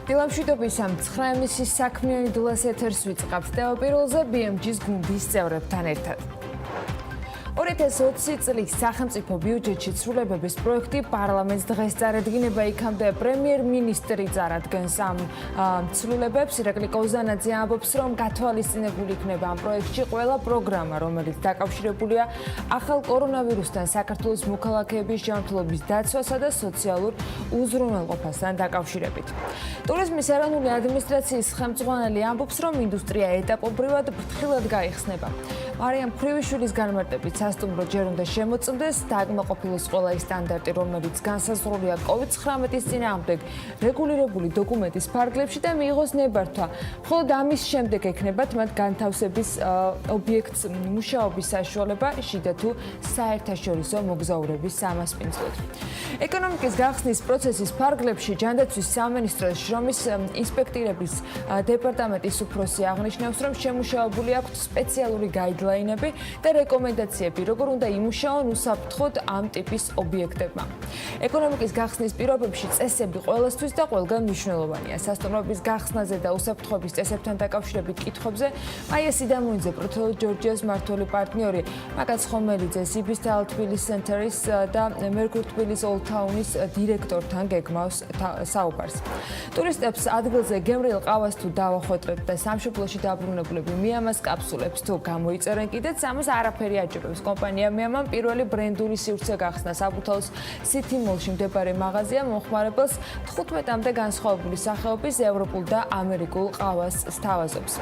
დილამშვიდობის ამ 9 იმისის საქმიანი დილას ეთერს ვიწყებთ ტელეპიროლზე BMG-ს გუნდის წევრებთან ერთად. 2020 წლის სახელმწიფო ბიუჯეტში ცვლილებების პროექტი პარლამენტს დღეს წარადგინება, იქამდე პრემიერ-მინისტრი წარადგენს ამ ცვლილებებს. ირაკლი კოზანაძე ამბობს, რომ გათვალისწინებული იქნება ამ პროექტში ყველა პროგრამა, რომელიც დაკავშირებულია ახალ კორონავირუსთან, საქართველოს მოქალაქეების ჯანმრთელობის დაცვასა და სოციალურ უზრუნველყოფასთან დაკავშირებით. ტურიზმის ეროვნული ადმინისტრაციის ხელმძღვანელი ამბობს, რომ ინდუსტრია ეტაპობრივად ფრთხილად გაიხსნება. მარიამ ქრივიშვილის განმარტებით სასტუმრო ჯერ უნდა შემოწმდეს დაკმაყოფილოს ყველა ის სტანდარტი, რომელიც განსაზღვრულია COVID-19-ის წინააღმდეგ რეგულირებული დოკუმენტის ფარგლებში და მიიღოს ნებართვა. მხოლოდ ამის შემდეგ ექნებათ მათ განთავსების ობიექტს მუშაობის საშუალება შიდა თუ საერთაშორისო მოგზაურების სამასპინძლოდ. ეკონომიკის გახსნის პროცესის ფარგლებში ჯანდაცვის სამინისტროს შრომის ინსპექტირების დეპარტამენტის უფროსი აღნიშნავს, რომ შემუშავებული აქვთ სპეციალური გაიდლაინები და რეკომენდაციები, როგორ უნდა იმუშაონ უსაფრთხოდ ამ ტიპის ობიექტებმა. ეკონომიკის გახსნის პირობებში წესები ყველასთვის და ყველგან მნიშვნელოვანია. სასტუმროების გახსნაზე და უსაფრთხოების წესებთან დაკავშირებით კითხვებზე მაია სიდამონიძე, პროთეო ჯორჯიას მმართველი პარტნიორი, მაგაც ხომელიძე, სიბისთაალ თბილის ცენტრის და მერკურ თბილის ოლთაუნის დირექტორთან გეგმავს საუბარს. ტურისტებს ადგილზე გემრიელ ყავას თუ დავახვეტრეთ და სამშობლოში დაბრუნებულები მიამას კაფსულებს თუ გამოიწერენ კიდეც, ამას არაფერი აჯობებს. კომპანია მიამამ პირველი ბრენდული სივრცე გახსნა. საბურთალოს City Mall-ში მდებარე მაღაზია მომხმარებელს 15-მდე განსხვავებული სახეობის ევროპულ და ამერიკულ ყავას სთავაზობს.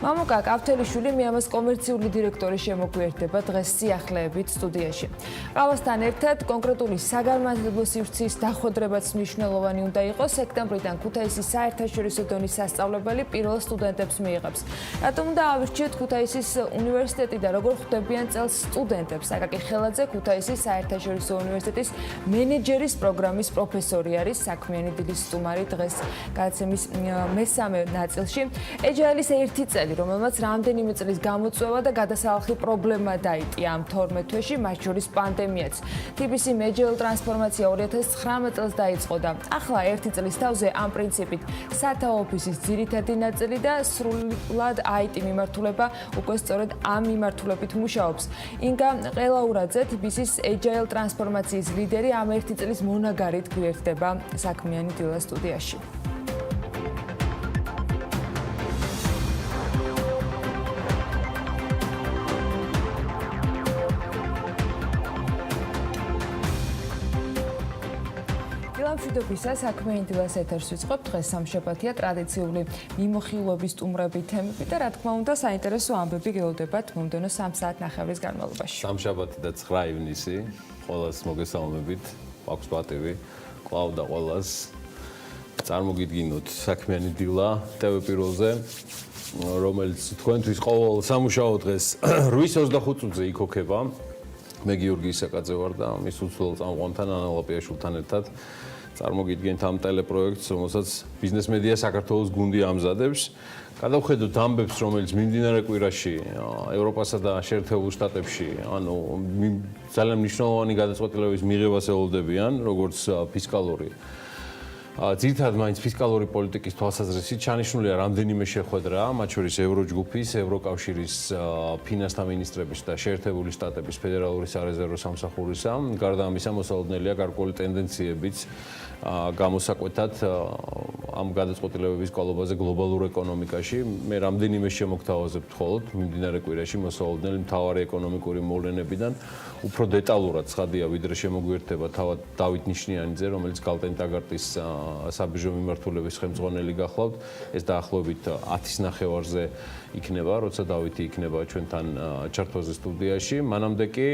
მამუკა კავთელიშვილი მიამას კომერციული დირექტორი შემოგვიერთდება დღეს სიახლეებით სტუდიაში. ყავასთან ერთად კონკრეტული საგანმანათლებლო სივრცის დახვედრებაც მნიშვნელოვანი უნდა იყოს. სექტემბრიდან ქუთაისის საერთაშორისო დონის სასწავლებელი პირველ სტუდენტებს მიიღებს. რატომ უნდა ავირჩიოთ ქუთაისის უნივერსიტეტი და როგორ ხვდებიან წელს სტუდენტებს? აკაკი ხელაძე, ქუთაისის საერთაშორისო უნივერსიტეტის მენეჯერის პროგრამის პროფესორი არის საქმიანი დილის სტუმარი დღეს გადაცემის მესამე ნაწილში. ეჯაილის ერთი წელი, რომელმაც რამდენიმე წლის გამოწვევა და გადასალახი პრობლემა დაიტია ამ 12 თვეში, მათ შორის პანდემიაც. TBC მეჯაილ ტრანსფორმაცია 2019 წელს დაიწყო და ახლა ერთი წლის თავზე ამ პრინციპით სათაო ოფისის ძირითადი ნაწილი და სრულად IT მიმართულება უკვე სწორედ ამ მიმართულებით მუშაობს. ინგა ყელაურაძე, TBC-ის ეჯაილ ტრანსფორმაციის ლიდერი, ამ ერთი წლის მონაგარით გვერდება საქმიანი დილას სტუდიაში. მშვიდობისა, საქმიანი დილას ეთერს ვიწყებთ. დღეს სამშაბათია, ტრადიციული მიმოხილვების სტუმრები, თემები და რა თქმა უნდა საინტერესო ამბები გელოდებათ მომდევნო 3 საათნახევრის განმავლობაში. სამშაბათი და 9 ივნისი, ყველას მოგესალმებით, აქვს პატივი, ყავდა ყველას. წარმოგიდგინოთ საქმიანი დილა ტელეპიროლზე, რომელიც თქვენთვის ყოველ სამუშაო დღეს 8:25 წუთზე იქოქება. მე გიორგი ისაკაძე ვარ და მის უცვლელ წამყვანთან ანა ლაპიაშვილთან ერთად წარმოგიდგენთ ამ ტელეპროექტს, რომელსაც ბიზნეს მედია საქართველოს გუნდი ამზადებს. გადავხედოთ ამბებს, რომელიც მიმდინარე კვირაში ევროპასა და შეერთებულ შტატებში, ანუ ძალიან მნიშვნელოვანი გადაწყვეტილებების მიღებას ელოდებიან, როგორც ფისკალური ძირითადად მაინც ფისკალური პოლიტიკის თვალსაზრისით ჩანიშნულია რამდენიმე შეხვედრა, მათ შორის ევროჯგუფის, ევროკავშირის ფინანსთა მინისტრების და შეერთებული შტატების ფედერალური სარეზერვო სამსახურისა. გარდა ამისა, მოსალოდნელია გარკვეული ტენდენციებიც გამოსაკვეთად ამ გადაწყვეტილებების კვალობაზე გლობალურ ეკონომიკაში. მე რამდენიმე შემოგთავაზებთ მხოლოდ მიმდინარე კვირაში მოსალოდნელი მთავარი ეკონომიკური მოვლენებიდან. უფრო დეტალურად ცხადია, ვიდრე შემოგვიერთდება თავად დავით ნიშნიანიძე, რომელიც გალტენ ტაგარტის საბიუჯეტო მიმართულების ხელმძღვანელი გახლავთ. ეს დაახლოებით 10-ის ნახევარზე იქნება, როცა დავითი იქნება ჩვენთან ჩართვაზე სტუდიაში. მანამდე კი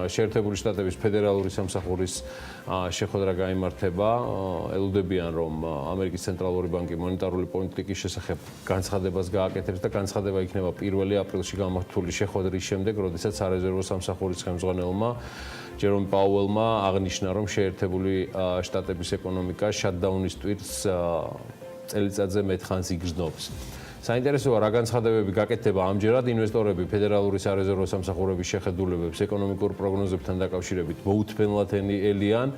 შეერთებული შტატების ფედერალური სამსახურის შეხვედრა გაიმართება. ელოდებიან, რომ ამერიკის ცენტრალური ბანკი მონეტარული პოლიტიკის შესახებ განცხადებას გააკეთებს და განცხადება იქნება 1 აპრილში გამართული შეხვედრის შემდეგ, როდესაც სარეზერვო სამსახურის ხელმძღვანელმა ჯერომ პაუელმა აღნიშნა, რომ შეერთებული შტატების ეკონომიკა შატდაუნის ტვირთს წელიწადზე მეტხანს იგრძნობს. საინტერესოა რა განცხადებები გაკეთდება ამჯერად ინვესტორები ფედერალური სარეზერვო სამსახურების შეხედულებებს ეკონომიკურ პროგნოზებთან დაკავშირებით მოუთმენლად ელიან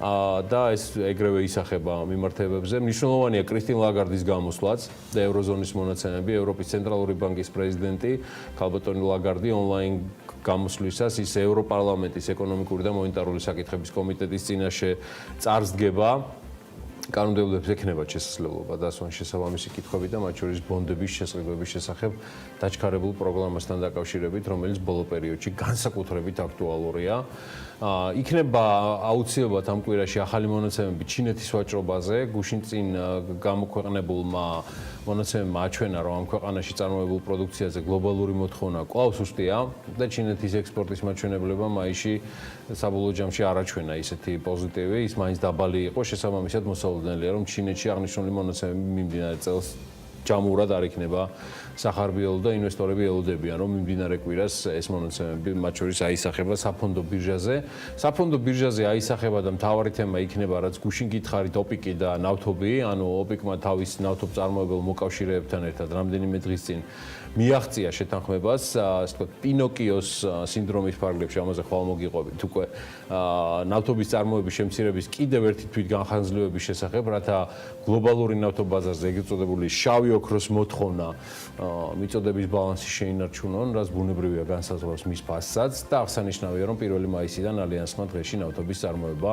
და ეს ეგრევე ისახება მიმართებებზე. მნიშვნელოვანია კრისტინ ლაგარდის გამოსვლაც და ევროზონის მონაცემები, ევროპის ცენტრალური ბანკის პრეზიდენტი ქალბატონი ლაგარდი ონლაინ გამოსვლისას ის ევროპარლამენტის ეკონომიკური და მონეტარული საკითხების კომიტეტის წინაშე წარს დგება. კანონმდებლებს ექნება შესაძლებლობა დასვან შესაბამისი კითხვები და მათ შორის ბონდების შესყიდვების შესახებ დაჩქარებულ პროგრამასთან დაკავშირებით, რომელიც ბოლო პერიოდში განსაკუთრებით აქტუალურია. იქნება აუცილებლად ამ კვირაში ახალი მონაცემები ჩინეთის ვაჭრობაზე. გუშინ წინ გამოქვეყნებულმა მონაცემებმა აჩვენა, რომ ამ ქვეყანაში წარმოებულ პროდუქციაზე გლობალური მოთხოვნა კვლავ სუსტია და ჩინეთის ექსპორტის მაჩვენებლება მაისში საბოლოო ჯამში არ აჩვენა ისეთი პოზიტივი, ის მაინც დაბალი იყო, შესაბამისად მოსალოდნელია, რომ ჩინეთში აღნიშნული მონაცემები მიმდინარე წელს ჯამურად არ იქნება სახარბიელო და ინვესტორები ელოდებიან, რომ მიმდინარე კვირას ეს მონაცემები მათ შორის აისახება საფონდო ბირჟაზე. საფონდო ბირჟაზე აისახება და მთავარი თემა იქნება, რაც გუშინ გითხარით, ოპიკი და ნავთობი, ანუ ოპიკმა თავის ნავთობ წარმოებელ მოკავშირეებთან ერთად რამდენიმე დღის წინ მიაღწია შეთანხმებას, ასე ვთქვათ, პინოკიოს სინდრომის ფარგლებში, ამაზე ხვალ მოგიყვებით უკვე ნავთობის წარმოების შემცირების კიდევ ერთი თვითგანხარძლივების შესახებ, რათა გლობალური ნავთობაზარზე ეგრეთ წოდებული შავი ოქროს მოთხოვნა მიწოდების ბალანსი შეინარჩუნონ, რაც ბუნებრივია განსაზღვრავს მის ფასსაც და აღსანიშნავია, რომ 1 მაისიდან ალიანსმა დღეში ნავთობის წარმოება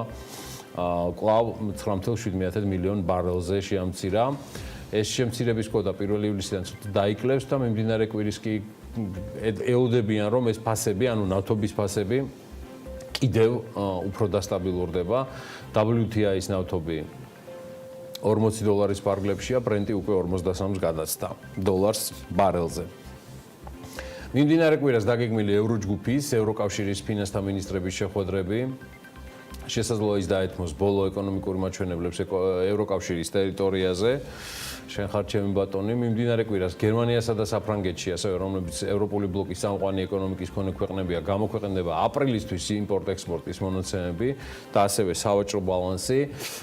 კვლავ 9.7 მილიონ ბარელზე შეამცირა. ეს შემცირების კვოტა 1 ივლისიდან ცოტა დაიკლებს და მიმდინარე კვირის კი ელოდებიან, რომ ეს ფასები, ანუ ნავთობის ფასები კიდევ უფრო დასტაბილურდება. WTI-ის ნავთობი $40 ფარგლებშია, ბრენტი უკვე 43-ს გადაცდა დოლარს ბარელზე. მიმდინარე კვირას დაგეგმილი ევროჯგუფის, ევროკავშირის ფინანსთა მინისტრების შეხვედრები შესაძლოა ის დაეთმოს ბოლო ეკონომიკური მაჩვენებლებს ევროკავშირის ტერიტორიაზე. შენ ხარ ჩემი ბატონი, მიმდინარე კვირას გერმანიასა და საფრანგეთში, ასევე რომლებიც ევროპული ბლოკის სამყარო ეკონომიკის მქონე ქვეყნებია, გამოქვეყნდება აპრილისთვის იმპორტ-ექსპორტის მონაცემები და ასევე სავაჭრო ბალანსი.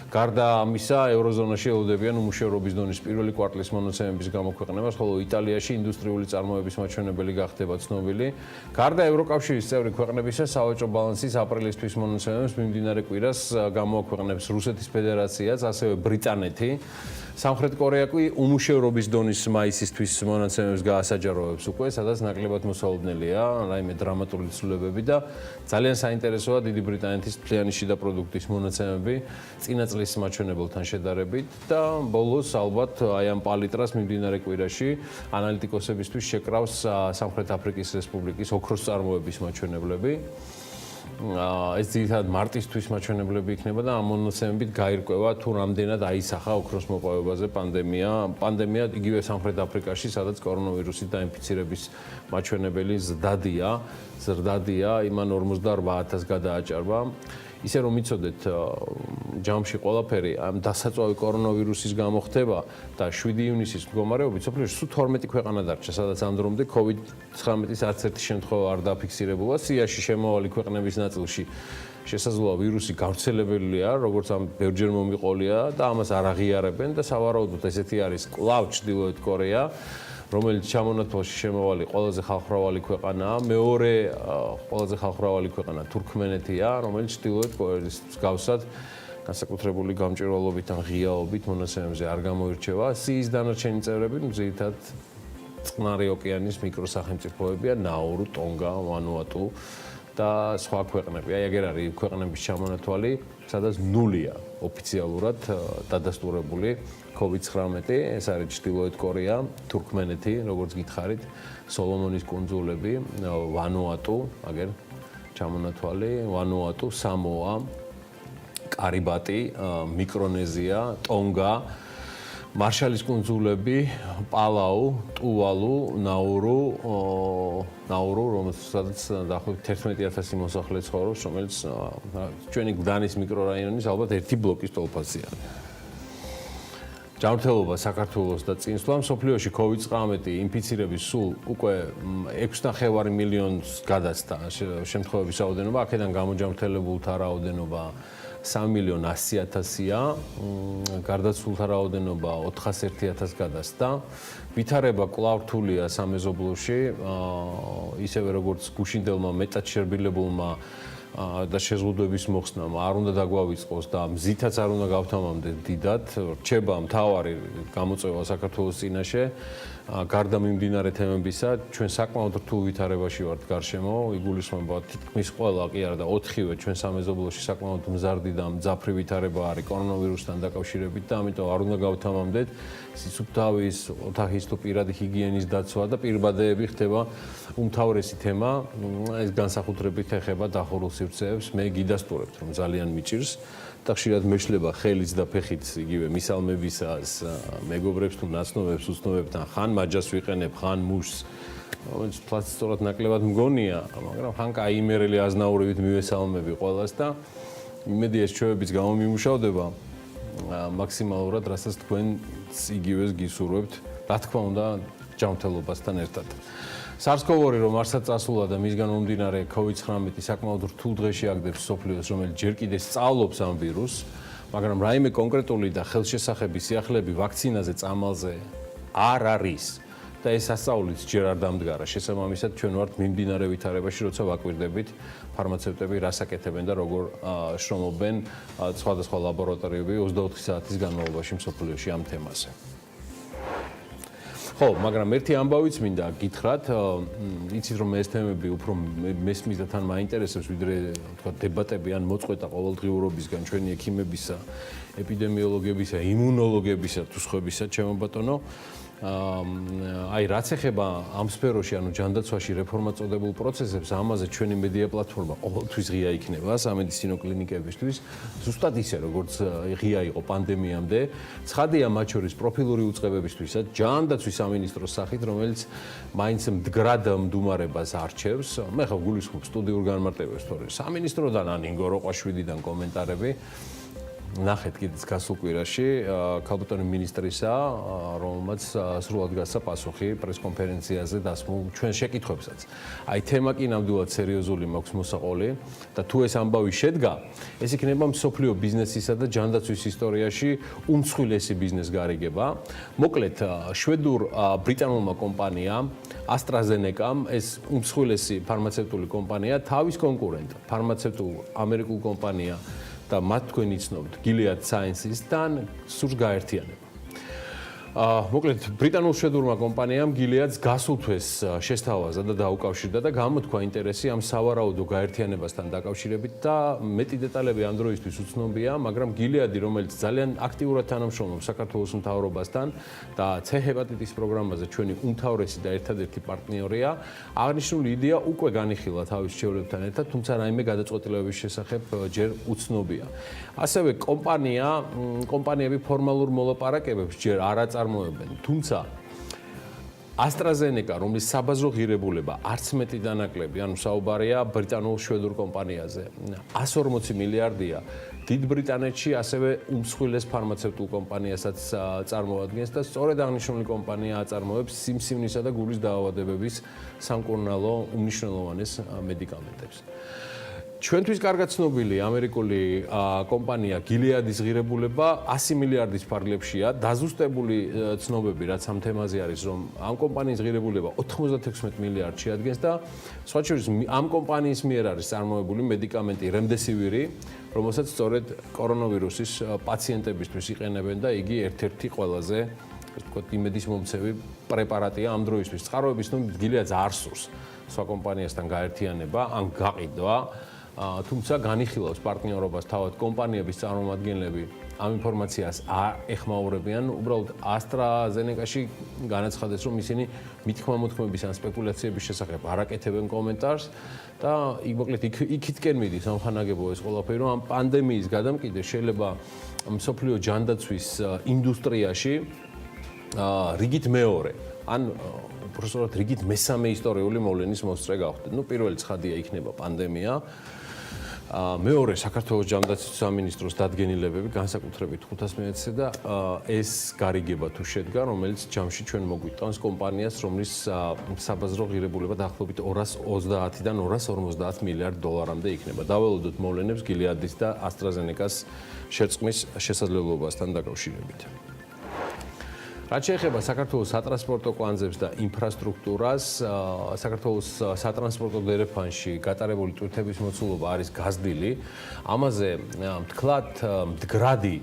გარდა ამისა, ევროზონაში ელოდებიან უმუშევრობის დონის პირველი კვარტლის მონაცემების გამოქვეყნებას, ხოლო იტალიაში ინდუსტრიული წარმოების მაჩვენებელი გახდება ცნობილი. გარდა ევროკავშირის წევრი ქვეყნებისა, სავაჭრო ბალანსის აპრილისთვის მონაცემებს მიმდინარე კვირას გამოაქვეყნებს რუსეთის ფედერაციაც, ასევე ბრიტანეთი. სამხრეთ კორეა კი უმუშევრობის დონის მაისისთვის მონაცემებს გაასაჯაროებს უკვე, სადაც ნაკლებად მოსალოდნელია რაიმე დრამატული ცვლილებები და ძალიან საინტერესოა დიდი ბრიტანეთის მთლიანი შიდა პროდუქტის მონაცემები წინა წლის მაჩვენებელთან შედარებით და ბოლოს ალბათ აი ამ პალიტრას მიმდინარე კვირაში ანალიტიკოსებისთვის შეკრავს სამხრეთ აფრიკის რესპუბლიკის ოქროს წარმოების მაჩვენებლები. ეს ძირითადად მარტისთვის მაჩვენებლები იქნება და ამ მონაცემებით გაირკვევა თუ რამდენად აისახა ოქროს მოპოვებაზე პანდემია იგივე სამხრეთ აფრიკაში, სადაც კორონავირუსით დაინფიცირების მაჩვენებელი ზრდადია, იმან 48,000 გადააჭარბა. ისე რომ იცოდეთ, ჯამში ყველაფერი ამ დასაწვავი კორონავირუსის გამო ხდება და 7 ივნისის მდგომარეობით სოფლიოში სულ 12 ქვეყანა დარჩა, სადაც ამ დრომდე COVID-19-ის არც ერთი შემთხვევა არ დაფიქსირებულა. სიაში შემავალი ქვეყნების ნაწილში შესაძლოა ვირუსი გავრცელებელია, როგორც ამ ბევრჯერ მომიყოლია და ამას არ აღიარებენ და სავარაუდოდ ესეთი არის კვლავ ჩრდილოეთ კორეა, რომელიც ჩამონათვალში შემავალი ყველაზე ხალხმრავალი ქვეყანაა. მეორე ყველაზე ხალხმრავალი ქვეყანა თურქმენეთია, რომელიც ჩრდილოეთ კორეის მსგავსად განსაკუთრებული გამჭვირვალობით ან ღიაობით მონაცემებზე არ გამოირჩევა. სიის დანარჩენი წევრები ძირითადად წყნარი ოკეანის მიკროსახელმწიფოებია, ნაურუ, ტონგა, ვანუატუ და სხვა ქვეყნები. აი ეგერ არის ქვეყნების ჩამონათვალი, სადაც ნულია ოფიციალურად დადასტურებული COVID-19, ეს არის ჩრდილოეთ კორეა, თურქმენეთი, როგორც გითხარით, სოლომონის კუნძულები, ვანუატუ, აგერ ჩამონათვალი, ვანუატუ, სამოა, კარიბატი, მიკრონეზია, ტონგა, მარშალის კუნძულები, პალაუ, ტუვალუ, ნაურუ, რომელსაც დაახლოებით 11,000 მოსახლე ცხოვრობს, რომელიც ჩვენი გდანის მიკრორაიონის ალბათ ერთი ბლოკის ტოლფაზია. ჯანმრთელობა საქართველოს და წინსვლა მსოფლიოში COVID-19 ინფიცირების სულ უკვე 6.5 მილიონს გადაცდა შემთხვევების რაოდენობა, აქედან გამოჯანმრთელებულთა რაოდენობა 3,100,000-ია, გარდაცვლილთა რაოდენობა 401,000 გადაცდა. ვითარება კვლავ რთულია სამეზობლოში, ისევე როგორც გუშინდელმა მეტად შერბილებულმა და შეზღუდვების მოხსნამ არ უნდა დაგვავიწყოს და მზითაც არ უნდა გავთამამდეთ დიდად, რჩება მთავარი გამოწვევა საქართველოს წინაშე. გარდა მიმდინარე თემებისა, ჩვენ საკმაოდ რთულ ვითარებაში ვართ გარშემო, იგულისხმება თითქმის ყველა კი არა და 4-ვე ჩვენ სამეზობლოში საკმაოდ მზარდი და მძაფრი ვითარება არის კორონავირუსთან დაკავშირებით და ამიტომ არ უნდა გავთამამდეთ. სისუფთავის, ოთახის თუ პირადი ჰიგიენის დაცვა და პირბადეები ხდება უმთავრესი თემა. ეს განსაკუთრებით ეხება დახურულ სივრცეებს. მე გიდასტურებთ, რომ ძალიან მიჭირს და ხშირად მეშლება ხელიც და ფეხიც იგივე მისალმებისას მეგობრებს თუ ნაცნობებს უცნობებთან ხან მაჯას ვიყენებ, ხან მუშს, რომელიც თვალს სწორად ნაკლებად მგონია, მაგრამ ხან კაიმერელი აზნაურივით მივესალმები ყველას და იმედია ჩვენებიც გამომიმუშავდება მაქსიმალურად, რასაც თქვენც იგივეს გისურვებთ, რა თქმა უნდა, ჯანმრთელობასთან ერთად. SARS-CoV-2 რომ არსად წასულა და მისგან მომდინარე COVID-19 საკმაოდ რთულ დღეში აგდებს სოფლიოს, რომელიც ჯერ კიდევ სწავლობს ამ ვირუსს, მაგრამ რაიმე კონკრეტული და ხელშესახები სიახლეები ვაქცინაზე წამალზე არ არის და ეს სასწაულიც ჯერ არ დამდგარა. შესაბამისად, ჩვენ ვართ მიმდინარე ვითარებაში, როცა ვაკვირდებით ფარმაცევტები რას აკეთებენ და როგორ შრომობენ სხვადასხვა ლაბორატორიები 24 საათის განმავლობაში მსოფლიოში ამ თემაზე. ხო, მაგრამ ერთი ამბავიც მინდა გითხრათ, იცით რომ ეს თემები უფრო მესმის და თან მაინტერესებს, ვიდრე თქვა დებატები ან მოწყვეტა ყოველდღიურობისგან ჩვენი ექიმებისა, ეპიდემიოლოგებისა, იმუნოლოგებისა თუ სხვებისა, ჩემო ბატონო. აი რაც ეხება ამ სფეროში, ანუ ჯანდაცვაში რეფორმა წოდებულ პროცესებს, ამაზე ჩვენი მედია პლატფორმა ყოველთვის ღია იქნება სამედიცინო კლინიკებისთვის, ზუსტად ისე როგორც ღია იყო პანდემიამდე. ცხადია მათ შორის პროფილური უწყებებისთვისაც, ჯანდაცვის სამინისტროს სახით, რომელიც მაინც მდგრად მდუმარებას არჩევს. მე ხა გულისხმობ სტუდიურ განმარტებებს, თორე სამინისტროდან ან ინგო როყვაშვიდიდან კომენტარები ნახეთ კიდეც გასულ კვირაში ქალბატონი მინისტრისა, რომელმაც სრულად გასცა პასუხი პრესკონფერენციაზე დასმულ ჩვენ შეკითხვებსაც. აი თემა კი ნამდვილად სერიოზული მაქვს მოსაყოლი და თუ ეს ამბავი შედგა, ეს იქნება მსოფლიო ბიზნესისა და ჯანდაცვის ისტორიაში უმსხვილესი ბიზნეს გარიგება. მოკლედ, შვედურ ბრიტანულმა კომპანიამ AstraZeneca-მ ეს უმსხვილესი ფარმაცევტული კომპანია თავის კონკურენტ ფარმაცევტულ ამერიკულ კომპანია და მათ თქვენ იცნობთ Gilead Sciences-თან სურს გაერთიანება. მოკლედ ბრიტანულ-შვედურმა კომპანიამ Gilead-ს გასულ თვეს შესთავაზა და დაუკავშირდა და გამოთქვა ინტერესი ამ სავარაუდო გაერთიანებასთან დაკავშირებით და მეტი დეტალები ამ დროისთვის უცნობია, მაგრამ Gilead-ი, რომელიც ძალიან აქტიურად თანამშრომლობს საქართველოს მთავრობასთან და C ჰეპატიტის პროგრამაზე ჩვენი უმთავრესი და ერთადერთი პარტნიორია, აღნიშნული იდეა უკვე განიხილა თავის ჩვეულებთან ერთად, თუმცა რაიმე გადაწყვეტილებების შესახებ ჯერ უცნობია. ასევე კომპანიები ფორმალურ მოლაპარაკებებს ჯერ არ აწარმოებენ, თუმცა AstraZeneca, რომლის საბაზრო ღირებულება არც მეტი დანაკლები, ანუ საუბარია ბრიტანულ-შვედურ კომპანიაზე, 140 მილიარდია, დიდ ბრიტანეთში ასევე უმსხვილეს ფარმაცევტულ კომპანიასაც წარმოადგენს და სწორედ აღნიშნული კომპანია აწარმოებს სიმსივნისა და გულის დაავადებების სამკურნალო უმნიშვნელოვანეს მედიკამენტებს. ჩვენთვის კარგად ცნობილი ამერიკული კომპანია Gilead-ის ღირებულება 100 მილიარდის ფარგლებშია. დაზუსტებული ცნობები, რაც ამ თემაზე არის, რომ ამ კომპანიის ღირებულება 96 მილიარდს შეადგენს და სხვა შორის ამ კომპანიის მიერ არის წარმოებული მედიკამენტი Remdesivir, რომელსაც სწორედ კორონავირუსის პაციენტებისთვის იყენებენ და იგი ერთ-ერთი ყველაზე, ასე ვთქვათ, იმედის მომცემი პრეპარატია ამ დროისთვის. წყაროების ნუ Gilead-ს არ სურს სხვა კომპანიასთან გაერთიანება ან გაყიდვა. თუმცა განიხილავს პარტნიორობას თავად კომპანიების წარმომადგენლები ამ ინფორმაციას არ ეხმაურებიან, უბრალოდ AstraZeneca-ში განაცხადეს, რომ ისინი მithქმა-მოთქმების ან სპეკულაციების შესახებ არ აკეთებენ კომენტარს და მოკლედ იქითკენ მიდის ამხანაგებო ეს ყველაფერი, რომ ამ პანდემიის გადამკიდე შეიძლება მსოფლიო ჯანდაცვის ინდუსტრიაში რიგით მეორე ან უბრალოდ რიგით მესამე ისტორიული მოვლენის მოსწრე გავხდეთ. ნუ პირველი ცხადია იქნება პანდემია. მეორე საქართველოს ჯანდაცვის სამინისტროს დადგენილებები, განსაკუთრებით 500 მეეცზე და ეს გარიგება თუ შედგა, რომელიც ჯამში ჩვენ მოგვიტანს კომპანიას, რომლის საბაზრო ღირებულება დაახლოებით 230-დან 250 მილიარდ დოლარამდე იქნება. დაველოდოთ მოვლენებს Gilead-ის და AstraZeneca-ს შერწყმის შესაძლებლობასთან დაკავშირებით. რაც შეეხება საქართველოს სატრანსპორტო კვანძებს და ინფრასტრუქტურას, საქართველოს სატრანსპორტო დერეფანში გატარებული ტვირთების მოცულობა არის გაზრდილი. ამაზე თქვათ მდგრადი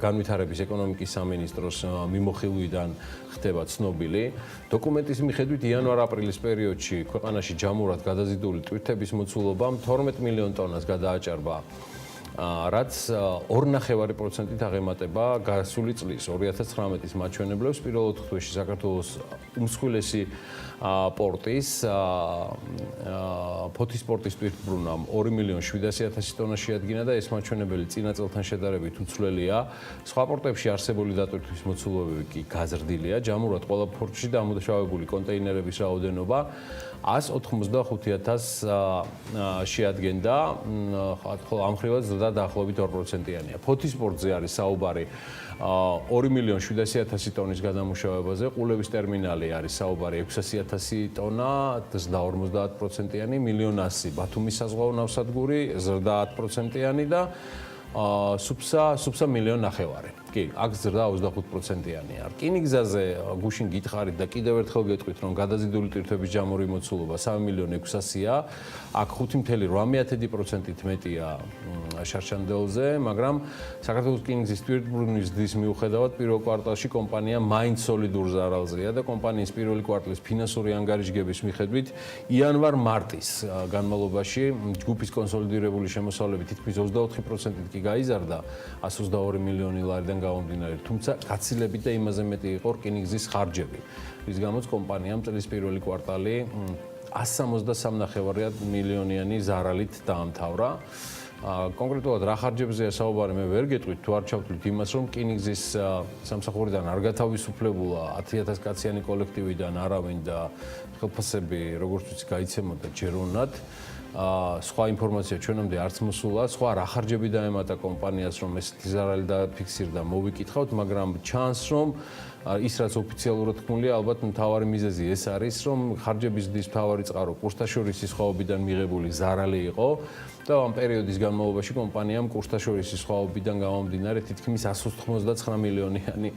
განვითარების ეკონომიკის სამინისტროს მიმოხილვიდან ხდება ცნობილი. დოკუმენტის მიხედვით იანვარ-აპრილის პერიოდში ქვეყანაში ჯამურად გადაზიდული ტვირთების მოცულობა 12 მილიონ ტონას გადააჭარბა. რაც 2.5%-ით აღემატება გასული წლის 2019-ის მაჩვენებლებს. პირველ ოთხთვეში საქართველოს უმსხვილესი პორტის ფოთის პორტის ტვირთბრუნა 2.700.000 ტონა შეადგინა და ეს მაჩვენებელი წინა წელთან შედარებით უცვლელია. სხვა პორტებში არსებული დატვირთვის მოცულობები კი გაზრდილია. ჯამურად ყველა პორტში დამუშავებული კონტეინერების რაოდენობა 185,000 შეადგენდა, ხოლო ამ ხრივაც ზრდა დაახლოებით 2%-იანია. ფოთის პორტზე არის საუბარი 2.700.000 ტონის გადამუშავებაზე, ყულების ტერმინალი არის საუბარი 600,000 ტონა, ზრდა 50%-იანი, 1.100.000 ბათუმის საზღვაო ნავსადგური, ზრდა 10%-იანი და სუფსა 1.9 კი, აქ ზრდა 25%-იანია. რკინიგზაზე გუშინ გითხარით და კიდევ ერთხელ გეტყვით, რომ გადაზიდული ტვირთების ჯამური მოცულობა 3.600.000-ია, აქ 5.8%-ით მეტია შარშანდელზე, მაგრამ საქართველოს რკინიგზის ტვირთბრუნვის ზრდის მიუხედავად პირველ კვარტალში კომპანია მაინც სოლიდურ ზარალზეა და კომპანიის პირველი კვარტლის ფინანსური ანგარიშგების მიხედვით იანვარ-მარტის განმავლობაში ჯგუფის კონსოლიდირებული შემოსავლები თითქმის 24%-ით კი გაიზარდა 122 მილიონი ლარიდან გამომდინარე, თუმცა გაცილებით და იმაზე მეტი იყო რკინიგზის ხარჯები, რის გამოც კომპანიამ წლის პირველი კვარტალი 163.5 მილიონიანი ზარალით დაამთავრა. კონკრეტულად რა ხარჯებზეა საუბარი, მე ვერ გეტყვით, თუ არ ჩავთვლით იმას, რომ რკინიგზის სამსახურიდან არ გათავისუფლებულა 10,000 კაციანი კოლექტივიდან არავინ და ხელფასები, როგორც ვიცი, გაიცემოდა ჯეროვნად. სხვა ინფორმაცია ჩვენამდე არც მოსულა, სხვა რა ხარჯები დაემატა კომპანიას, რომ ესეთი ზარალი დაფიქსირდა, მოვიკითხავთ, მაგრამ ჩანს, რომ ის რაც ოფიციალურად თქმულია, ალბათ მთავარი მიზეზი ეს არის, რომ ხარჯების ზრდის მთავარი წყარო კურსთაშორისი სხვაობიდან მიღებული ზარალი იყო და ამ პერიოდის განმავლობაში კომპანიამ კურსთაშორისი სხვაობიდან გამომდინარე თითქმის 199 მილიონიანი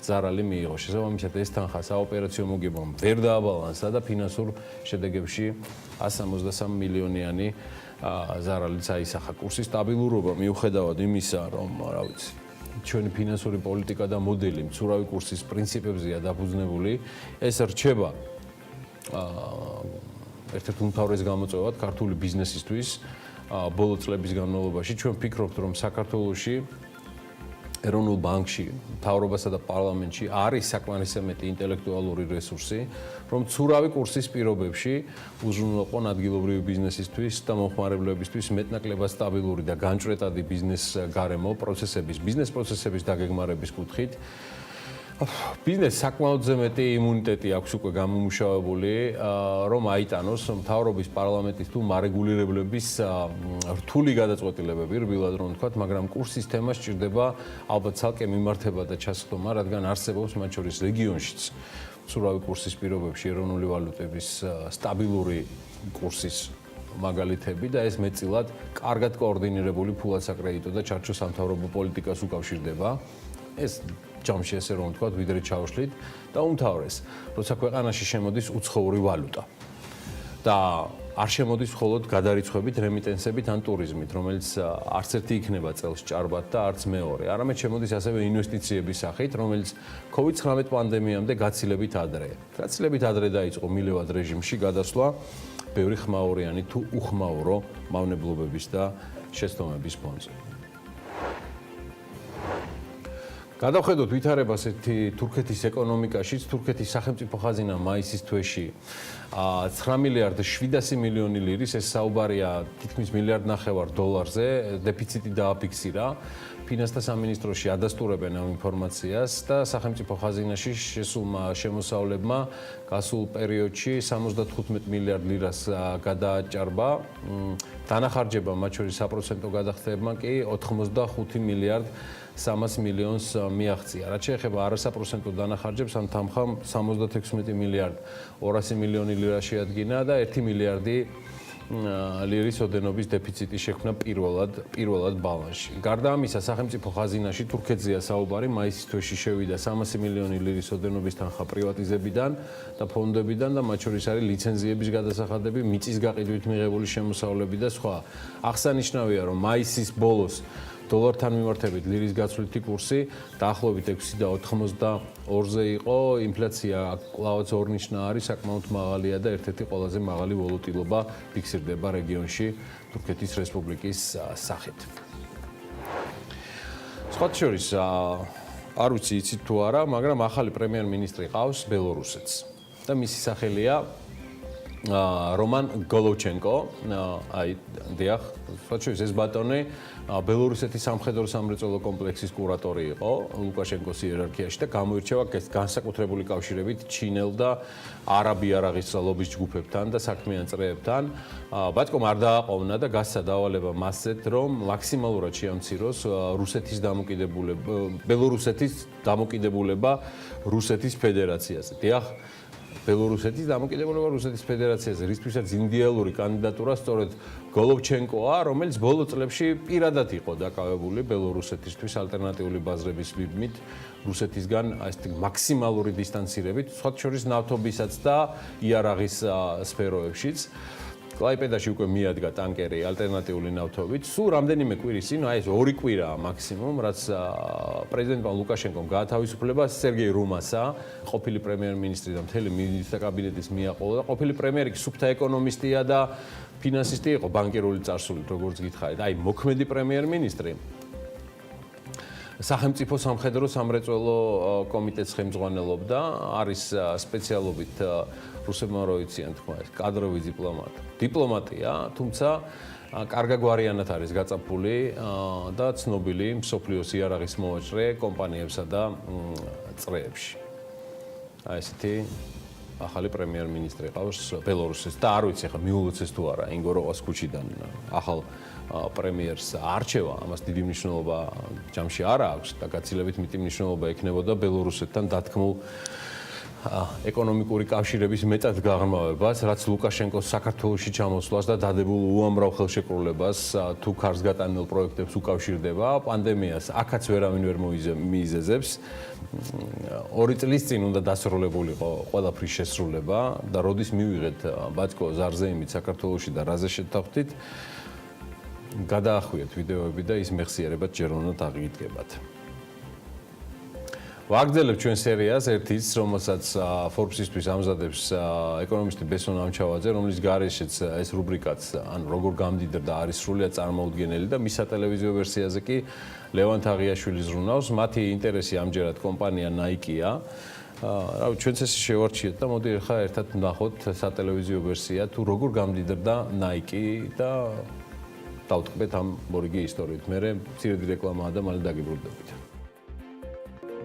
ზარალი მიიღო. შესაბამისად, ეს თანხა საოპერაციო მოგებამ ვერ დააბალანსა და ფინანსურ შედეგებში 163 მილიონიანი ზარალიც აისახა. კურსის სტაბილურობა მიუხედავად იმისა, რომ რა ვიცი, ჩვენი ფინანსური პოლიტიკა და მოდელი მცურავი კურსის პრინციპებზეა დაფუძნებული, ეს რჩება ერთ-ერთ უმთავრეს გამოწვევად ქართული ბიზნესისთვის ბოლო წლების განმავლობაში. ჩვენ ვფიქრობთ, რომ საქართველოში ეროვნულ ბანკში, მთავრობასა და პარლამენტში არის საკმარისმეტი ინტელექტუალური რესურსი, რომ მცურავი კურსის პირობებში უზრუნველყონ ადგილობრივი ბიზნესისთვის და მომხმარებლებისთვის მეტნაკლებად სტაბილური და განჭვრეტადი ბიზნეს გარემო ბიზნეს პროცესების დაგეგმარების კუთხით. ბიზნეს საკმაოდ მეტი იმუნიტეტი აქვს უკვე გამომუშავებული, რომ აიტანოს მთავრობის პარლამენტის თუ მარეგულირებლების რთული გადაწყვეტილებები, რბილად რომ ვთქვათ, მაგრამ კურსის თემა სჭირდება ალბათ ცალკე მიმართება და ჩასხდომა, რადგან არსებობს მათ შორის რეგიონშიც მცურავი კურსის პირობებში ეროვნული ვალუტების სტაბილური კურსის მაგალითები და ეს მეტწილად კარგად კოორდინირებული ფულადსაკრედიტო და ჩარჩო სამთავრობო პოლიტიკას უკავშირდება. ეს ჯამში ესე რომ ვთქვათ, ვიდრე ჩავშლით და უმთავრეს, როცა ქვეყანაში შემოდის უცხოური ვალუტა და არ შემოდის მხოლოდ გადარიცხვებით, რემიტენსებით ან ტურიზმით, რომელიც არც ერთი იქნება წელს ჭარბად და არც მეორე, არამედ შემოდის ასევე ინვესტიციების სახით, რომელიც COVID-19 პანდემიამდე გაცილებით ადრე დაიწყო მილევად რეჟიმში გადასვლა ბევრი ხმაურიანი თუ უხმაურო მავნებლობების და შეცდომების ფონზე. გადავხედოთ ვითარებას თურქეთის ეკონომიკაშიც. თურქეთის სახელმწიფო ხაზინა მაისის თვეში 9 მილიარდ 700 მილიონი ლირის, ეს საუბარია თითქმის მილიარდ ნახევარ დოლარზე, დეფიციტი დააფიქსირა. ფინანსთა სამინისტროში ადასტურებენ ამ ინფორმაციას და სახელმწიფო ხაზინაში შესულმა შემოსავლებმა გასულ პერიოდში 75 მილიარდ ლირას გადააჭარბა. დანახარჯება, მათ შორის საპროცენტო გადახდებმა კი 85 მილიარდ 300 მილიონს მიაღწია. რაც შეეხება არასაპროცენტო დანახარჯებს, ამ თანხამ 76 მილიარდ 200 მილიონი ლირა შეადგინა და 1 მილიარდი ლირის ოდენობის დეფიციტი შექმნა პირველად ბალანსში. გარდა ამისა, სახელმწიფო ხაზინაში თურქეთზეა საუბარი, მაისის თვეში შევიდა 300 მილიონი ლირის ოდენობის თანხა პრივატიზებიდან და ფონდებიდან და მათ შორის არის ლიცენზიების გადასახადები, მიწის გაყიდვით მიღებული შემოსავლები და სხვა. აღსანიშნავია, რომ მაისის ბოლოს დოლართან მიმართებით ლირის გაცვლითი კურსი დაახლოებით 6.82-ზე იყო, ინფლაცია კვლავაც ორნიშნა არის, საკმაოდ მაღალია და ერთ-ერთი ყველაზე მაღალი ვოლუტილობა ფიქსირდება რეგიონში თურქეთის რესპუბლიკის სახით. სხვათა შორის, არ ვიცი იცით თუ არა, მაგრამ ახალი პრემიერ-მინისტრი ყავს ბელორუსეთს და მისი სახელია რომან გოლოვჩენკო, დიახ, სხვათა შორის ეს ბატონი ბელორუსეთის სამხედრო სამრეწველო კომპლექსის კურატორი იყო ლუკაშენკოს იერარქიაში და გამოირჩევა განსაკუთრებული კავშირებით ჩინელ და არაბი იარაღის ლობის ჯგუფებთან და საქმიან წრეებთან. ბატკომ არ დააყოვნა და გასცა დავალება მასეთ, რომ მაქსიმალურად შეამციროს ბელორუსეთის დამოკიდებულება რუსეთის ფედერაციაზე. დიახ, ბელორუსეთის დამოკიდებულება რუსეთის ფედერაციაზე, რისთვისაც იდეალური კანდიდატურა სწორედ გოლოვჩენკოა, რომელიც ბოლო წლებში პირადად იყო დაკავებული ბელორუსეთისთვის ალტერნატიული ბაზრების მიბმით რუსეთისგან ესეთი მაქსიმალური დისტანცირებით, სხვათა შორის ნავთობისაც და იარაღის სფეროებშიც. კლაიპედაში უკვე მიადგა ტანკერი ალტერნატიული ნავთობით. სულ რამდენიმე კვირის წინ, ეს 2 კვირაა მაქსიმუმ, რაც პრეზიდენტმა ლუკაშენკომ გაათავისუფლება სერგეი რუმასა, ყოფილი პრემიერ-მინისტრი და მთელი მინისტრთა კაბინეტის მიაყოლა და ყოფილი პრემიერი სუფთა ეკონომისტია და ფინანსისტი იყო ბანკერული წარსულით, როგორც გითხარით. მოქმედი პრემიერ-მინისტრი სახელმწიფო სამხედრო სამრეწველო კომიტეტს ხელმძღვანელობდა, არის სპეციალობით რუსებმა რო იციან თქმა ეს კადროვი დიპლომატია, თუმცა კარგაგვარიანად არის გაწაფული და ცნობილი მსოფლიოს იარაღის მოვაჭრე კომპანიებსა და წრეებში. ესეთი ახალი პრემიერ-მინისტრი ყავს ბელორუსეთს და არ ვიცი ხა მიულოცეს თუ არა ინგოროყას ქუჩიდან ახალ პრემიერს არჩევა, ამას დიდი მნიშვნელობა ჯამში არ აქვს და გაცილებით მეტი მნიშვნელობა ექნებოდა ბელორუსეთთან დათქმულ ეკონომიკური კავშირების მეტად გაღრმავებას, რაც ლუკაშენკოს საქართველოში ჩამოსვლას და დადებულ უამრავ ხელშეკრულებას თუ ქარს გატანილ პროექტებს უკავშირდება, პანდემიას აქაც ვერავინ ვერ მიიზეზებს. 2 წლის წინ უნდა დასრულებულიყო ყველაფრის შესრულება და როდის მივიღეთ ბატკო ზარზეიმით საქართველოში და რაზე შეთანხმდით, გადაახვიეთ ვიდეოები და ის მეხსიერებად ჯერ უნდა აღიდგებათ. ვაგრძელებთ ჩვენ სერიას ერთის, რომელსაც Forbes-ისთვის ამზადებს ეკონომისტი ბესონ ამჩავაძე, რომლის გარეშეც ეს რუბრიკაც, ან როგორ გამდიდრდა არის სრულიად წარმოუდგენელი და მის სატელევიზიო ვერსიაზე კი ლევან თაღიაშვილი ზრუნავს. მათი ინტერესი ამჯერად კომპანია Nike-ა. ჩვენც ეს შევარჩიეთ და მოდი ახლა ერთად ვნახოთ სატელევიზიო ვერსია თუ როგორ გამდიდრდა Nike და დავტყბეთ ამ მორიგი ისტორიით. მერე მცირედი რეკლამაა და მალე დაგიბრუნდებით.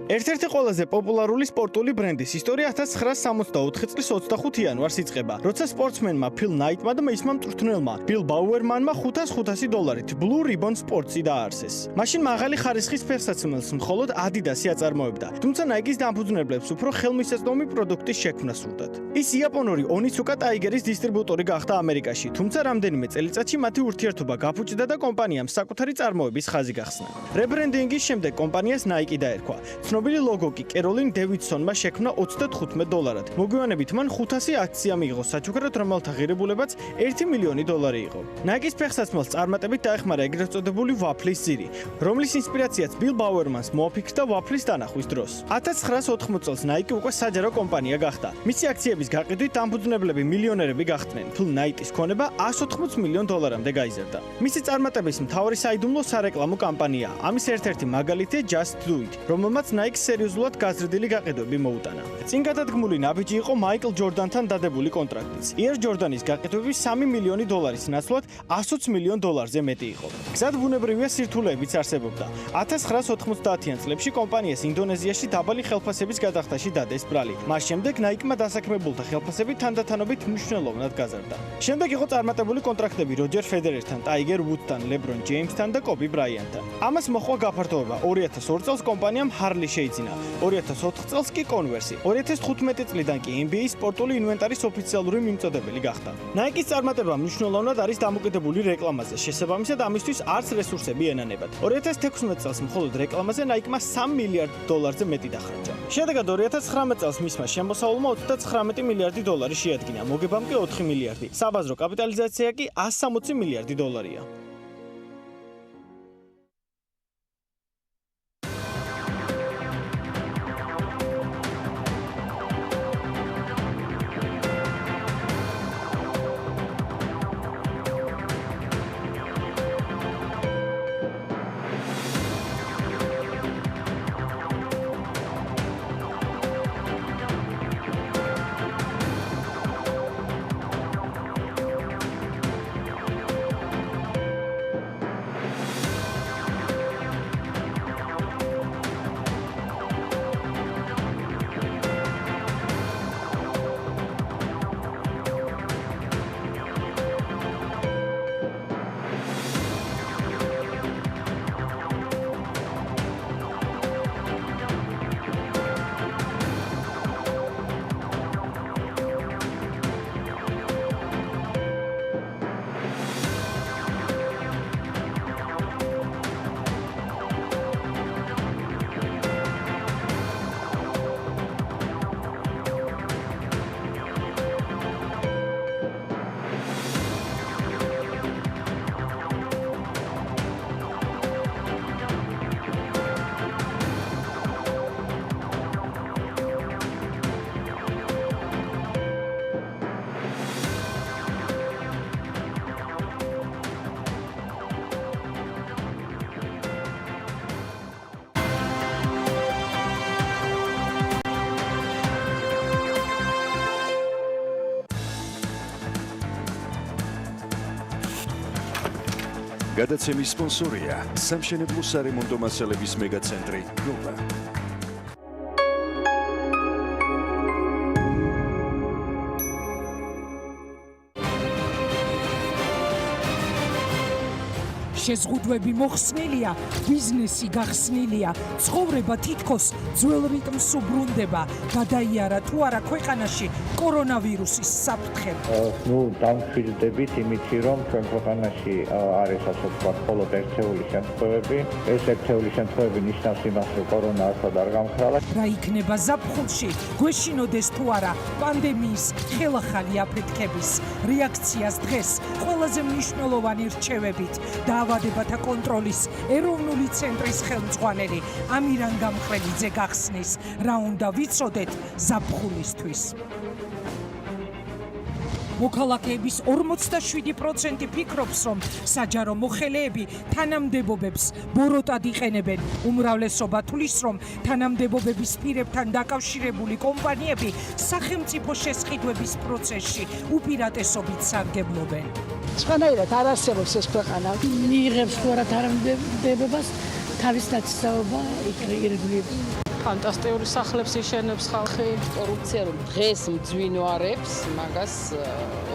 ერთ-ერთი ყველაზე პოპულარული სპორტული ბრენდის ისტორია 1964 წლის 25 იანვარს იწყება, როცა სპორტსმენმა ფილ ნაიტმა და მისმა მწვრთნელმა ბილ ბაუერმანმა $500 Blue Ribbon Sports-ი დააარსეს. მაშინ მაღალი ხარისხის ფეხსაცმელს მხოლოდ Adidas-ი აწარმოებდა, თუმცა Nike-ის დამფუძნებლებს უფრო ხელმისაწვდომი პროდუქტის შექმნა სურდათ. ის იაპონური Onitsuka Tiger-ის დისტრიბუტორი გახდა ამერიკაში, თუმცა რამდენიმე წელიწადში მათი ურთიერთობა გაფუჭდა და კომპანიამ საკუთარი წარმოების ხაზი გახსნა. რებრენდინგის შემდეგ კომპანიას Nike დაერქვა. ცნობილი ლოგო კი კეროლინ დევიდსონმა შექმნა $35. მოგვიანებით მან 500 აქცია მიიღო საჩუქრად, რომელთა ღირებულებაც $1 მილიონი იყო. Nike-ის ფეხსაცმელს წარმატებით დაეხმარა ეგრეთ წოდებული ვაფლის ძირი, რომლის ინსპირაციაც ბილ ბაუერმანს მოაფიქრდა ვაფლის დანახვის დროს. 1980 წელს Nike უკვე საჯარო კომპანია გახდა. მისი აქციების გაყიდვით დამფუძნებლები მილიონერები გახდნენ. ფილ ნაიტის ქონება $180 მილიონამდე გაიზარდა. მისი წარმატების მთავარი საიდუმლო სარეკლამო კამპანია. ამის ერთ-ერთი მაგალითია Just Do It, რომელმაც Nike სერიოზულად გაზრდილი გაყიდვები მოუტანა. წინ გადადგმული ნაბიჯი იყო მაიკლ ჯორდანთან დადებული კონტრაქტიც. Air Jordan-ის გაყიდვები $3 მილიონი ნაცვლად $120 მილიონზე მეტი იყო. გზად ბუნებრივია სირთულეებიც არსებობდა. 1990-იან წლებში კომპანიას ინდონეზიაში დაბალი ხელფასების გადახდაში დადეს ბრალი. მას შემდეგ Nike-მა დასაქმებულთა ხელფასები თანდათანობით მნიშვნელოვნად გაზარდა. შემდეგ იყო წარმატებული კონტრაქტები როჯერ ფედერერთან, ტაიგერ ვუდთან, ლებრონ ჯეიმსთან და კობი ბრაიანტთან. ამას მოჰყვა გაფართოება 2002 წელს კომპანიამ Harley შეიძინა. 2004 წელს კი კონვერსი. 2015 წლიდან კი NBA სპორტული ინვენტარის ოფიციალური მიმწოდებელი გახდა. Nike-ის წარმატება მნიშვნელოვნად არის დამოკიდებული რეკლამაზე. შესაბამისად, ამისთვის არც რესურსები ენანებათ. 2016 წელს მხოლოდ რეკლამაზე Nike-მა $3 მილიარდზე მეტი დახარჯა. შედეგად 2019 წელს მისმა შემოსავლმა $39 მილიარდი შეადგინა, მოგებამ კი 4 მილიარდი. საბაზრო კაპიტალიზაცია კი $160 მილიარდია. გადაცემის სპონსორია სამშენებლო სარემონტო მასალების მეგაცენტრი გლობა. შეზღუდვები მოხსნილია, ბიზნესი გახსნილია, ცხოვრება თითქოს ძველ რიტმს უბრუნდება. გადაიარა თუ არა ქვეყანაში კორონავირუსის საფრთხე. დამშვიდდებით იმითი, რომ ჩვენ ქვეყანაში არის ასე ვთქვათ, მხოლოდ ერთეული შემთხვევები. ეს ერთეული შემთხვევები ნიშნავს იმას, რომ კორონა ასად არ გამქრალა. რა იქნება ზაფხულში? გვეშინოდეს თუ არა პანდემიის ხელახალი აფეთქების რეაქციას დღეს ყველაზე მნიშვნელოვანი რჩევებით დაავადებათა კონტროლის ეროვნული ცენტრის ხელმძღვანელი ამირან გამხრელიძე გახსნის, რა უნდა ვიცოდეთ ზაფხულისთვის. მოქალაქეების 47% ფიქრობს, რომ საჯარო მოხელეები თანამდებობებს ბოროტად იყენებენ. უმრავლესობა თვლის, რომ თანამდებობების პირებთან დაკავშირებული კომპანიები სახელმწიფო შესყიდვების პროცესში უპირატესობით სარგებლობენ. სხვანაირად არ არსებობს ეს ქვეყანა. მიიღებს თუ არა თანამდებობას, თავის ნაცნობობა ირგვლივ. ფანტასტიკური სახლებს იშენებს ხალხი. კორუფცია რომ დღეს მძვინვარებს, მაგას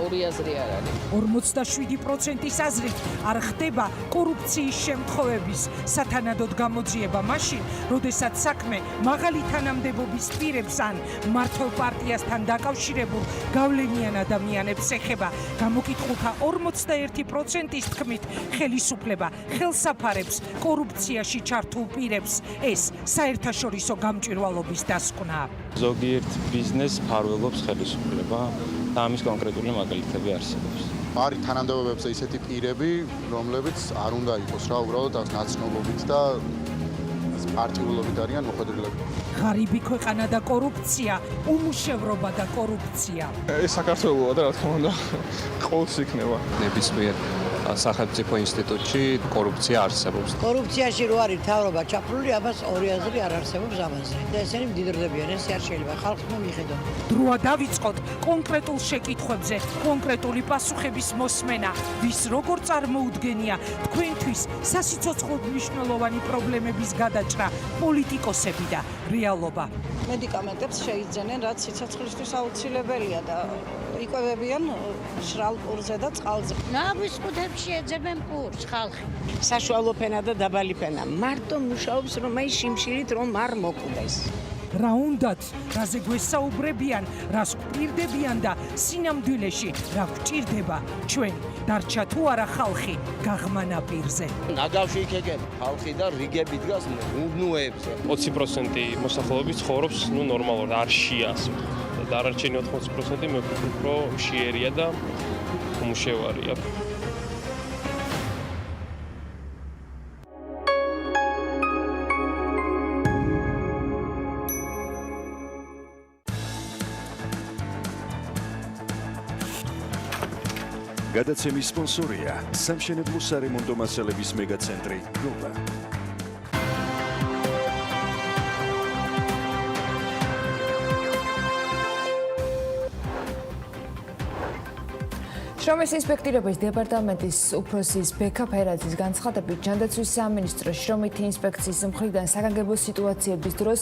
ორი აზრი არ არის. 47%-ის აზრით არ ხდება კორუფციის შემთხვევების სათანადოდ გამოძიება მაშინ, როდესაც საქმე მაღალი თანამდებობის პირებს ან მმართველ პარტიასთან დაკავშირებულ გავლენიან ადამიანებს ეხება. გამოკითხულთა 41%-ის თქმით, ხელისუფლება ხელსაფარებს კორუფციაში ჩართულ პირებს. ეს საერთაშორისო გამჭვირვალობის დასკვნა. ზოგიერთ ბიზნესს ფარველობს ხელისუფლება და ამის კონკრეტული მაგალითები არსებობს. არის თანამდებობებზე ისეთი პირები, რომლებიც არ უნდა იყოს რა უბრალოდ ნაცნობობით და პარტიულობით არიან მოხვედრილები. ღარიბი ქვეყანა და კორუფცია, უმუშევრობა და კორუფცია. ეს საქართველოა და რა თქმა უნდა ყოველთვის იქნება. ნებისმიერ სახელმწიფო ინსტიტუტში კორუფცია არსებობს. კორუფციაში რო არის მთავრობა ჩაფრული, ამას ორი აზრი არ არსებობს ამაზე. და ესენი მდიდრდებიან, ეს არ შეიძლება ხალხს მიხედონ. დროა დავიწყოთ კონკრეტულ შეკითხვებზე, კონკრეტული პასუხების მოსმენა, ვის როგორ წარმოუდგენია თქვენთვის სასიცოცხლოდ მნიშვნელოვანი პრობლემების გადაჭრა, პოლიტიკოსები და რეალობა. მედიკამენტებს შეიძენენ, რაც სიცოცხლისთვის აუცილებელია და იკვებებიან შრალპურზე და წყალზე. ნაბისყუდე სკოლებში ეძებენ კურსს ხალხი. საშუალო ფენა და დაბალი ფენა. მარტო მუშაობს რომ აი შიმშილით რომ არ მოკვდეს. რა უნდათ, რაზე გვესაუბრებიან, რას გვპირდებიან და სინამდვილეში რა გვჭირდება ჩვენ დარჩა თუ არა ხალხი გაღმანა პირზე. ნაგავში იქეგენ ხალხი და რიგები დგას უდნუებზე. 20% მოსახლეობის ცხოვრობს ნორმალურად, არ შეას. და დარჩენი 80% მე ვფიქრობ, რომ შეერია და უმუშევარია. გადაცემის სპონსორია სამშენებლო სარემონტო მასალების მეგაცენტრი ნოვა. შრომის ინსპექტირების დეპარტამენტის უფროსის ბექა ფერაძის განცხადებით, ჯანდაცვის სამინისტროს შრომითი ინსპექციის მხრიდან საგანგებო სიტუაციების დროს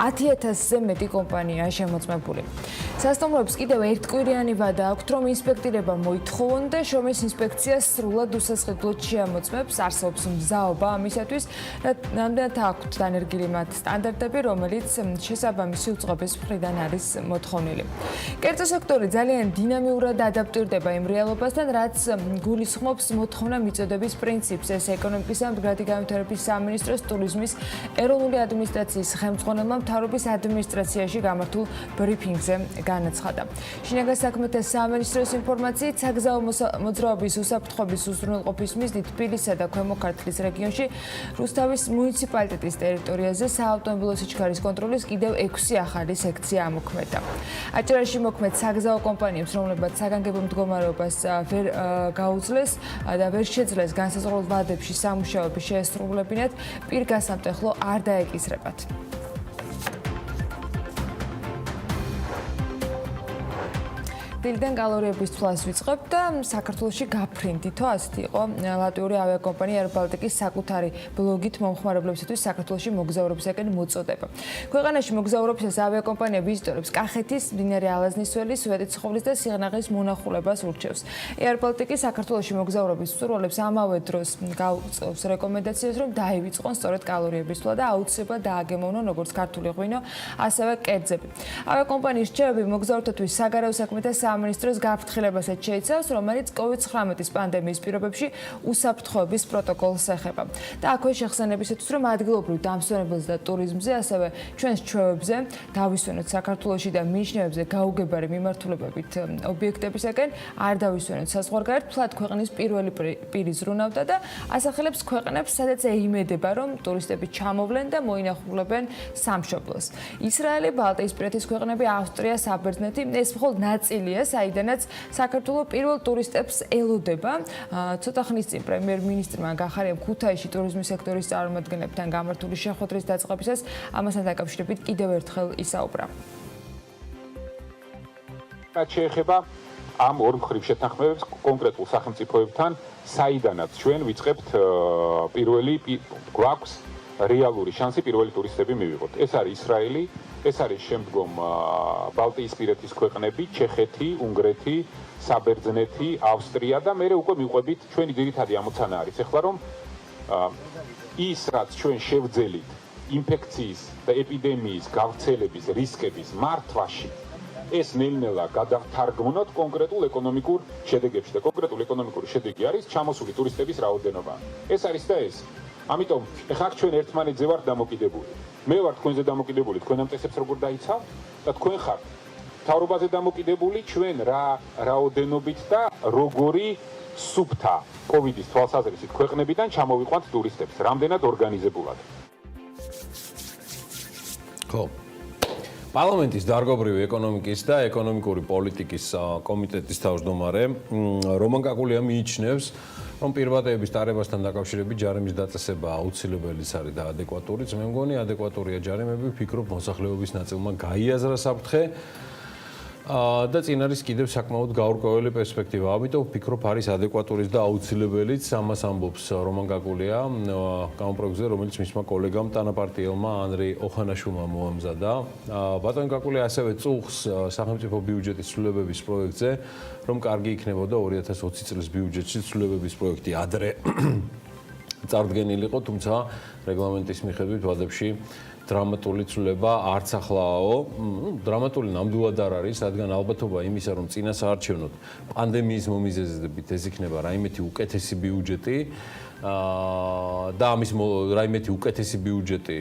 10,000-ზე მეტი კომპანიაა შემოწმებული. სასტუმროებს კიდევ ერთკვირიანი ვადა აქვთ, რომ ინსპექტირება მოითხოვონ და შრომის ინსპექციას სრულად უსასყიდლოდ შეამოწმებს. არსებობს მზაობა ამისათვის, რამდენად აქვთ დანერგილი მათ სტანდარტები, რომელიც შესაბამისი უწყების მხრიდან არის მოთხოვნილი. კერძო სექტორი ძალიან დინამიურად ადაპტირდება იმ რეალობასთან, რაც გულისხმობს მოთხოვნა მიწოდების პრინციპს. ეს ეკონომიკის და მდგრადი განვითარების სამინისტროს ტურიზმის ეროვნული ადმინისტრაციის ხელმძღვანელმა მთავრობის ადმინისტრაციაში გამართულ ბრიფინგზე განაცხადა. შინაგან საქმეთა სამინისტროს ინფორმაციით, საგზაო მოძრაობის უსაფრთხოების უზრუნველყოფის მიზნით თბილისსა და ქვემო ქართლის რეგიონში რუსთავის მუნიციპალიტეტის ტერიტორიაზე საავტომობილო სიჩქარის კონტროლის კიდევ 6 ახალი სექცია ამოქმედა. აჭარაში მოქმედ საგზაო კომპანიებს, რომლებიც საგანგებო მდგომარეობას ვერ გაუძლეს და ვერ შეძლეს განსაზღვრულ ვადებში სამუშაოები შეესრულებინათ, პირგასამტეხლო არ დაეკისრებათ. დილიდან კალორიების თვალს ვიწყებ და საქართველოში გაფრინდითო ასეთი იყო ლატვიური ავიაკომპანია Air Baltic-ის საკუთარი ბლოგით მომხმარებლებისათვის საქართველოში მოგზაურობისაკენ მოწოდება. ქვეყანაში მოგზაურობისას ავიაკომპანია ვიზიტორებს კახეთის, მდინარე ალაზნისველის, სვეტიცხოვლის და სიღნაღის მონახულებას ურჩევს. Air Baltic-ი საქართველოში მოგზაურობის მსურველებს ამავე დროს გაუწევს რეკომენდაციას, რომ დაივიწყონ სწორედ კალორიების თვალ და აუცილებლად დააგემოვნონ როგორც ქართული ღვინო, ასევე კერძები. ავიაკომპანიის რჩევები მოგზაურთათვის საგარეო საქმეთა სამინისტროს გაფრთხილებასაც შეიცავს, რომელიც COVID-19 პანდემიის პირობებში უსაფრთხოების პროტოკოლს ეხება. და აქვე შეხსენებისათვის, რომ ადგილობრივ დამსვენებელს და ტურიზმზე, ასევე ჩვენს ჩვევებზე დავისვენოთ საქართველოში და მიიჩნევებზე გაუგებარი მიმართულებებით ობიექტებისაკენ, არ დავისვენოთ საზღვარგარეთ, ფლად ქვეყნის პირველი პირი ზრუნავდა და ასახელებს ქვეყნებს, სადაც ეიმედება, რომ ტურისტები ჩამოვლენ და მოინახულებენ სამშობლოს. ისრაელი, ბალტიისპირეთის ქვეყნები, ავსტრია, საბერძნეთი, ეს მხოლოდ ნაწილია, საიდანაც საქართველოს პირველ ტურისტებს ელოდება. ცოტა ხნის წინ პრემიერ-მინისტრმა გახარიამ ქუთაისში ტურიზმის სექტორის წარმომადგენლებთან გამართული შეხვედრის დაწყებისას ამასთან დაკავშირებით კიდევ ერთხელ ისაუბრა. რაც შეეხება ამ ორ მხრივ შეთანხმებებს კონკრეტულ სახელმწიფოებთან, საიდანაც ჩვენ ვიწყებთ პირველი გვაქვს რეალური შანსი პირველი ტურისტები მივიღოთ. ეს არის ისრაელი, ეს არის შემდგომ ბალტიისპირეთის ქვეყნები, ჩეხეთი, უნგრეთი, საბერძნეთი, ავსტრია და მე უკვე მივყვებით ჩვენი ძირითადი ამოცანა არის ახლა რომ ის რაც ჩვენ შევძელით ინფექციის და ეპიდემიის გავრცელების რისკების მართვაში ეს ნელ-ნელა გადავთარგმნოთ კონკრეტულ ეკონომიკურ შედეგებში და კონკრეტული ეკონომიკური შედეგი არის ჩამოსული ტურისტების რაოდენობა. ეს არის და ეს. ამიტომ ეხლა ჩვენ ერთმანეთზე ვართ დამოკიდებული. მე ვარ თქვენზე დამოკიდებული, თქვენ ამ წესებს როგორ დაიცავთ და თქვენ ხართ მთავრობაზე დამოკიდებული ჩვენ რა რაოდენობით და როგორი სუფთა კოვიდის თვალსაზრისით ქვეყნებიდან ჩამოვიყვანთ ტურისტებს, რამდენად ორგანიზებულად. ხო. პარლამენტის დარგობრივი ეკონომიკის და ეკონომიკური პოლიტიკის კომიტეტის თავმჯდომარე რომან კაკულია მიიჩნევს, რომ პირვატების ტარებასთან დაკავშირებით ჯარიმის დაწესება აუცილებელიც არის და ადეკვატურიც. მე მგონი ადეკვატურია ჯარიმები, ვფიქრობ მოსახლეობის ნაწილმა გაიაზრა საფრთხე და წინ არის კიდევ საკმაოდ გაურკვეველი პერსპექტივა. ამიტომ ვფიქრობ, არის ადეკვატურის და აუცილებელიც ამას ამბობს რომან გაგულია გამოპროექტზე, რომელიც მისმა კოლეგამ ტანაპარტიელმა ანრი ოხანაშვილმა მოამზადა. ბატონი გაგულია ასევე წუხს სახელმწიფო ბიუჯეტის ცვლილებების პროექტზე, რომ კარგი იქნებოდა 2020 წლის ბიუჯეტში ცვლილებების პროექტი ადრე წარდგენილიყო, თუმცა რეგლამენტის მიხედვით ვადებში დრამატული ცვლილება არც ახლაო. დრამატული ნამდვილად არ არის, რადგან ალბათობა იმისა, რომ წინა საარჩევნოდ პანდემიის მომიზეზებით ეს იქნება რაიმეთი უკეთესი ბიუჯეტი და ამის რაიმეთი უკეთესი ბიუჯეტი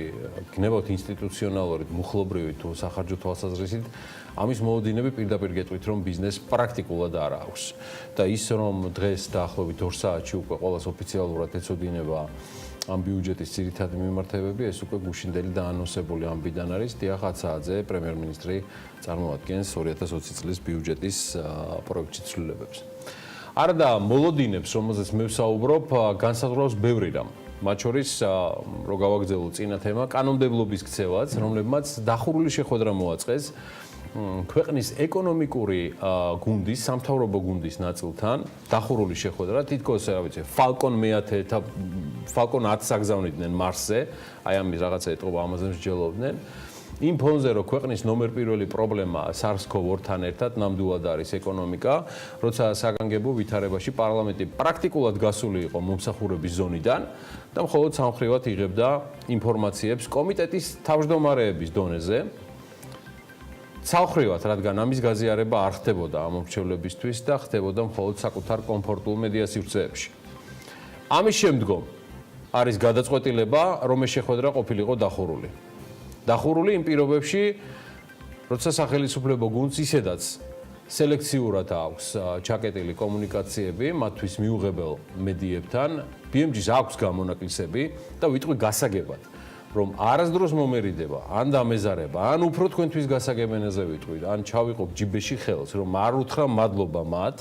გნებავთ ინსტიტუციონალური, მუხლობრივი თუ სახარჯო თვალსაზრისით, ამის მოლოდინები პირდაპირ გეტყვით, რომ ბიზნეს პრაქტიკულად არ აქვს. და ის რომ დღეს დაახლოებით 2 საათში უკვე ყოველს ოფიციალურად ეცოდინება ამ ბიუჯეტის ძირითადი მიმართებები, ეს უკვე გუშინდელი და ანონსებული ამბიდან არის. დიახ, 10 საათზე პრემიერ-მინისტრი წარმოადგენს 2020 წლის ბიუჯეტის პროექტის ცვლილებებს. არადა მოლოდინებს, რომელზეც მე ვსაუბრობ, განსაზღვრავს ბევრი რამ. მათ შორის, რო გავაგრძელო წინა თემა, კანონმდებლობის ქცევაც, რომლებმაც დახურული შეხვედრა მოაწყეს ქვეყნის ეკონომიკური გუნდის, სამთავრობო გუნდის ნაწილთან, დახურული შეხვედრა, თითქოს რა ვიცი, Falcon მე-10 და Falcon 10 აგზავნიდნენ მარსზე, აი ამის რაღაცა ეტყობა ამაზე მსჯელობდნენ. იმ ფონზე რომ ქვეყნის ნომერ პირველი პრობლემა SARS-CoV-2-თან ერთად ნამდვილად არის ეკონომიკა, როცა საგანგებო ვითარებაში პარლამენტი პრაქტიკულად გასული იყო მომსახურების ზონიდან და მხოლოდ სამხრივად იღებდა ინფორმაციებს კომიტეტის თავმჯდომარეების დონეზე. ცალხრივად, რადგან ამის გაზიარება არ ხდებოდა ამ მომრჩევლებისთვის და ხდებოდა მხოლოდ საკუთარ კომფორტულ მედია სივრცეებში. ამის შემდგომ არის გადაწყვეტილება, რომ ეს შეხვედრა ყოფილიყო დახურული. დახურული იმ პირობებში, როცა სახელმწიფო გუნდს ისედაც სელექციურად აქვს ჩაკეტილი კომუნიკაციები მათთვის მიუღებელ მედიებთან, BMG-ს აქვს გამონაკლისები და ვიტყვი გასაგებად, რომ არასდროს მომერიდება, ან დამეზარება, ან უფრო თქვენთვის გასაგებენაზე ვიტყვი, ან ჩავიყობ ჯიბეში ხელს, რომ არ უთხრა მადლობა მათ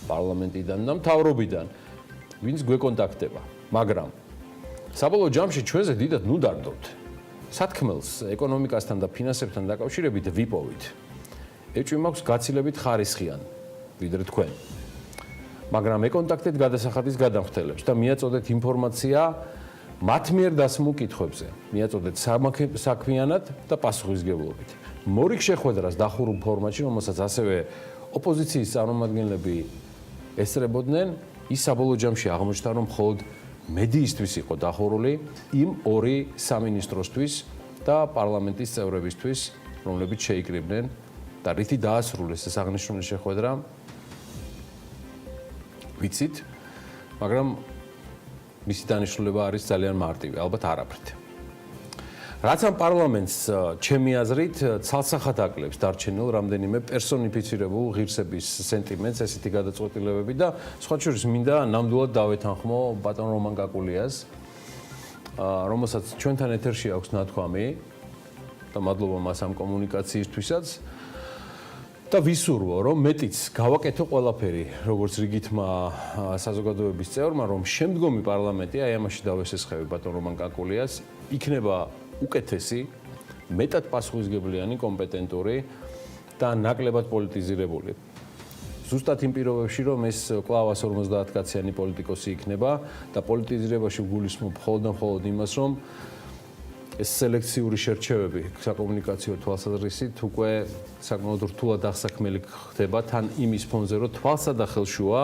პარლამენტიდან და მთავრობიდან, ვინც გვეკონტაქტება. მაგრამ საბოლოო ჯამში ჩვენზე დიდად ნუ დარდობთ. სათქმელს ეკონომიკასთან და ფინანსებთან დაკავშირებით ვიპოვით. ეჭვი მაქვს გაცილებით ხარისხიან, ვიდრე თქვენ. მაგრამ ეკონტაქტეთ გადასახადის გადამხდელებს და მიაწოდეთ ინფორმაცია მათ მიერ დასმულ კითხვებზე. მიაწოდეთ საქმიანად და პასუხისგებლობით. მორიგ შეხვედრას დახურულ ფორმატში, რომელსაც ასევე ოპოზიციის წარმომადგენლები ესწრებოდნენ, ის საბოლოო ჯამში აღმოჩნდა, რომ მხოლოდ მედიისთვის იყო დახურული იმ ორი სამინისტროსთვის და პარლამენტის წევრებისთვის, რომლებიც შეიკრიბნენ და რითი დაასრულეს ეს აღნიშნული შეხვედრა. ვიცით, მაგრამ მისი დანიშნულება არის ძალიან მარტივი, ალბათ არაფრით. რაც ამ პარლამენტს ჩემი აზრით ცალსახად აკლებს დარჩენილ რამდენიმე პერსონიფიცირებულ ღირსების სენტიმენტს, ესეთი გადაწყვეტილებები და სხვა შორის მინდა ნამდვილად დავეთანხმო ბატონ რომან გაგულიას, რომელსაც ჩვენთან ეთერში აქვს ნათქვამი და მადლობა მას ამ კომუნიკაციისთვისაც. და ვისურვო, რომ მეტიც გავაკეთო ყველაფერი, როგორც რიგითმა საზოგადოების წევრმა, რომ შემდგომი პარლამენტი, აი ამაში დავესესხები ბატონ რომან გაგულიას, იქნება უკეთესი, მეტად პასუხისგებლიანი, კომპეტენტური და ნაკლებად პოლიტიზირებული. ზუსტად იმ პირობებში, რომ ეს კვლავ 150 კაციანი პოლიტიკოსი იქნება და პოლიტიზირებაში გულისხმობ მხოლოდ და მხოლოდ იმას, რომ ეს სელექციური შერჩევები საკომუნიკაციო თვალსაზრისით უკვე საკმაოდ რთულად აღსაქმელი ხდება თან იმის ფონზე, რომ თვალსა და ხელშუა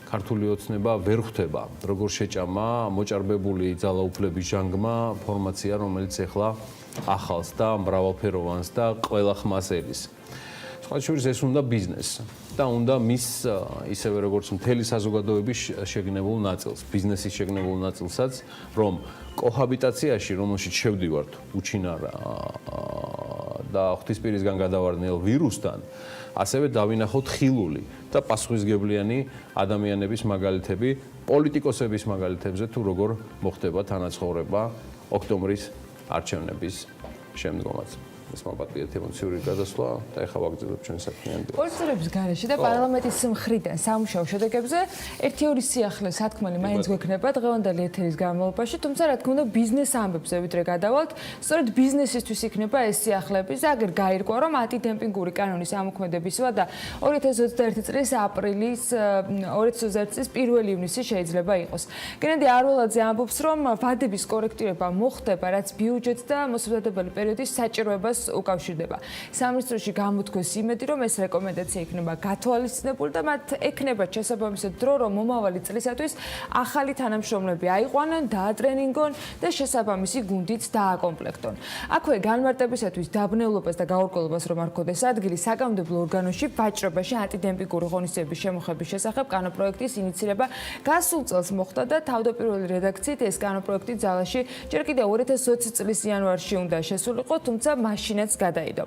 ქართული ოცნება ვერ ხვდება, როგორ შეჭამა მოჭარბებული ძალაუფლების ჟანგმა ფორმაცია, რომელიც ეხლა ახალს და მრავალფეროვანს და ყველა ხმას ელის. სხვა შორის ეს უნდა ბიზნესს და უნდა მის ისევე როგორც მთელი საზოგადოების შეგნებულ ნაწილს, ბიზნესის შეგნებულ ნაწილსაც, რომ კოჰაბიტაციაში, რომელშიც შევდივართ უჩინარ და ღვთისპირისგან გადავარდნილ ვირუსთან, ასევე დავინახოთ ხილული და პასუხისგებლიანი ადამიანების მაგალითები, პოლიტიკოსების მაგალითებზე თუ როგორ მოხდება თანაცხოვრება ოქტომბრის არჩევნების შემდგომაც. ეს მოპატიეთ ემოციური გადასვლა და ეხლა ვაგრძელებთ ჩვენ საქმიანობას. პოლიტიკების გარეშე და პარლამენტის მხრიდან სამუშაო შედეგებზე 1-2 სიახლე სათქმელი მაინც გვექნება დღევანდელი ეთერის განმავლობაში, თუმცა რა თქმა უნდა ბიზნეს ამბებზე ვიდრე გადავალთ, სწორედ ბიზნესისთვის იქნება ეს სიახლეები. ზაგერ გაირკვა, რომ ანტიდემპინგური კანონის ამოქმედების ვადა 2021 წლის აპრილის 2021 წლის 1 ივნისი შეიძლება იყოს. გენადი არველაძე ამბობს, რომ ვადების კორექტირება მოხდება, რაც ბიუჯეტს და მოსაბადებელი პერიოდის საჭიროებას უკავშირდება. სამინისტროში გამოთქვეს იმედი, რომ ეს რეკომენდაცია იქნება გათვალისწინებული და მათ ექნება შესაბამისად დრო, რომ მომავალი წლისათვის ახალი თანამშრომლები აიყვანონ, დაატრენინგონ და შესაბამისი გუნდიც დააკომპლექტონ. აქვე განმარტებისათვის დაბნელობას და გაურკვევლობას რომ არ გქონდეს ადგილი, საკანონმდებლო ორგანოში ვაჭრობაში ანტიდემპინგური ღონისძიების შემოხების შესახებ კანონპროექტის ინიცირება გასულ წელს მოხდა და თავდაპირველი რედაქციით ეს კანონპროექტი ძალაში ჯერ კიდევ 2020 წლის იანვარში უნდა შესულიყო, თუმცა მაშინაც გადაიდო.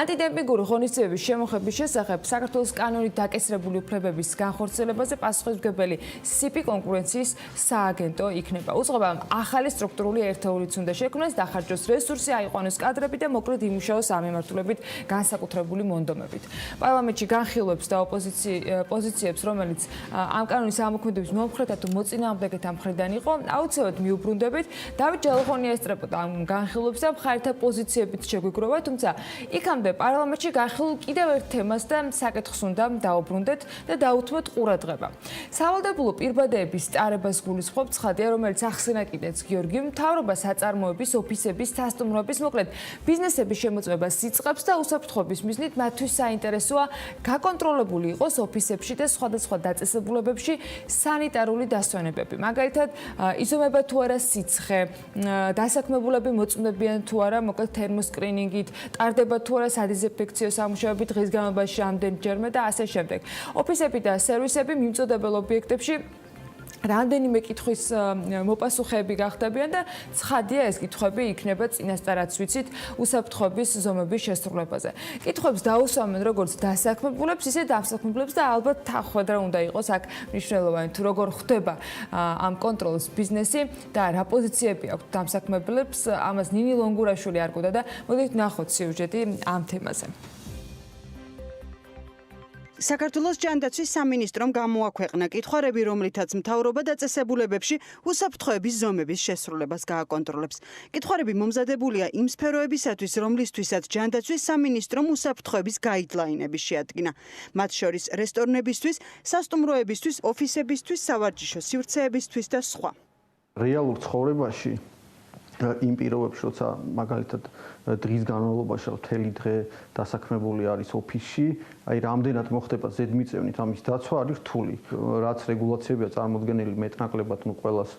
ანტიდემპინგური ღონისძიების შემოხების შესახებ საქართველოს კანონით დაკისრებული უფლებების განხორციელებაზე პასუხისმგებელი CP კონკურენციის სააგენტო იქნება. უწყება ახალი სტრუქტურული ერთეულიც უნდა შექმნას, დახარჯოს რესურსი, აიყვანოს კადრები და მოკლედ იმუშაოს ამ მიმართულებით განსაკუთრებული მონდომებით. პარლამენტში განხილვებს და ოპოზიციებს, რომელიც ამ კანონის ამოქმედების მომხრეთა თუ მოწინააღმდეგეთა მხრიდან იყო, აუცილებლად მიუბრუნდებით. დავით ჯალახონია ესწრებოდა ამ განხილვებს და მხარეთა პოზიციებით შეგვიგროვა, თუმცა იქამდე პარლამენტში განხილულ კიდევ ერთ თემას და საკითხს უნდა დაუბრუნდეთ და დაუთმოთ ყურადღება. სავალდებულო პირბადეების ტარებას გულისხმობს ცხადია, რომელიც ახსენა კიდეც გიორგი, მთავრობა საწარმოების, ოფისების, სასტუმროების, მოკლედ ბიზნესების შემოწმებას იწყებს და უსაფრთხოების მიზნით მათთვის საინტერესოა გაკონტროლებული იყოს ოფისებში და სხვადასხვა დაწესებულებებში სანიტარული დასვენებები. მაგალითად, იზომება თუ არა სიცხე, დასაქმებულები მოწმდებიან თუ არა, მოკლედ თერმოსკრინინგით, ტარდება თუ არა სადეზინფექციო სამუშაოები დღის განმავლობაში ამდენჯერმე და ასე შემდეგ. ოფისები და სერვისები მიმწოდებელ ობიექტებში რამდენიმე კითხვის მოპასუხეები გახდებიან და ცხადია ეს კითხვები იქნება წინასწარაც ვიცით უსაფრთხოების ზომების შესრულებაზე. კითხვებს დაუსვამენ როგორც დასაქმებულებს, ისე დასაქმებულებს და ალბათ თანხმდრა უნდა იყოს აქ მნიშვნელოვანი თუ როგორ ხდება ამ კონტროლის ბიზნესი და რა პოზიციები აქვს დასაქმებულებს, ამას ნინი ლონგურაშვილი არ გვდა და მოდით ნახოთ სიუჟეტი ამ თემაზე. საქართველოს ჯანდაცვის სამინისტრომ გამოაქვეყნა კითხვარები, რომლითაც მთავრობა დაწესებულებებში უსაფრთხოების ზომების შესრულებას გააკონტროლებს. კითხვარები მომზადებულია იმ სფეროებისათვის, რომლისთვისაც ჯანდაცვის სამინისტრომ უსაფრთხოების გაიდლაინები შეადგინა. მათ შორის რესტორნებისთვის, სასტუმროებისთვის, ოფისებისთვის, სავარჯიშო სივრცეებისთვის და სხვა. რეალურ ცხოვრებაში იმ პირობებში, როცა მაგალითად დღის განმავლობაში მთელი დღე დასაქმებული არის ოფისში, აი რამდენად მოხდება ზედმიწევნით ამის დაცვა არის რთული. რაც რეგულაციებია წარმოდგენილი მეტნაკლებად ყველას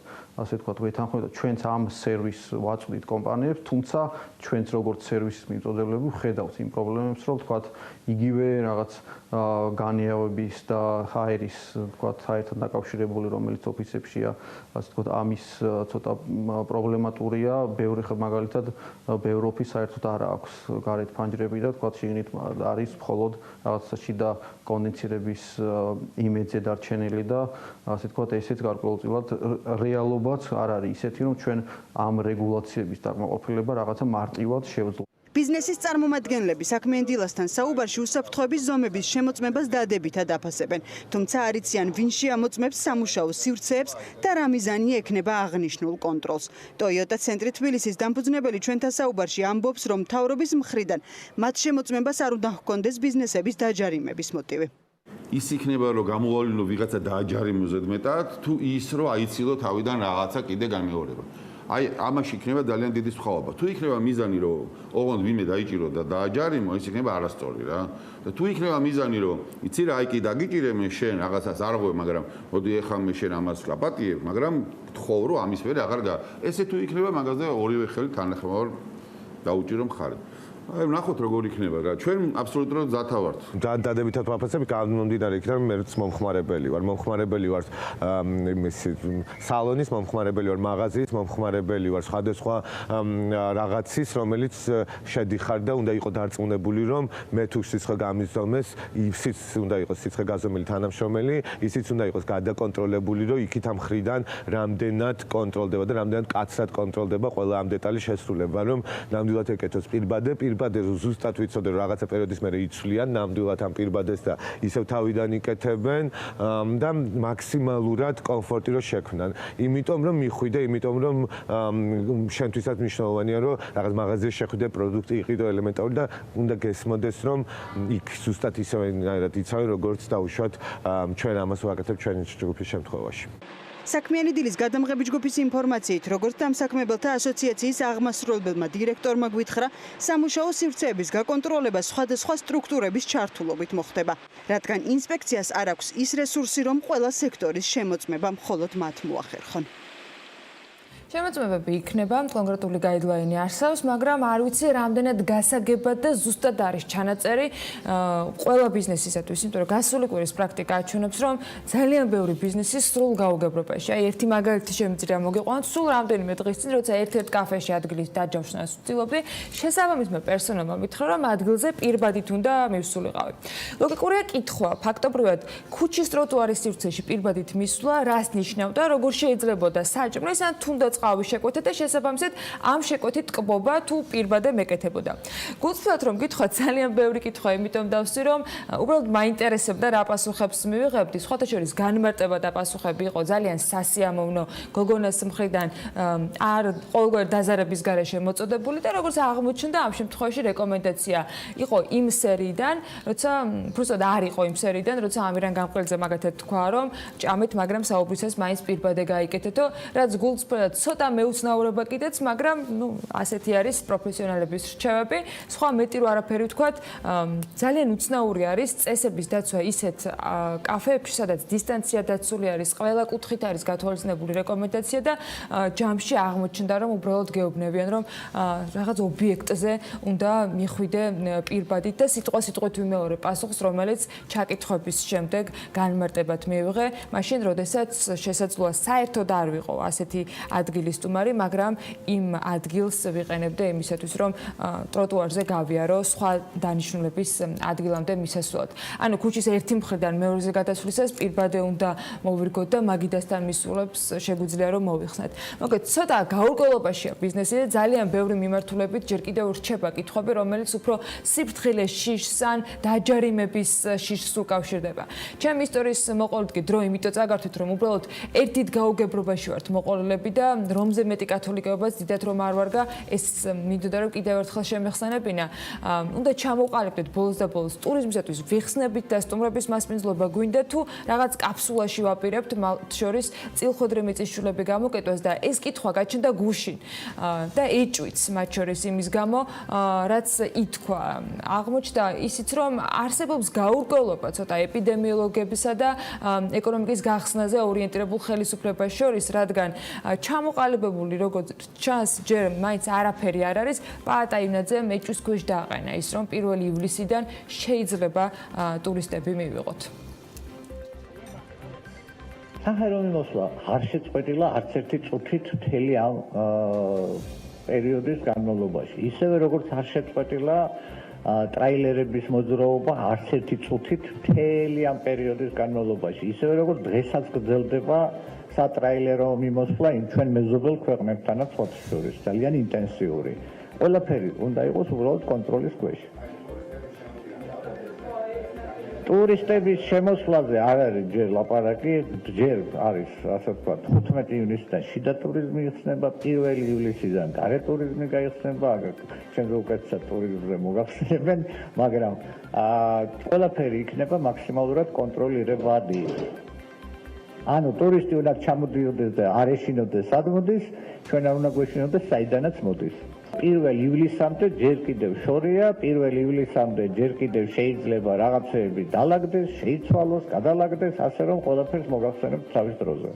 ასე ვთქვათ ვეთანხმებთ, ჩვენც ამ სერვისს ვაწვდით კომპანიებს, თუმცა ჩვენც როგორც სერვისის მიმწოდებლები ვხედავთ იმ პრობლემებს, რომ ვთქვათ იგივე რაღაც განიავების და ჰაერის ვთქვათ საერთოდ დაკავშირებული, რომელიც ოფისებშია, ასე ვთქვათ ამის ცოტა პრობლემატურია, ბევრი მაგალითად ბევრი ოფის საერთოდ არ აქვს გარეთ ფანჯრები და ვთქვათ შიგნით არის მხოლოდ რაღაცა შიდა კონდენსირების იმედზე დარჩენილი და ასე ვთქვათ ესეც გარკვეულწილად რეალობაც არ არის ისეთი, რომ ჩვენ ამ რეგულაციების დაკმაყოფილება რაღაცა მარტივად შევძლოთ. ბიზნესის წარმომადგენლები საქმიან დილასთან საუბარში უსაფრთხოების ზომების შემოწმებას დადებითად აფასებენ, თუმცა არ იციან ვინ შეამოწმებს სამუშაო სივრცეებს და რა მიზანი ექნება აღნიშნულ კონტროლს. Toyota ცენტრი თბილისის დამფუძნებელი ჩვენთან საუბარში ამბობს, რომ მთავრობის მხრიდან მათ შემოწმებას არ უნდა ჰქონდეს ბიზნესების დაჯარიმების მოტივი. ის იქნება რომ გამოვალინო ვიღაცა დააჯარიმოს ზედმეტად თუ ის რომ აიცილო თავიდან რაღაცა კიდე განმეორება. აი ამაში იქნება ძალიან დიდი სხვაობა. თუ იქნება მიზანი რომ ოღონდ ვინმე დაიჭირო და დააჯარიმო, ის იქნება არასწორი რა. და თუ იქნება მიზანი რომ იცი რა, აი კი დაგიჭირე მე შენ რაღაცას არ ღვე, მაგრამ მოდი ეხლა მე შენ ამას გაპატიებ, მაგრამ გთხოვ რომ ამის ვერე აღარ გა. ესე თუ იქნება მაგაზე ორივე ხელი თანახმად დაუჭირო მხარი. აი ნახოთ როგორ იქნება რა. ჩვენ აბსოლუტურად მზათა ვართ. დადებითად ვაფასებ, გამომდინარე იქიდან მეც მომხმარებელი ვარ. მომხმარებელი ვარ სალონის, მომხმარებელი ვარ მაღაზიის, მომხმარებელი ვარ სხვადასხვა რაღაცის, რომელიც შედიხარ და უნდა იყოს დარწმუნებული, რომ მე თუ სიცხე გამიზომეს, ისიც უნდა იყოს სიცხე გაზომილი თანამშრომელი, ისიც უნდა იყოს გადაკონტროლებული, რომ იქით ამ მხრიდან რამდენად კონტროლდება და რამდენად კაცრად კონტროლდება ყველა ამ დეტალის შესრულება, რომ ნამდვილად ეკეთოს პირბადე პირბადე ზუსტად ვიცოდე რომ რაღაცა პერიოდის მერე იცვლიან ნამდვილად ამ პირბადეს და ისევ თავიდან იკეთებენ და მაქსიმალურად კომფორტი რო შექმნან. იმიტომ რომ მიხვიდე, იმიტომ რომ შენთვისაც მნიშვნელოვანია რომ რაღაც მაღაზიაში შეხვიდე პროდუქტი იყიდო ელემენტარული და უნდა გესმოდეს რომ იქ ზუსტად ისევენად იცავენ როგორც დაუშვათ ჩვენ ამას ვაკეთებ ჩვენი ჯგუფის შემთხვევაში. საქმიანი დილის გადამღები ჯგუფის ინფორმაციით, როგორც დამსაქმებელთა ასოციაციის აღმასრულებელმა დირექტორმა გვითხრა, სამუშაო სივრცეების გაკონტროლება სხვადასხვა სტრუქტურების ჩართულობით მოხდება, რადგან ინსპექციას არ აქვს ის რესურსი, რომ ყველა სექტორის შემოწმება მხოლოდ მათ მოახერხონ. შემოწმებები იქნება, კონკრეტული გაიდლაინი არსებობს, მაგრამ არ ვიცი რამდენად გასაგებად და ზუსტად არის ჩანაწერი ყველა ბიზნესისათვის, იმიტომ რომ გასული კვირის პრაქტიკა აჩვენებს, რომ ძალიან ბევრი ბიზნესი სრულ გაუგებრობაში. აი ერთი მაგალითი შემიძლია მოგიყვანოთ, სულ რამდენიმე დღის წინ, როცა ერთ-ერთ კაფეში ადგილის დაჯავშნას ვცდილობდი, შესაბამისმა პერსონალმა მითხრა, რომ ადგილზე პირბადით უნდა მივსულიყავი. ლოგიკურია კითხვა, ფაქტობრივად, ქუჩის ტროტუარის სივრცეში პირბადით მისვლა რას ნიშნავდა, როგორ შეიძლებოდა საჭმლის ან თუნდაც ყავის შეკვეთა და შესაბამისად ამ შეკვეთით ტკბობა თუ პირბადე მეკეთებოდა. გულწრფელად რომ გითხრათ, ძალიან ბევრი კითხვა, იმიტომ დავსვი, რომ უბრალოდ მაინტერესებდა რა პასუხებს მივიღებდი. სხვათა შორის განმარტება და პასუხები იყო ძალიან სასიამოვნო გოგონას მხრიდან არ ყოველგვარ დაზარების გარეშე მოწოდებული და როგორც აღმოჩნდა ამ შემთხვევაში რეკომენდაცია იყო იმ სერიიდან, როცა უბრალოდ არ იყო იმ სერიიდან, როცა ამირან გამყრელზე მაგათად თქვა, რომ ჭამეთ, მაგრამ საუბრისას მაინც პირბადე გაიკეთეთო, რაც გულწრფელად ცოტა მეუცნაურება კიდეც, მაგრამ ასეთი არის პროფესიონალების რჩევები. სხვა მეტი რო არაფერი ვთქვათ, ძალიან უცნაური არის წესების დაცვა ისეთ კაფეებში, სადაც დისტანცია დაცული არის, ყველა კუთხით არის გათვალისწინებული რეკომენდაცია და ჯამში აღმოჩნდა, რომ უბრალოდ გეუბნებიან, რომ რაღაც ობიექტზე უნდა მიხვიდე პირბადით და სიტყვით ვიმეორე პასუხს, რომელიც ჩაკითხვების შემდეგ განმარტებად მივიღე, მაშინ როდესაც შესაძლოა საერთოდ არ ვიყო ასეთი ადგილის სტუმარი, მაგრამ იმ ადგილს ვიყენებდე იმისათვის, რომ ტროტუარზე გავიარო სხვა დანიშნულების ადგილამდე მისასვლად. ანუ ქუჩის ერთი მხრიდან მეორეზე გადასვლისას პირბადე უნდა მოვირგოთ და მაგიდასთან მისულებს შეგვიძლია რომ მოვიხსნათ. მოკლედ, ცოტა გაურკვევლობაშია ბიზნესი და ძალიან ბევრი მიმართულებით ჯერ კიდევ რჩება კითხვები, რომელიც უფრო სიფრთხილეს შიშს ან დაჯარიმების შიშს უკავშირდება. ჩემი ისტორიის მოყოლით კი დრო იმიტომ წაგართვით, რომ უბრალოდ ერთით გაუგებრობაში ვართ მოყოლილები და რომზე მეტი კათოლიკეობაც დიდად რომ არ ვარგა, ეს მინდოდა რომ კიდევ ერთხელ შემეხსენებინა. უნდა ჩამოვყალიბდეთ ბოლოს და ბოლოს ტურიზმისათვის ვიხსნებით და სტუმრების მასპინძლობა გვინდა თუ რაღაც კაფსულაში ვაპირებთ მათ შორის წილხვედრი მიწისშულები გამოკეტვას და ეს კითხვა გაჩნდა გუშინ და ეჭვიც მათ შორის იმის გამო, რაც ითქვა. აღმოჩნდა ისიც რომ არსებობს გაურკვევლობა ცოტა ეპიდემიოლოგებისა და ეკონომიკის გახსნაზე ორიენტირებულ ხელისუფლებას შორის, რადგან ჩამოყალიბებული როგორც ჩანს ჯერ მაინც არაფერი არ არის, პაატა ივნაძე მეჭვის ქვეშ დააყენა ის, რომ 1 ივლისიდან შეიძლება ტურისტები მივიღოთ. სახელმწიფო მოსვლა არ შეწყვეტილა არც ერთი წუთით მთელი ამ პერიოდის განმავლობაში. ისევე როგორც არ შეწყვეტილა ტრაილერების მოძრაობა არც ერთი წუთით მთელი ამ პერიოდის განმავლობაში. ისევე როგორც დღესაც გრძელდება სატრაილერო მიმოსვლა იმ ჩვენ მეზობელ ქვეყნებთანაც სხვათა შორის ძალიან ინტენსიური. ყველაფერი უნდა იყოს უბრალოდ კონტროლის ქვეშ. ტურისტების შემოსვლაზე არ არის ჯერ ლაპარაკი, ჯერ არის, ასე ვთქვათ, 15 ივნისიდან შიდა ტურიზმი იხსნება, 1 ივლისიდან გარე ტურიზმი გაიხსნება, ჩვენზე უკეთესად ტურიზმზე მოგახსენებენ, მაგრამ ყველაფერი იქნება მაქსიმალურად კონტროლირებადი. ანუ ტურისტი უნდა ჩამოდიოდეს და არ ეშინოდეს სად მოდის, ჩვენ არ უნდა გვეშინოდეს საიდანაც მოდის. 1 ივლისამდე ჯერ კიდევ შორია, 1 ივლისამდე ჯერ კიდევ შეიძლება რაღაცეები დალაგდეს, შეიცვალოს, გადალაგდეს, ასე რომ ყველაფერს მოგახსენებთ თავის დროზე.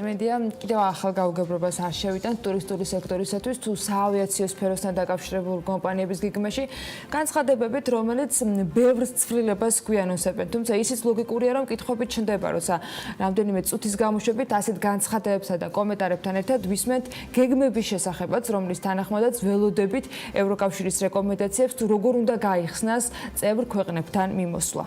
იმედია, კიდევ ახალ გაუგებრობას არ შევიტანთ ტურისტული სექტორისათვის თუ საავიაციო სფეროსთან დაკავშირებულ კომპანიების გეგმაში განცხადებებით, რომელიც ბევრ ცვლილებას გვიანონსებენ. თუმცა ისიც ლოგიკურია, რომ კითხვები ჩნდება, როცა რამდენიმე წუთის გამოშვებით ასეთ განცხადებებსა და კომენტარებთან ერთად ვისმენთ გეგმების შესახებაც, რომლის თანახმადაც ველოდებით ევროკავშირის რეკომენდაციებს თუ როგორ უნდა გაიხსნას წევრ ქვეყნებთან მიმოსვლა.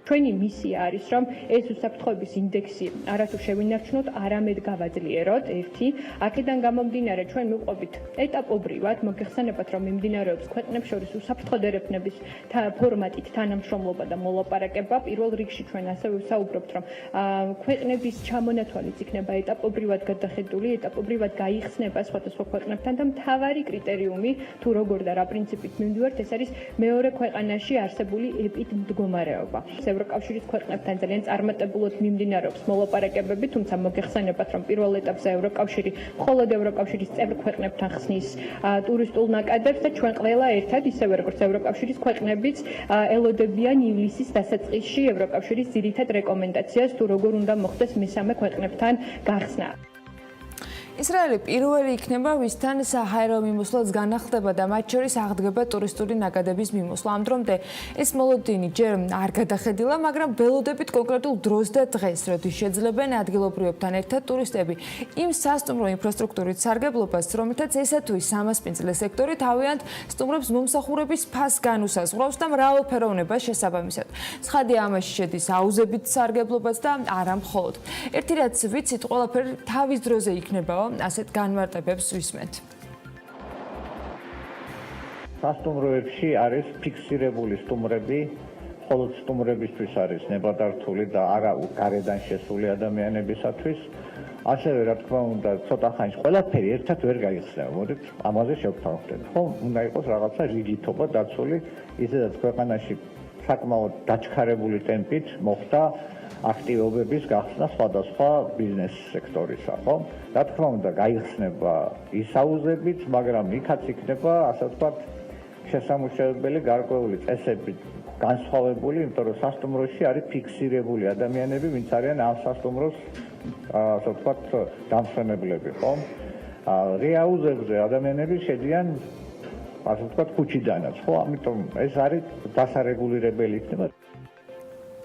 ჩვენი მისია არის, რომ ეს უსაფრთხოების ინდექსი არათუ შევინარჩუნოთ, არამედ გავაძლიეროთ. ერთი, აქედან გამომდინარე ჩვენ მივყვებით ეტაპობრივად, მოგეხსენებათ, რომ მიმდინარეობს ქვეყნებს შორის უსაფრთხო დერეფნების ფორმატით თანამშრომლობა და მოლაპარაკება. პირველ რიგში ჩვენ ასევე ვსაუბრობთ, რომ ქვეყნების ჩამონათვალიც იქნება ეტაპობრივად გადახედული, ეტაპობრივად გაიხსნება სხვადასხვა ქვეყნებთან და მთავარი კრიტერიუმი თუ როგორ და რა პრინციპით მივდივართ, ეს არის მეორე ქვეყანაში არსებული ეპიდმდგომარეობა. ევროკავშირის ქვეყნებთან ძალიან წარმატებულად მიმდინარეობს მოლაპარაკებები, თუმცა მოგეხსენებათ, რომ პირველ ეტაპზე ევროკავშირი მხოლოდ ევროკავშირის წევრ ქვეყნებთან ხსნის ტურისტულ ნაკადებს და ჩვენ ყველა ერთად, ისევე როგორც ევროკავშირის ქვეყნებიც, ელოდებიან ივლისის დასაწყისში ევროკავშირის ძირითად რეკომენდაციას, თუ როგორ უნდა მოხდეს მესამე ქვეყნებთან გახსნა. ისრაელი პირველი იქნება, ვისთან საჰაერო მიმოსვლაც განახლდება და მათ შორის აღდგება ტურისტული ნაკადების მიმოსვლა. ამ დრომდე ეს მოლოდინი ჯერ არ გადახედილა, მაგრამ ველოდებით კონკრეტულ დროს და დღეს, როდის შეძლებენ ადგილობრივებთან ერთად ტურისტები იმ სასტუმრო ინფრასტრუქტურით სარგებლობას, რომელთაც ესა თუ ის სამასპინძლე სექტორი თავიანთ სტუმრებს მომსახურების ფასს განუსაზღვრავს და მრავალფეროვნებას შესაბამისად. ცხადია, ამაში შედის აუზებით სარგებლობაც და არა მხოლოდ. ერთი რაც ვიცით, ყველაფერი თავის დროზე იქნება. ასეთ განმარტებებს ვისმენთ. სასტუმროებში არის ფიქსირებული სტუმრები, მხოლოდ სტუმრებისთვის არის ნებადართული და არა გარედან შესული ადამიანებისათვის. ასევე რა თქმა უნდა, ცოტა ხანში ყველაფერი ერთად ვერ გაიხსნება. მოდით ამაზე შევთავაზოთ. ხო, უნდა იყოს რაღაცა რიგითობა დაცული, ისედაც ქვეყანაში საკმაოდ დაჩქარებული ტემპით მოხდა აქტივობების გახსნა სხვადასხვა ბიზნეს სექტორისა, ხო? რა თქმა უნდა, გაიხსნება ისაუზებით, მაგრამ იქაც იქნება, ასე ვთქვათ, შესამუშავებელი გარკვეული წესები განსხვავებული, იმიტომ რომ სასტუმროში არის ფიქსირებული ადამიანები, ვინც არიან ამ სასტუმროს, ასე ვთქვათ, დამსვენებლები, ხო? რეაუზებზე ადამიანები შედიან, ასე ვთქვათ, ქუჩიდანაც, ხო? ამიტომ ეს არის დასარეგულირებელი იქნება.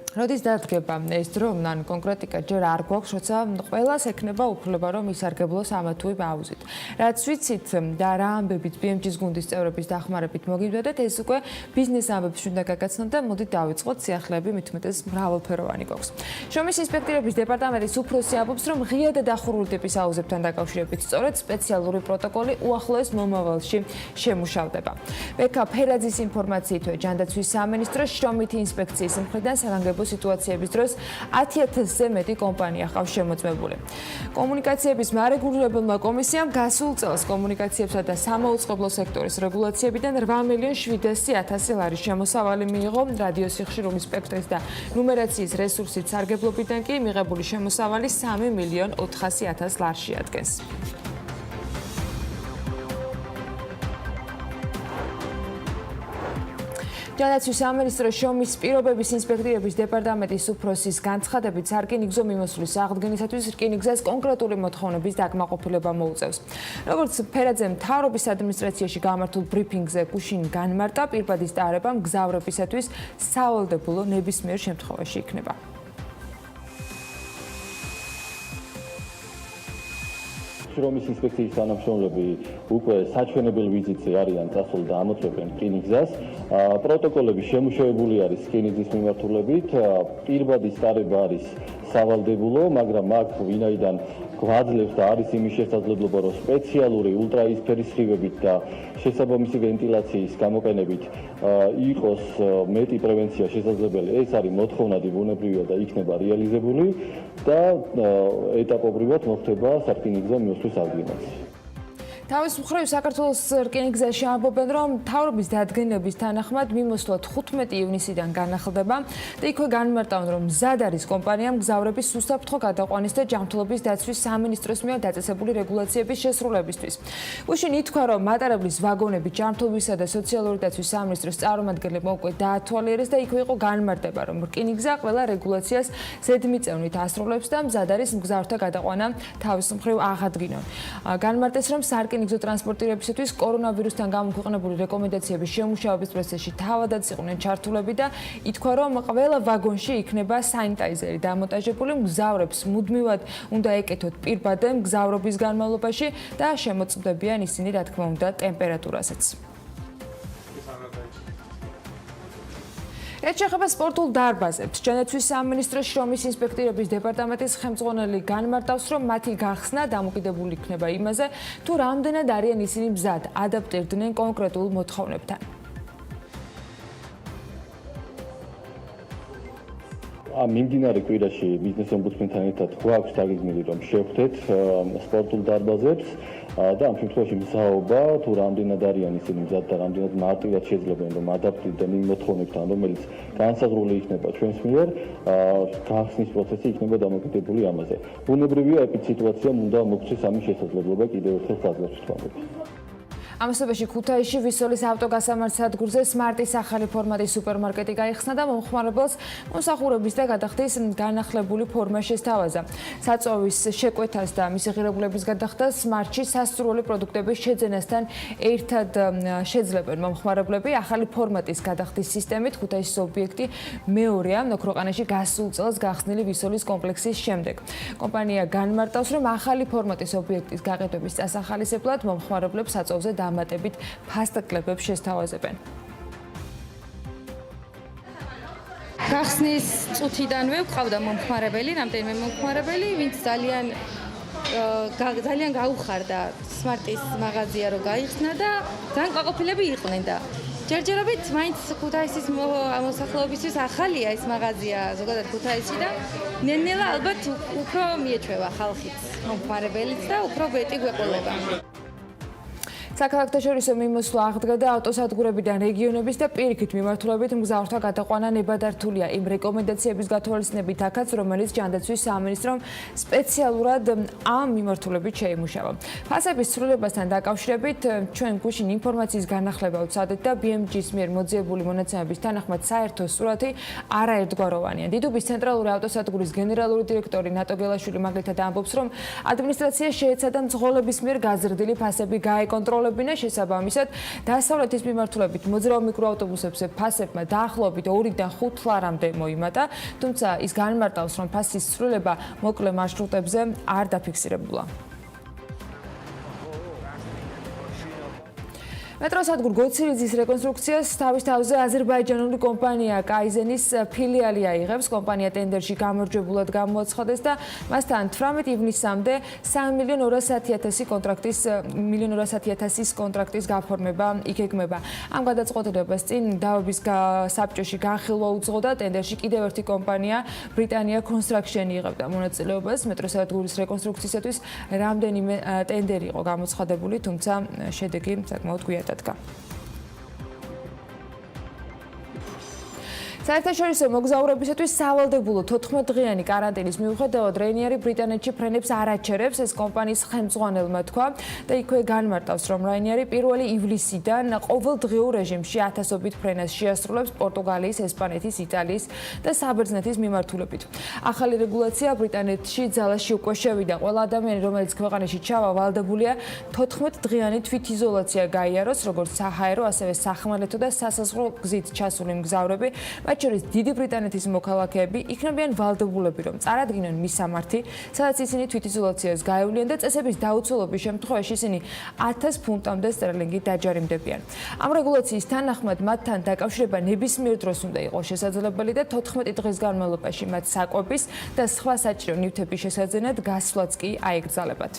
როდის დადგება ეს დრო, ან კონკრეტიკა ჯერ არ გვაქვს, როცა ყველას ექნება უფლება, რომ ისარგებლოს ამა თუ იმ აუზით. რაც ვიცით და რა ამბებით BMG-ის გუნდის წევრების დახმარებით მოგივდოდეთ, ეს უკვე ბიზნეს ამბებს უნდა გაგაცნოთ და მოდით დავიწყოთ სიახლეები მithumetes მრავალფეროვანი გვაქვს. შრომის ინსპექტორების დეპარტამენტის უფროსი ამბობს, რომ ღია და დახურული ტიპის აუზებთან დაკავშირებით სწორედ სპეციალური პროტოკოლი უახლოეს მომავალში შემუშავდება. ბექა ფერაძის ინფორმაციით, ჯანდაცვის სამინისტროს შრომითი ინსპექციის მხრიდან საგანგებო სიტუაციების დროს 10,000-ზე მეტი კომპანია ყავს შემოწმებული. კომუნიკაციების მარეგულირებელმა კომისიამ გასულ წელს კომუნიკაციებსა და სამაუწყებლო სექტორის რეგულაციებიდან 8,700,000 ლარის შემოსავალი მიიღო, რადიოს სიხშირული სპექტრის და ნუმერაციის რესურსით სარგებლობიდან კი მიღებული შემოსავალი 3,400,000 ლარს შეადგენს. ჯანდაცვის სამინისტროს შრომის პირობების ინსპექტორების დეპარტამენტის უფროსის განცხადებით, სარკინიგზო მიმოსვლის აღდგენისათვის რკინიგზას კონკრეტული მოთხოვნების დაკმაყოფილება მოუწევს. როგორც ფერაძემ მთავრობის ადმინისტრაციაში გამართულ ბრიფინგზე გუშინ განმარტა, პირბადის ტარება მგზავრებისათვის სავალდებულო ნებისმიერ შემთხვევაში იქნება. შრომის ინსპექციის თანამშრომლები უკვე საჩვენებელ ვიზიტზე არიან წასული და ამოწმებენ რკინიგზას. პროტოკოლები შემუშავებული არის რკინიგზის მიმართულებით. პირბადის ტარება არის სავალდებულო, მაგრამ აქ ვინაიდან გვაძლევს და არის იმის შესაძლებლობა, რომ სპეციალური ულტრაისფერის სხივებით და შესაბამისი ვენტილაციის გამოყენებით იყოს მეტი პრევენცია შესაძლებელი. ეს არის მოთხოვნადი, ბუნებრივია და იქნება რეალიზებული და ეტაპობრივად მოხდება სარკინიგზო მიმოსვლის აღდგენაც. თავის მხრივ საქართველოს რკინიგზაში ამბობენ, რომ მთავრობის დადგენების თანახმად მიმოსვლა 15 ივნისიდან განახლდება და იქვე განმარტავენ, რომ მზად არის კომპანიამ მგზავრების უსაფრთხო გადაყვანის და ჯანმრთელობის დაცვის სამინისტროს მიერ დაწესებული რეგულაციების შესრულებისთვის. გუშინ ითქვა, რომ მატარებლის ვაგონები ჯანმრთელობისა და სოციალური დაცვის სამინისტროს წარმომადგენლებმა უკვე დაათვალიერეს და იქვე იყო განმარტება, რომ რკინიგზა ყველა რეგულაციას ზედმიწევნით ასრულებს და მზად არის მგზავრთა გადაყვანა თავის მხრივ აღადგინონ. განმარტეს, რომ რკინიგზო ტრანსპორტირებისათვის კორონავირუსთან გამოქვეყნებული რეკომენდაციების შემუშავების პროცესში თავადაც იყვნენ ჩართულები და ითქვა, რომ ყველა ვაგონში იქნება სანიტაიზერი დამონტაჟებული, მგზავრებს მუდმივად უნდა ეკეთოთ პირბადე მგზავრობის განმავლობაში და შემოწმდებიან ისინი, რა თქმა უნდა, ტემპერატურასაც. რაც შეეხება სპორტულ დარბაზებს, ჯანდაცვის სამინისტროს შრომის ინსპექტორების დეპარტამენტის ხელმძღვანელი განმარტავს, რომ მათი გახსნა დამოკიდებული იქნება იმაზე, თუ რამდენად არიან ისინი მზად ადაპტირდნენ კონკრეტულ მოთხოვნებთან. მიმდინარე კვირაში ბიზნეს ომბუდსმენთან ერთად გვაქვს დაგეგმილი, რომ შევხვდეთ სპორტულ დარბაზებს და ამ შემთხვევაში მზაობა თუ რამდენად არიან ისინი მზად და რამდენად მარტივად შეძლებენ რომ ადაპტირდნენ იმ მოთხოვნებთან, რომელიც განსაზღვრული იქნება ჩვენს მიერ, გახსნის პროცესი იქნება დამოკიდებული ამაზე. ბუნებრივია, ეპიდ სიტუაციამ უნდა მოგცეს ამის შესაძლებლობა კიდევ ერთხელ ხაზგასმით ვთქვამებით. ამასობაში ქუთაისში ვისოლის ავტოგასამართ სადგურზე სმარტის ახალი ფორმატის სუპერმარკეტი გაიხსნა და მომხმარებელს მომსახურების და გადახდის განახლებული ფორმა შესთავაზა. საწვავის შეკვეთას და მისი ღირებულების გადახდას სმარტში სასურველი პროდუქტების შეძენასთან ერთად შეძლებენ მომხმარებლები. ახალი ფორმატის გადახდის სისტემით ქუთაისის ობიექტი მეორეა ნოქროყანაში გასულ წელს გახსნილი ვისოლის კომპლექსის შემდეგ. კომპანია განმარტავს, რომ ახალი ფორმატის ობიექტის გაყიდვების წასახალისებლად მომხმარებლებს საწვავზე დამატებით ფასტაკლებებს შესთავაზებენ. გახსნის წუთიდანვე ვყავდა მომხმარებელი, რამდენიმე მომხმარებელი, ვინც ძალიან გაუხარდა სმარტის მაღაზია რო გაიხსნა და ძალიან ყვაყოფილები იყვნენ და ჯერჯერობით მაინც ქუთაისის მოსახლეობისთვის ახალია ეს მაღაზია ზოგადად ქუთაისში და ნელ-ნელა ალბათ უფრო მიეჩვევა ხალხიც მომხმარებელიც და უფრო მეტი გვეყოლება. საქალაქთაშორისო მიმოსვლა აღდგა და ავტოსადგურებიდან რეგიონების და პირიქით მიმართულებით მგზავრთა გადაყვანა ნებადართულია იმ რეკომენდაციების გათვალისწინებით აქაც, რომელიც ჯანდაცვის სამინისტრომ სპეციალურად ამ მიმართულებით შეიმუშავა. ფასების ცვლილებასთან დაკავშირებით ჩვენ გუშინ ინფორმაციის განახლება ვცადეთ და BMG-ის მიერ მოძიებული მონაცემების თანახმად საერთო სურათი არაერთგვაროვანია. დიდუბის ცენტრალური ავტოსადგურის გენერალური დირექტორი ნატო გელაშვილი მაგალითად ამბობს, რომ ადმინისტრაცია შეეცადა მძღოლების მიერ გაზრდილი ფასები გაეკონტროლებინა. შესაბამისად, დასავლეთის მიმართულებით მოძრავ მიკროავტობუსებზე ფასებმა დაახლოებით 2-დან 5 ლარამდე მოიმატა, თუმცა ის განმარტავს, რომ ფასის ცვლილება მოკლე მარშრუტებზე არ დაფიქსირებულა. მეტროსადგურ გოცირიძის რეკონსტრუქციას თავის თავზე აზერბაიჯანული კომპანია კაიზენის ფილიალი აიღებს. კომპანია ტენდერში გამარჯვებულად გამოაცხადეს და მასთან 18 ივნისამდე 3.200.000 კონტრაქტის გაფორმება იგეგმება. ამ გადაწყვეტილებას წინ დავების საბჭოში განხილვა უძღოდა და ტენდერში კიდევ ერთი კომპანია ბრიტანია კონსტრაქშენი იღებდა მონაწილეობას. მეტროსადგურის რეკონსტრუქციისათვის რამდენიმე ტენდერი იყო გამოცხადებული, თუმცა შედეგი საკმაოდ გვიად დადგა. საერთაშორისო მოგზაურებისათვის სავალდებულო 14 დღიანი კარანტინის მიუხედავად Ryanair ბრიტანეთში ფრენებს არ აჩერებს, ეს კომპანიის ხელმძღვანელმა თქვა და იქვე განმარტავს, რომ Ryanair 1 ივლისიდან ყოველდღიურ რეჟიმში 1000-ობით ფრენას შეასრულებს პორტუგალიის, ესპანეთის, იტალიის და საბერძნეთის მიმართულებით. ახალი რეგულაცია ბრიტანეთში ძალაში უკვე შევიდა. ყველა ადამიანი, რომელიც ქვეყანაში ჩავა, ვალდებულია 14 დღიანი თვითიზოლაცია გაიაროს, როგორც საჰაერო, ასევე სახმელეთო და სასაზღვრო გზით ჩასული მგზავრები. მათ შორის დიდი ბრიტანეთის მოქალაქეები იქნებიან ვალდებულები, რომ წარადგინონ მისამართი, სადაც ისინი თვითიზოლაციას გაევლიან და წესების დაუცველობის შემთხვევაში ისინი 1000 ფუნტამდე სტერლინგით დაჯარიმდებიან. ამ რეგულაციის თანახმად მათთან დაკავშირება ნებისმიერ დროს უნდა იყოს შესაძლებელი და 14 დღის განმავლობაში მათ საკვების და სხვა საჭირო ნივთების შესაძენად გასვლაც კი აეკრძალებათ.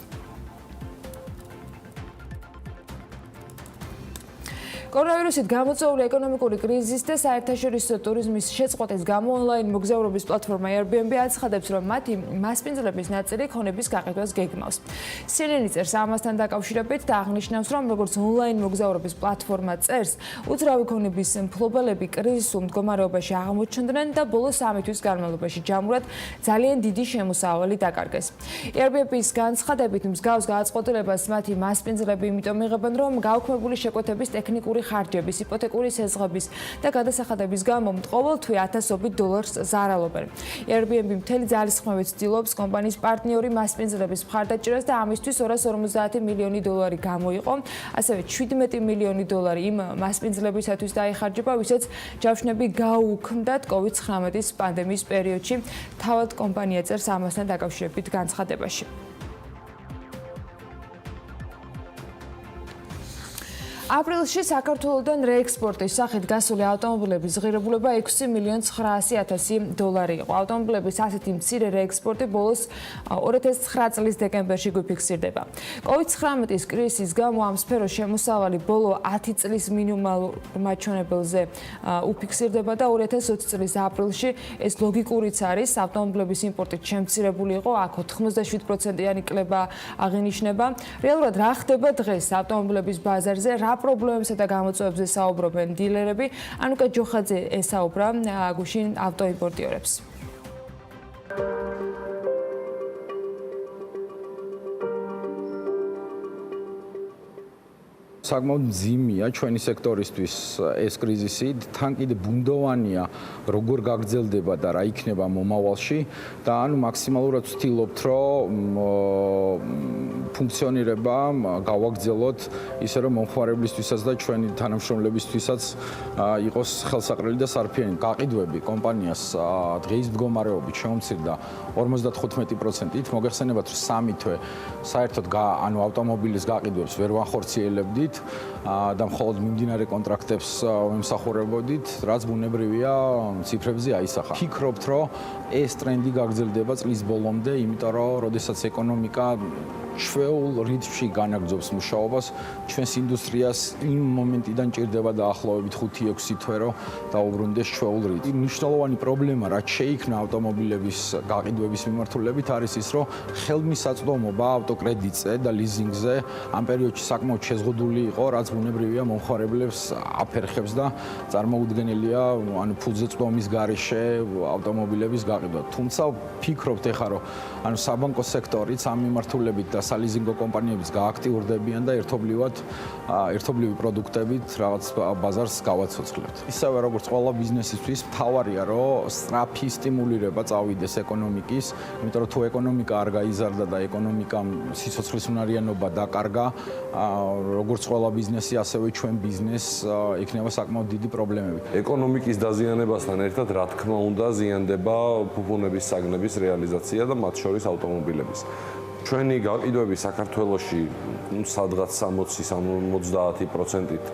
კორონავირუსით გამოწვეული ეკონომიკური კრიზისის და საერთაშორისო ტურიზმის შეწყვეტის გამო ონლაინ მოგზაურობის პლატფორმა Airbnb აცხადებს, რომ მათი მასპინძლების ნაწილი ქონების გაყიდვას გეგმავს. CNN წერს ამასთან დაკავშირებით და აღნიშნავს, რომ როგორც ონლაინ მოგზაურობის პლატფორმა წერს, უძრავი ქონების მფლობელები კრიზისულ მდგომარეობაში აღმოჩნდნენ და ბოლო 3 თვის განმავლობაში ჯამურად ძალიან დიდი შემოსავალი დაკარგეს. Airbnb-ის განცხადებით, მსგავს გადაწყვეტილებას მათი მასპინძლები იმიტომ იღებენ, რომ გაუქმებული შეკვეთების ტექნიკური ხარჯების, იპოთეკური სეზღების და გადასახადების გამო ყოველთვე $1000 ზარალობენ. Airbnb მთელი ძალისხმევით ცდილობს კომპანიის პარტნიორი მასპინძლების მხარდაჭერას და ამისთვის $250 მილიონი გამოიყო. ასევე $17 მილიონი იმ მასპინძლებისათვის დაიხარჯება, ვისაც ჯავშნები გაუქმდათ COVID-19 პანდემიის პერიოდში, თავად კომპანია წერს ამასთან დაკავშირებით განცხადებაში. აპრილში საქართველოდან რეექსპორტის სახით გასული ავტომობილების ღირებულება $6,900,000 იყო. ავტომობილების ასეთი მცირე რეექსპორტი ბოლოს 2009 წლის დეკემბერში გვიფიქსირდება. COVID-19 კრიზისის გამო ამ სფეროს შემოსავალი ბოლო 10 წლის მინიმალურ მაჩვენებელზე უფიქსირდება და 2020 წლის აპრილში ეს ლოგიკურიც არის. ავტომობილების იმპორტით შემცირებული იყო, აქ 97%-იანი კლება აღინიშნება. რეალურად რა ხდება დღეს ავტომობილების ბაზარზე, რა პრობლემებსა და გამოწვევებზე საუბრობენ დილერები? ანუკა ჯოხაძე ესაუბრა გუშინ ავტოიმპორტიორებს. საკმაოდ მძიმეა ჩვენი სექტორისთვის ეს კრიზისი, თან კიდე ბუნდოვანია როგორ გაგრძელდება და რა იქნება მომავალში და ანუ მაქსიმალურად ვცდილობთ რომ ფუნქციონირება გავაგრძელოთ ისე რომ მომხმარებლისთვისაც და ჩვენი თანამშრომლებისთვისაც იყოს ხელსაყრელი და სარფიანი. გაყიდვები კომპანიას დღეის მდგომარეობით შემომცირდა 55%-ით. მოგეხსენებათ რომ 3 თვე საერთოდ ანუ ავტომობილის გაყიდვებს ვერ ვახორციელებდით და მხოლოდ მიმდინარე კონტრაქტებს ვემსახურებოდით, რაც ბუნებრივია ციფრებზე აისახა. ვფიქრობთ, რომ ეს ტრენდი გაგრძელდება წლის ბოლომდე, იმიტომ რომ როდესაც ეკონომიკა ჩვეულ რიტმში განაგრძობს მუშაობას, ჩვენს ინდუსტრიას იმ მომენტიდან ჭირდება დაახლოებით 5-6 თვე, რომ დაუბრუნდეს ჩვეულ რიტმს. მნიშვნელოვანი პრობლემა, რაც შეიქმნა ავტომობილების გაყიდვების მიმართულებით, არის ის, რომ ხელმისაწვდომობა ავტოკრედიტზე და ლიზინგზე ამ პერიოდში საკმაოდ შეზღუდული იყო, რაც ბუნებრივია მომხმარებლებს აფერხებს და წარმოუდგენელია, ანუ ფუძე წვდომის გარეშე ავტომობილების გაყიდვა. თუმცა ვფიქრობთ ეხლა, რომ ანუ საბანკო სექტორიც ამ მიმართულებით და სალიზინგო კომპანიებიც გააქტიურდებიან და ერთობლივი პროდუქტებით რაღაც ბაზარს გავაცოცხლებთ. ისევე როგორც ყველა ბიზნესისთვის მთავარია, რომ სწრაფი სტიმულირება წავიდეს ეკონომიკის, იმიტომ რომ თუ ეკონომიკა არ გაიზარდა და ეკონომიკამ სიცოცხლის უნარიანობა დაკარგა, როგორც ყველა ბიზნესი, ასევე ჩვენ ბიზნესს იქნება საკმაოდ დიდი პრობლემები. ეკონომიკის დაზიანებასთან ერთად, რა თქმა უნდა, ზიანდება ფუფუნების საგნების რეალიზაცია და მათ შორის ავტომობილების. ჩვენი გაყიდვები საქართველოში სადღაც 60-70%-ით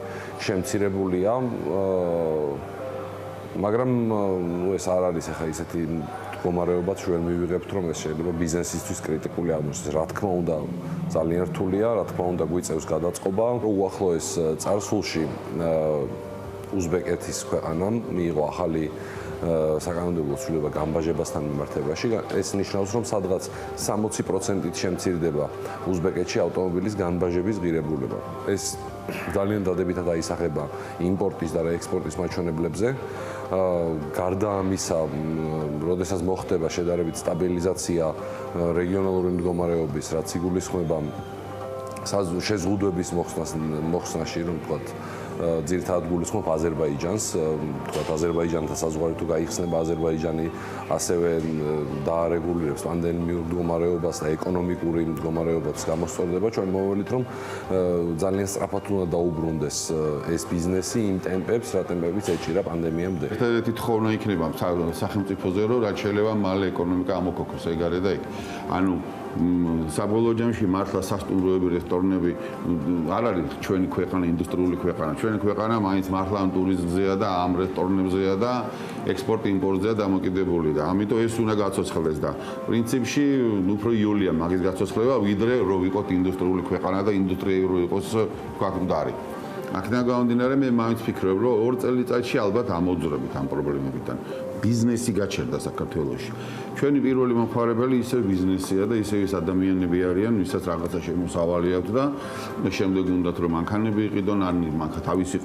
შემცირებულია, მაგრამ ეს არ არის ახლა ისეთი მდგომარეობა, ჩვენ მივიღებთ, რომ ეს შეიძლება ბიზნესისთვის კრიტიკული აღმოჩნდეს. რა თქმა უნდა, ძალიან რთულია, რა თქმა უნდა, გვიწევს გადაწყობა. უახლოეს წარსულში უზბეკეთის ქვეყანამ მიიღო ახალი საკანონმდებლო ცვლილება გამბაჟებასთან მიმართებაში. ეს ნიშნავს, რომ სადღაც 60%-ით შემცირდება უზბეკეთში ავტომობილის განბაჟების ღირებულება. ეს ძალიან დადებითად აისახება იმპორტის და რეექსპორტის მაჩვენებლებზე. გარდა ამისა, როდესაც მოხდება შედარებით სტაბილიზაცია რეგიონალური მდგომარეობის, რაც იგულისხმება შეზღუდვების მოხსნაში, რომ ვთქვათ, ძირითადად გულისხმობ აზერბაიჯანს, ვთქვათ, აზერბაიჯანთან საზღვარი თუ გაიხსნება, აზერბაიჯანი ასევე დაარეგულირებს პანდემიურ მდგომარეობას და ეკონომიკური მდგომარეობაც გამოსწორდება. ჩვენ მოვივლით, რომ ძალიან სწრაფად უნდა დაუბრუნდეს ეს ბიზნესი იმ ტემპებს, რა ტემპებიც ეჭირა პანდემიამდე. ერთადერთი თხოვნა იქნება სახელმწიფოზე, რომ რაც შეიძლება მალე ეკონომიკა ამოქოქოს ეგ არე და იქ. ანუ საბოლოო ჯამში მართლა სასტუმროები, რესტორნები არ არის ჩვენი ქვეყანა ინდუსტრიული ქვეყანა. ჩვენი ქვეყანა მაინც მართლა ამ ტურიზმზეა და ამ რესტორნებზეა და ექსპორტ-იმპორტზეა დამოკიდებული და ამიტომ ეს უნდა გაცოცხლდეს და პრინციპში უფრო იოლია მაგის გაცოცხლება, ვიდრე რომ ვიყოთ ინდუსტრიული ქვეყანა და ინდუსტრიული იყოს თქვა მდარი. აქედან გამომდინარე მე მაინც ვფიქრობ, რომ 2 წელიწადში ალბათ ამოძვრებით ამ პრობლემებიდან. ბიზნესი გაჩერდა საქართველოში. ჩვენი პირველი მომხმარებელი ისევ ბიზნესია და ისევ ის ადამიანები არიან, ვისაც რაღაცა შემოსავალი აქვს და შემდეგ უნდათ რომ მანქანები იყიდონ, ან მანქანა თავისი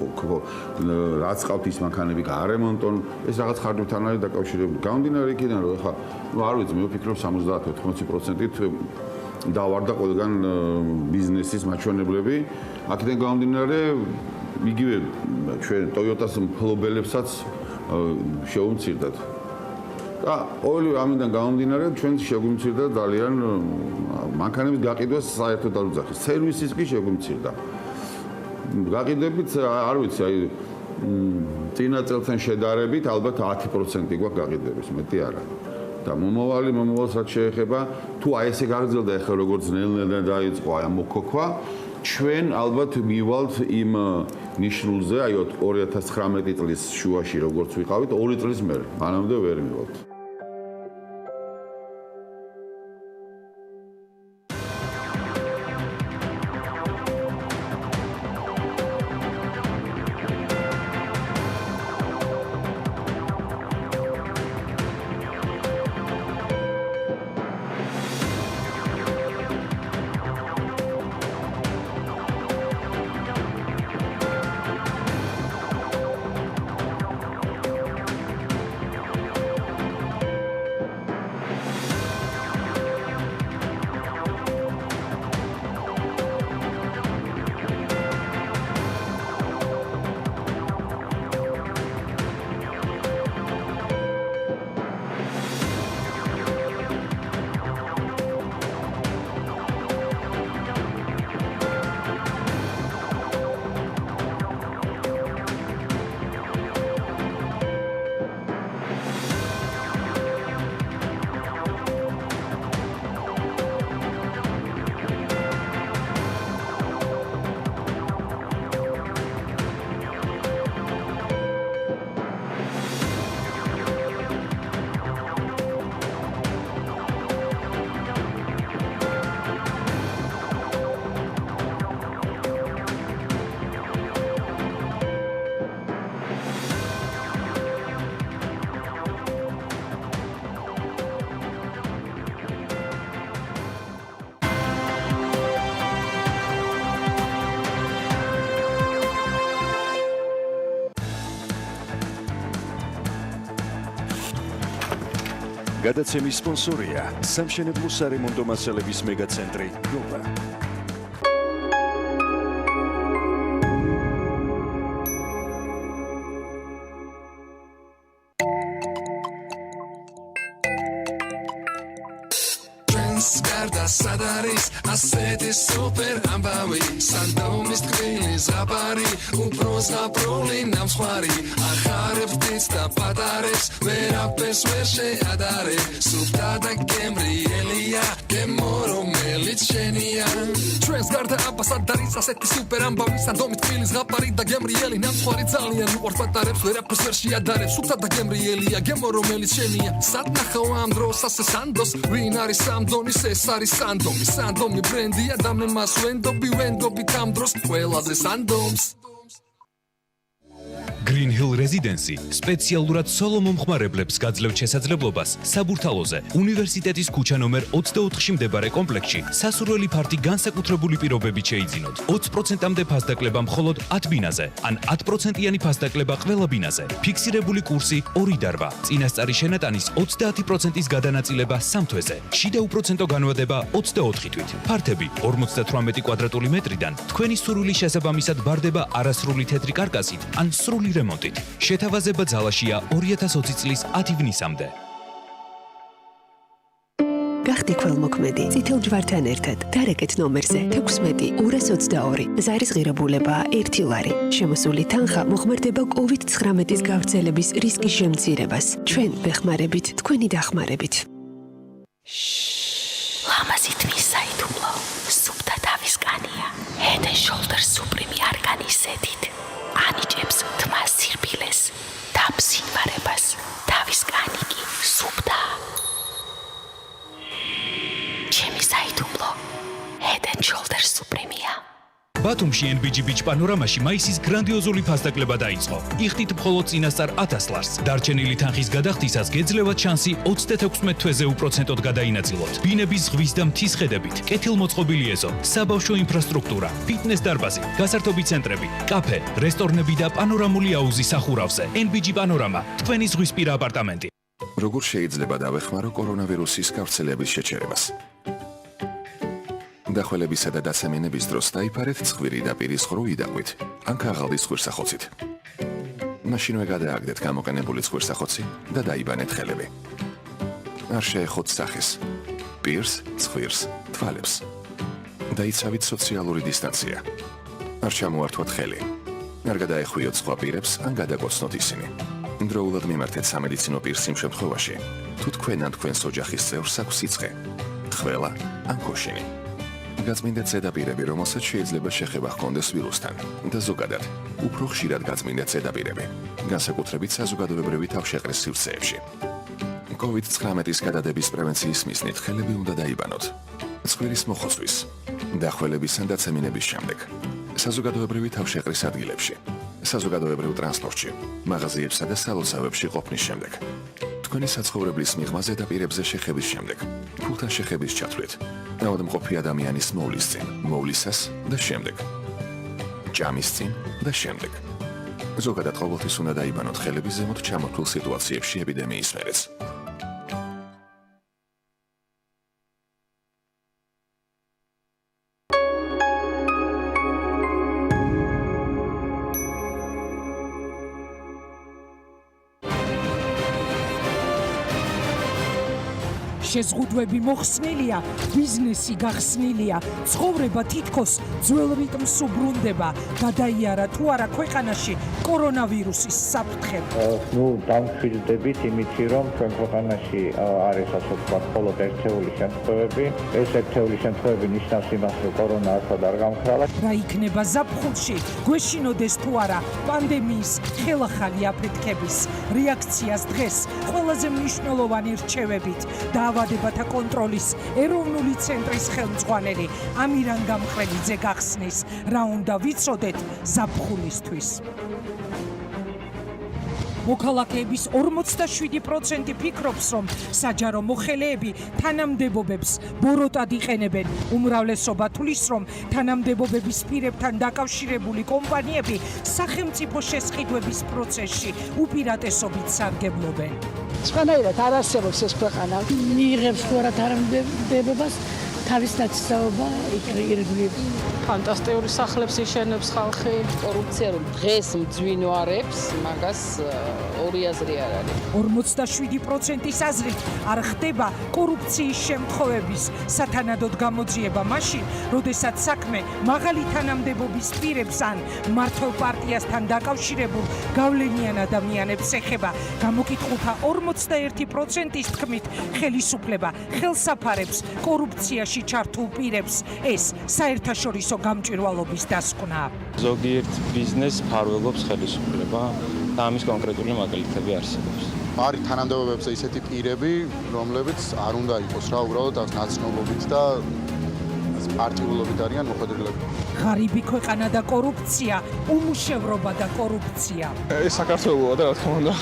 რაც ყავთ ის მანქანები გაარემონტონ, ეს რაღაც ხარჯებთან არის დაკავშირებული. გამომდინარე იქიდან რომ ახლა არ ვიცი, მე ვფიქრობ 70-80%-ით დავარდა ყველგან ბიზნესის მაჩვენებლები. აქედან გამომდინარე იგივე ჩვენ Toyota-ს მფლობელებსაც შეუმცირდათ. და ყოველი ამიდან გამომდინარე ჩვენ შეგვიმცირდა ძალიან მანქანების გაყიდვას საერთოდ არ უძახის. სერვისის კი შეგვიმცირდა. გაყიდვებით არ ვიცი, აი წინა წელთან შედარებით ალბათ 10% გვაქვს გაყიდვების, მეტი არა. და მომავალს რაც შეეხება, თუ აი ესე გაგრძელდა ახლა როგორც ნელ-ნელა დაიწყო აი ამ მოქოქვა, ჩვენ ალბათ მივალთ იმ ნიშნულზე, აი 2019 წლის შუაში როგორც ვიყავით, 2 წლის მერე. მანამდე ვერ მივალთ. გადაცემის სპონსორია სამშენებლო სარემონტო მასალების მეგაცენტრი ნოვა. Sadaris, aseti super ambavi, sandomis tkvili zapari, upros naproli nam skhari, akhareb tis da patares, verapes vershe adare, subta da gemrielia, gemoro melitshenia. Trans garda ambasadaris, aseti super ambavi, sandomis tkvili zapari da gemrieli nam skhari zalian, uqort patares, verapes vershe adare, subta da gemrielia, gemoro melitshenia. Satna khawam dros ase sandos, vinari samdonis esari Sandomi, Sandomi ბრენდი ადამე მას ვენდობი ვენდობი ამ დროს ყველაზე Sandoms Green Hill Residency სპეციალურად სოლო მომხმარებლებს გაძლევთ შესაძლებლობას საბურთალოზე უნივერსიტეტის ქუჩა ნომერ 24-ში მდებარე კომპლექსში სასურველი ფართი განსაკუთრებული პირობებით შეიძინოთ 20%-მდე ფასდაკლება მხოლოდ 10 ბინაზე ან 10%-იანი ფასდაკლება ყველა ბინაზე ფიქსირებული კურსი 2 დარბა წინასწარი შენატანის 30%-ის გადანაწილება 3 თვეზე შიდა უპროცენტო განვადება 24 თვით ფართები 58 კვადრატული მეტრიდან თქვენი სურვილის შესაბამისად ბარდება არასრული თეთრი კარკასით ან სრული რემონტით. შეთავაზება ძალაშია 2020 წლის 10 ივნისამდე. გახდი ქველმოქმედი წითელ ჯვართან ერთად დარეკეთ ნომერზე 16-222 ზარის ღირებულება 1 ლარი შემოსული თანხა მოხმარდება COVID-19-ის გავრცელების რისკის შემცირებას ჩვენ ვეხმარებით თქვენი დახმარებით ლამაზი თმის საიდუმლო სუფთა თავისკანია Head and Shoulders Supreme არგანის ზედით ანიჭებს თმას სირბილეს დაბსინვარებას თავისკანი კი სუფთა ჩემი საიდუმლო Head and Shoulders Supreme-ია ბათუმში NBG Beach პანორამაში მაისის გრანდიოზული ფასდაკლება დაიწყო. იხდით მხოლოდ წინასწარ 1000 ლარს. დარჩენილი თანხის გადახდისას გეძლევათ შანსი 36 თვეზე უპროცენტოდ გადაინაწილოთ. ბინების ზღვის და მთის ხედებით, კეთილმოწყობილი ეზო, საბავშვო ინფრასტრუქტურა, ფიტნეს დარბაზი, გასართობი ცენტრები, კაფე, რესტორნები და პანორამული აუზი სახურავზე. NBG პანორამა, თქვენი ზღვისპირა აპარტამენტი. როგორ შეიძლება დავეხმარო კორონავირუსის გავრცელების შეჩერებას? დახველებისა და დასამენების დროს დაიფარეთ ცხვირი და პირის ხრუ იდაყვით, ან ქაღალდის ხვირსახოცით. მაშინვე გადააგდეთ გამოყენებული ხვირსახოცი და დაიბანეთ ხელები. არ შეეხოთ სახეს, პირს, ცხვირს, თვალებს. დაიცავით სოციალური დისტანცია. არ ჩამოართვათ ხელი. არ გადაეხვიოთ სხვა პირებს, ან გადაგოცნოთ ისინი. დროულად მიმართეთ სამედიცინო პირს იმ შემთხვევაში, თუ თქვენ ან თქვენს ოჯახის წევრს აქვს სიცხე, ხველა ან ქოშინი. გაწმინდა ზედაპირები, რომელსაც შეიძლება შეხება ჰქონდეს ვირუსთან და ზოგადად, უფრო ხშირად გაწმინდა ზედაპირები, განსაკუთრებით საზოგადოებრივი თავშეყრის სივრცეებში. COVID-19-ის გადადების პრევენციის მიზნით ხელები უნდა დაიბანოთ. ცხვირის მოხოცვის, დახველებისა და ცემინების შემდეგ, საზოგადოებრივი თავშეყრის ადგილებში, საზოგადოებრივ ტრანსპორტში, მაღაზიებსა და სალოცავებში ყოფნის შემდეგ, თქვენი საცხოვრებლის მიღმა ზედაპირებზე შეხების შემდეგ, ფულთან შეხების ჩათვლით, ავადმყოფი ადამიანის მოვლის წინ, მოვლისას და შემდეგ, ჭამის წინ და შემდეგ. ზოგადად ყოველთვის უნდა დაიბანოთ ხელები ზემოთ ჩამოთვლილ სიტუაციებში ეპიდემიის მერეც. შეზღუდვები მოხსნილია, ბიზნესი გახსნილია, ცხოვრება თითქოს ძველ რიტმს უბრუნდება. გადაიარა თუ არა ქვეყანაში კორონავირუსის საფრთხე. დამშვიდდებით იმითი, რომ ჩვენ ქვეყანაში არის ასე ვთქვათ, მხოლოდ ერთეული შემთხვევები. ეს ერთეული შემთხვევები ნიშნავს იმას, რომ კორონა ასად არ გამქრალა. რა იქნება ზაფხულში? გვეშინოდეს თუ არა პანდემიის ხელახალი აფეთქების რეაქციას დღეს ყველაზე მნიშვნელოვანი რჩევებით დაავადებათა კონტროლის ეროვნული ცენტრის ხელმძღვანელი ამირან გამხრელიძე გახსნის, რა უნდა ვიცოდეთ ზაფხულისთვის. მოქალაქეების 47% ფიქრობს, რომ საჯარო მოხელეები თანამდებობებს ბოროტად იყენებენ. უმრავლესობა თვლის, რომ თანამდებობების პირებთან დაკავშირებული კომპანიები სახელმწიფო შესყიდვების პროცესში უპირატესობით სარგებლობენ. სხვანაირად არ არსებობს ეს ქვეყანა. მიიღებს თუ არა თანამდებობას თავის ნაცნობობა ირგვლივ. ფანტასტიკური სახლებს იშენებს ხალხი. კორუფცია რომ დღეს მძვინვარებს, მაგას ორი აზრი არ არის. 47%-ის აზრით არ ხდება კორუფციის შემთხვევების სათანადოდ გამოძიება მაშინ, როდესაც საქმე მაღალი თანამდებობის პირებს ან მმართველ პარტიასთან დაკავშირებულ გავლენიან ადამიანებს ეხება. გამოკითხულთა 41%-ის თქმით, ხელისუფლება ხელსაფარებს კორუფციაში ჩართულ პირებს. ეს საერთაშორისო გამჭვირვალობის დასკვნა. ზოგიერთ ბიზნესს ფარველობს ხელისუფლება და ამის კონკრეტული მაგალითები არსებობს. არის თანამდებობებზე ისეთი პირები, რომლებიც არ უნდა იყოს რა უბრალოდ ნაცნობობით და პარტიულობით არიან მოხვედრილები. ღარიბი ქვეყანა და კორუფცია, უმუშევრობა და კორუფცია. ეს საქართველოა და რა თქმა უნდა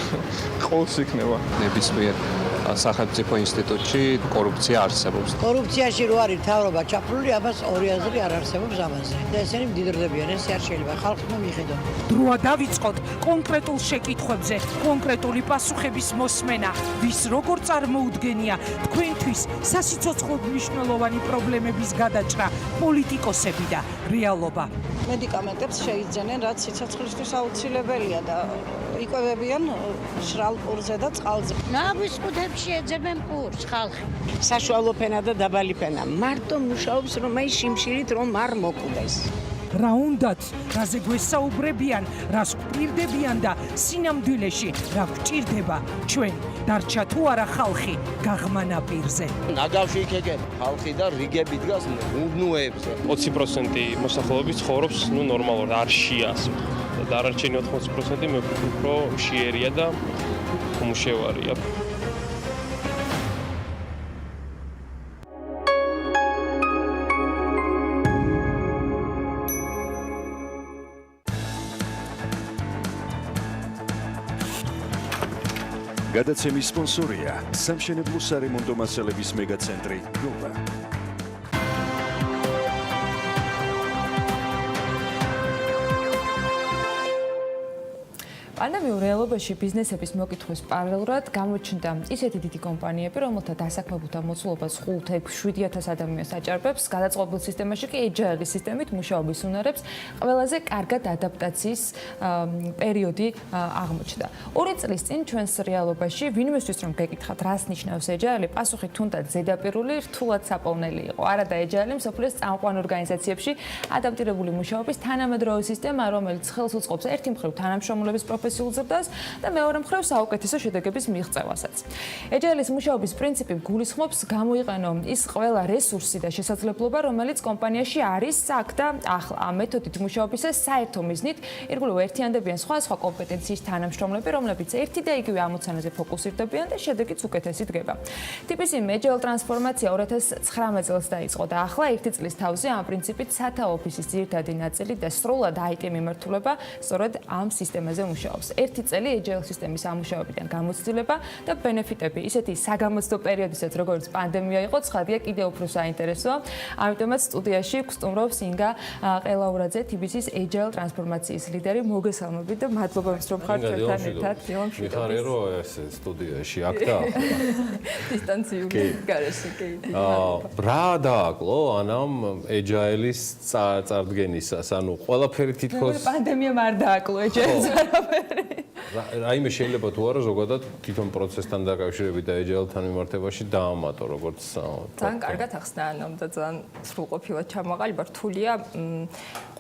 ყოველთვის იქნება. ნებისმიერ სახელმწიფო ინსტიტუტში კორუფცია არსებობს. კორუფციაში რო არის თავრობა ჩაფლული, ამას ორი აზრი არ არსებობს ამაზე. და ესენი მდიდრდებიან, ეს არ შეიძლება ხალხმა მიხედონ. დროა დავიწყოთ კონკრეტულ შეკითხვებზე, კონკრეტული პასუხების მოსმენა, ვის როგორ წარმოუდგენია თქვენთვის სასიცოცხლოდ მნიშვნელოვანი პრობლემების გადაჭრა, პოლიტიკოსები და რეალობა. მედიკამენტებს შეიძენენ, რაც სიცოცხლისთვის აუცილებელია და იკვებებიან შრალ პურზე და წყალზე. ნაბისკუთებში ეძებენ პურს ხალხი. საშუალო ფენა და დაბალი ფენა. მარტო მუშაობს რომ აი შიმშილით რომ არ მოკვდეს. რა უნდათ, რაზე გვესაუბრებიან, რას გვპირდებიან და სინამდვილეში რა გვჭირდება ჩვენ დარჩა თუ არა ხალხი გაღმა ნაპირზე. ნაგავში იქეგენ ხალხი და რიგები დგას უდნუებზე. 20% მოსახლეობის ცხოვრობს ნორმალურად, არ შია ასე. და დანარჩენი 80% მე ვფიქრობ, რომ შიერია და უმუშევარია. გადაცემის სპონსორია სამშენებლო სარემონტო მასალების მეგაცენტრი ნოვა. პანდემიურ რეალობაში ბიზნესების მოკითხვის პარალელურად გამოჩნდა ისეთი დიდი კომპანიები, რომელთა დასაქმებულთა მოცულობას 5-7 ადამიანს აჭარბებს, გადაწყობილ სისტემაში კი agile სისტემით მუშაობის უნარებს ყველაზე კარგად ადაპტაციის პერიოდი აღმოჩნდა. 2 წლის წინ ჩვენს რეალობაში ვინმესთვის რომ გეკითხათ, რას ნიშნავს agile, პასუხი თუნდაც ზედაპირული, რთულად საპოვნელი იყო. არადა agile მსოფლიოს წამყვან ორგანიზაციებში ადაპტირებული მუშაობის თანამედროვე სისტემა, რომელიც ხელს უწყობს ერთი მხრივ თანამშრომლობის პროფესიას პროფესიულ ზრდას და მეორე მხრივ საუკეთესო შედეგების მიღწევასაც. Agile-ის მუშაობის პრინციპი გულისხმობს გამოიყენო ის ყველა რესურსი და შესაძლებლობა, რომელიც კომპანიაში არის აქ და ახლა ამ მეთოდით მუშაობისას საერთო მიზნით ირგვლივ ერთიანდებიან სხვა კომპეტენციის თანამშრომლები, რომლებიც ერთი და იგივე ამოცანაზე ფოკუსირდებიან და შედეგიც უკეთესი დგება. TPC Agile ტრანსფორმაცია 2019 წელს დაიწყო და ახლა ერთი წლის თავზე ამ პრინციპით SATA ოფისის ძირითადი ნაწილი და სრულად IT მიმართულება სწორედ ამ სისტემაზე მუშაობს. ერთი წელი Agile სისტემის ამუშავებიდან გამოცდილება და ბენეფიტები ისეთი საგამოცდო პერიოდისაც როგორც პანდემია იყო, ცხადია კიდევ უფრო საინტერესოა. ამიტომაც სტუდიაში გსტუმრობს ინგა ყელაურაძე, TPC-ის Agile ტრანსფორმაციის ლიდერი. მოგესალმებით და მადლობა რომ ხართ ჩვენთან ერთად. მიხარია რომ ეს სტუდიაში აქ და დისტანციური გარეშე კი. რა დააკლო ანამ Agile-ის წარდგენისას, ანუ ყველაფერი თითქოს პანდემიამ არ დააკლო Agile-ს არაფერი. რაიმე შეიძლება თუ არა ზოგადად თვითონ პროცესთან დაკავშირებით და Agile-თან მიმართებაში დაამატო როგორც ძალიან კარგად ახსნა ანამ და ძალიან სრულყოფილად ჩამოყალიბა რთულია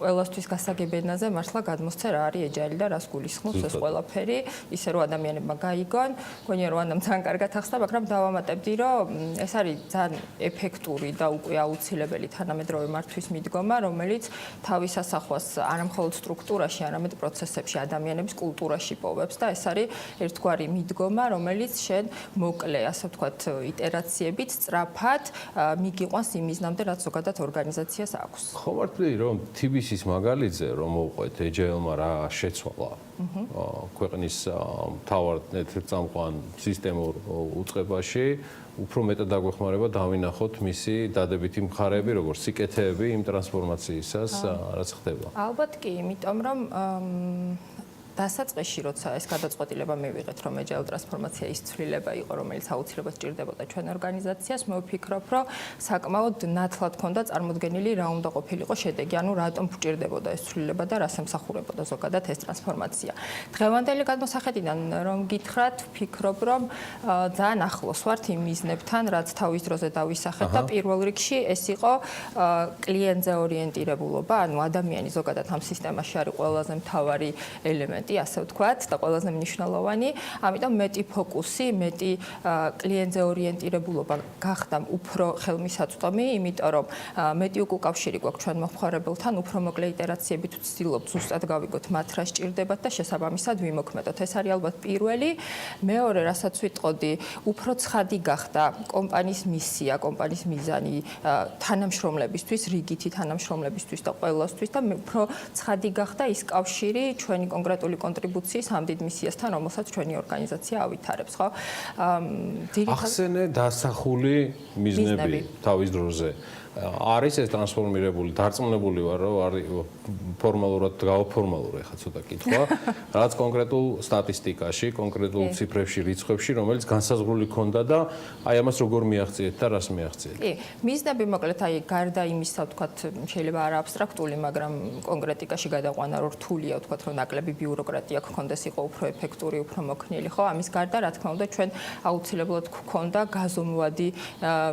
ყველასთვის გასაგებენაზე მართლა გადმოსცე რა არის Agile და რას გულისხმობს ეს ყველაფერი ისე რომ ადამიანებმა გაიგონ მგონია რომ ანამ ძალიან კარგად ახსნა მაგრამ დავამატებდი რომ ეს არის ძალიან ეფექტური და უკვე აუცილებელი თანამედროვე მართვის მიდგომა რომელიც თავის ასახვას არა მხოლოდ სტრუქტურაში არამედ პროცესებში ადამიანების კულტურაში პოვებს და ეს არის ერთგვარი მიდგომა რომელიც შენ მოკლე ასე ვთქვათ iterაციებით სწრაფად მიგიყვანს იმ მიზნამდე რაც ზოგადად ორგანიზაციას აქვს. ხო მართლია რომ TPC-ის მაგალითზე რომ მოვყვეთ Agile-მა რა შეცვალა ქვეყნის მთავარ წამყვან სისტემურ უწყებაში უფრო მეტად დაგვეხმარება დავინახოთ მისი დადებითი მხარეები როგორც სიკეთეები იმ ტრანსფორმაციისას რაც ხდება. ალბათ კი, იმიტომ რომ დასაწყისში როცა ეს გადაწყვეტილება მივიღეთ რომ Agile ტრანსფორმაცია ის ცვლილება იყო რომელიც აუცილებლად სჭირდებოდა ჩვენ ორგანიზაციას მე ვფიქრობ რომ საკმაოდ ნათლად ქონდა წარმოდგენილი რა უნდა ყოფილიყო შედეგი ანუ რატომ გვჭირდებოდა ეს ცვლილება და რას ემსახურებოდა ზოგადად ეს ტრანსფორმაცია დღევანდელი გადმოსახედიდან რომ გითხრათ ვფიქრობ რომ ძალიან ახლოს ვართ იმ მიზნებთან რაც თავის დროზე დავისახეთ და პირველ რიგში ეს იყო კლიენტზე ორიენტირებულობა ანუ ადამიანი ზოგადად ამ სისტემაში არის ყველაზე მთავარი ელემენტი ასე ვთქვათ და ყველაზე მნიშვნელოვანი, ამიტომ მეტი ფოკუსი, მეტი კლიენტზე ორიენტირებულობა გახდა უფრო ხელმისაწვდომი, იმიტომ რომ მეტი უკავშირი გვაქვს ჩვენ მომხმარებელთან, უფრო მოკლე iterაციებით ვცდილობთ ზუსტად გავიგოთ მათ რა სჭირდებათ და შესაბამისად ვიმოქმედოთ. ეს არის ალბათ პირველი, მეორე, რასაც ვიტყოდი, უფრო ცხადი გახდა კომპანიის მისია, კომპანიის მიზანი თანამშრომლებისთვის, რიგითი თანამშრომლებისთვის და ყველასთვის და უფრო ცხადი გახდა ის კავშირი ჩვენი კონკრეტული კონტრიბუციის ამ დიდ მისიასთან, რომელსაც ჩვენი ორგანიზაცია ავითარებს, ხო? ახსენე დასახული მიზნები თავის დროზე. არის ეს ტრანსფორმირებული, დარწმუნებული ვარ, რომ არის ფორმალურად გავაფორმალურე ხა ცოტა კითხვა, რაც კონკრეტულ სტატისტიკაში, კონკრეტულ ციფრებში, რიცხვებში, რომელიც განსაზღვრული ქონდა და აი ამას როგორ მიაღწიეთ და რას მიაღწიეთ? კი, მიზნები მოკლედ აი გარდა იმისა, ვთქვათ, შეიძლება არა აბსტრაქტული, მაგრამ კონკრეტიკაში გადაყვანა რომ რთულია, ვთქვათ, რომ ნაკლები ბიუროკრატია გქონდეს, იყო უფრო ეფექტური, უფრო მოქნილი, ხო? ამის გარდა, რა თქმა უნდა, ჩვენ აუცილებლად გქონდა გაზომვადი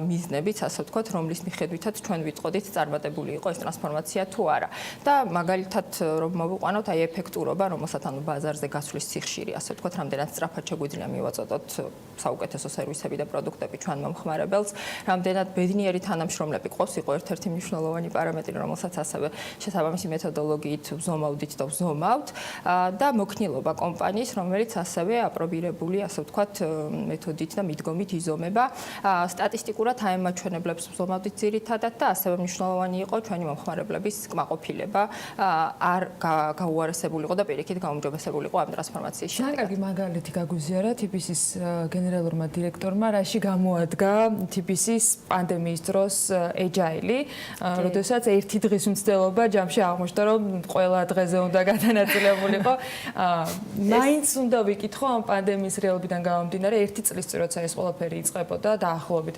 მიზნებიც, ასე ვთქვათ, რომლის მიხედვითაც ჩვენ ვიტყოდით წარმატებული იყო ეს ტრანსფორმაცია თუ არა. და მაგალითად რომ მოვიყვანოთ აი ეფექტურობა, რომელსაც ანუ ბაზარზე გასვლის სიხშირე, ასე ვთქვათ, რამდენად სწრაფად შეგვიძლია მივაწოდოთ საუკეთესო სერვისები და პროდუქტები ჩვენ მომხმარებელს, რამდენად ბედნიერი თანამშრომლები ყავს, იყო ერთ-ერთი მნიშვნელოვანი პარამეტრი, რომელსაც ასევე შესაბამისი მეთოდოლოგიით ვზომავდით და ვზომავთ და მოქნილობა კომპანიის, რომელიც ასევე აპრობირებული, ასე ვთქვათ, მეთოდით და მიდგომით იზომება. სტატისტიკურად აემაჩვენებლებს ვზომავდით ძირითადად და ასევე მნიშვნელოვანი იყო ჩვენი მომხმარებლების კმაყოფილება არ გაუარესებულიყო და პირიქით გაუმჯობესებულიყო ამ ტრანსფორმაციის შედეგად. ძალიან კარგი მაგალითი გაგვიზიარა TPC-ის გენერალურმა დირექტორმა, რაში გამოადგა TPC-ის პანდემიის დროს Agile-ი, როდესაც ერთი დღის მცდელობა ჯამში აღმოჩნდა, რომ ყველა დღეზე უნდა გადანაწილებულიყო. მაინც უნდა ვიკითხო ამ პანდემიის რეალობიდან გამომდინარე, ერთი წლის წინ როცა ეს ყველაფერი იწყებოდა, დაახლოებით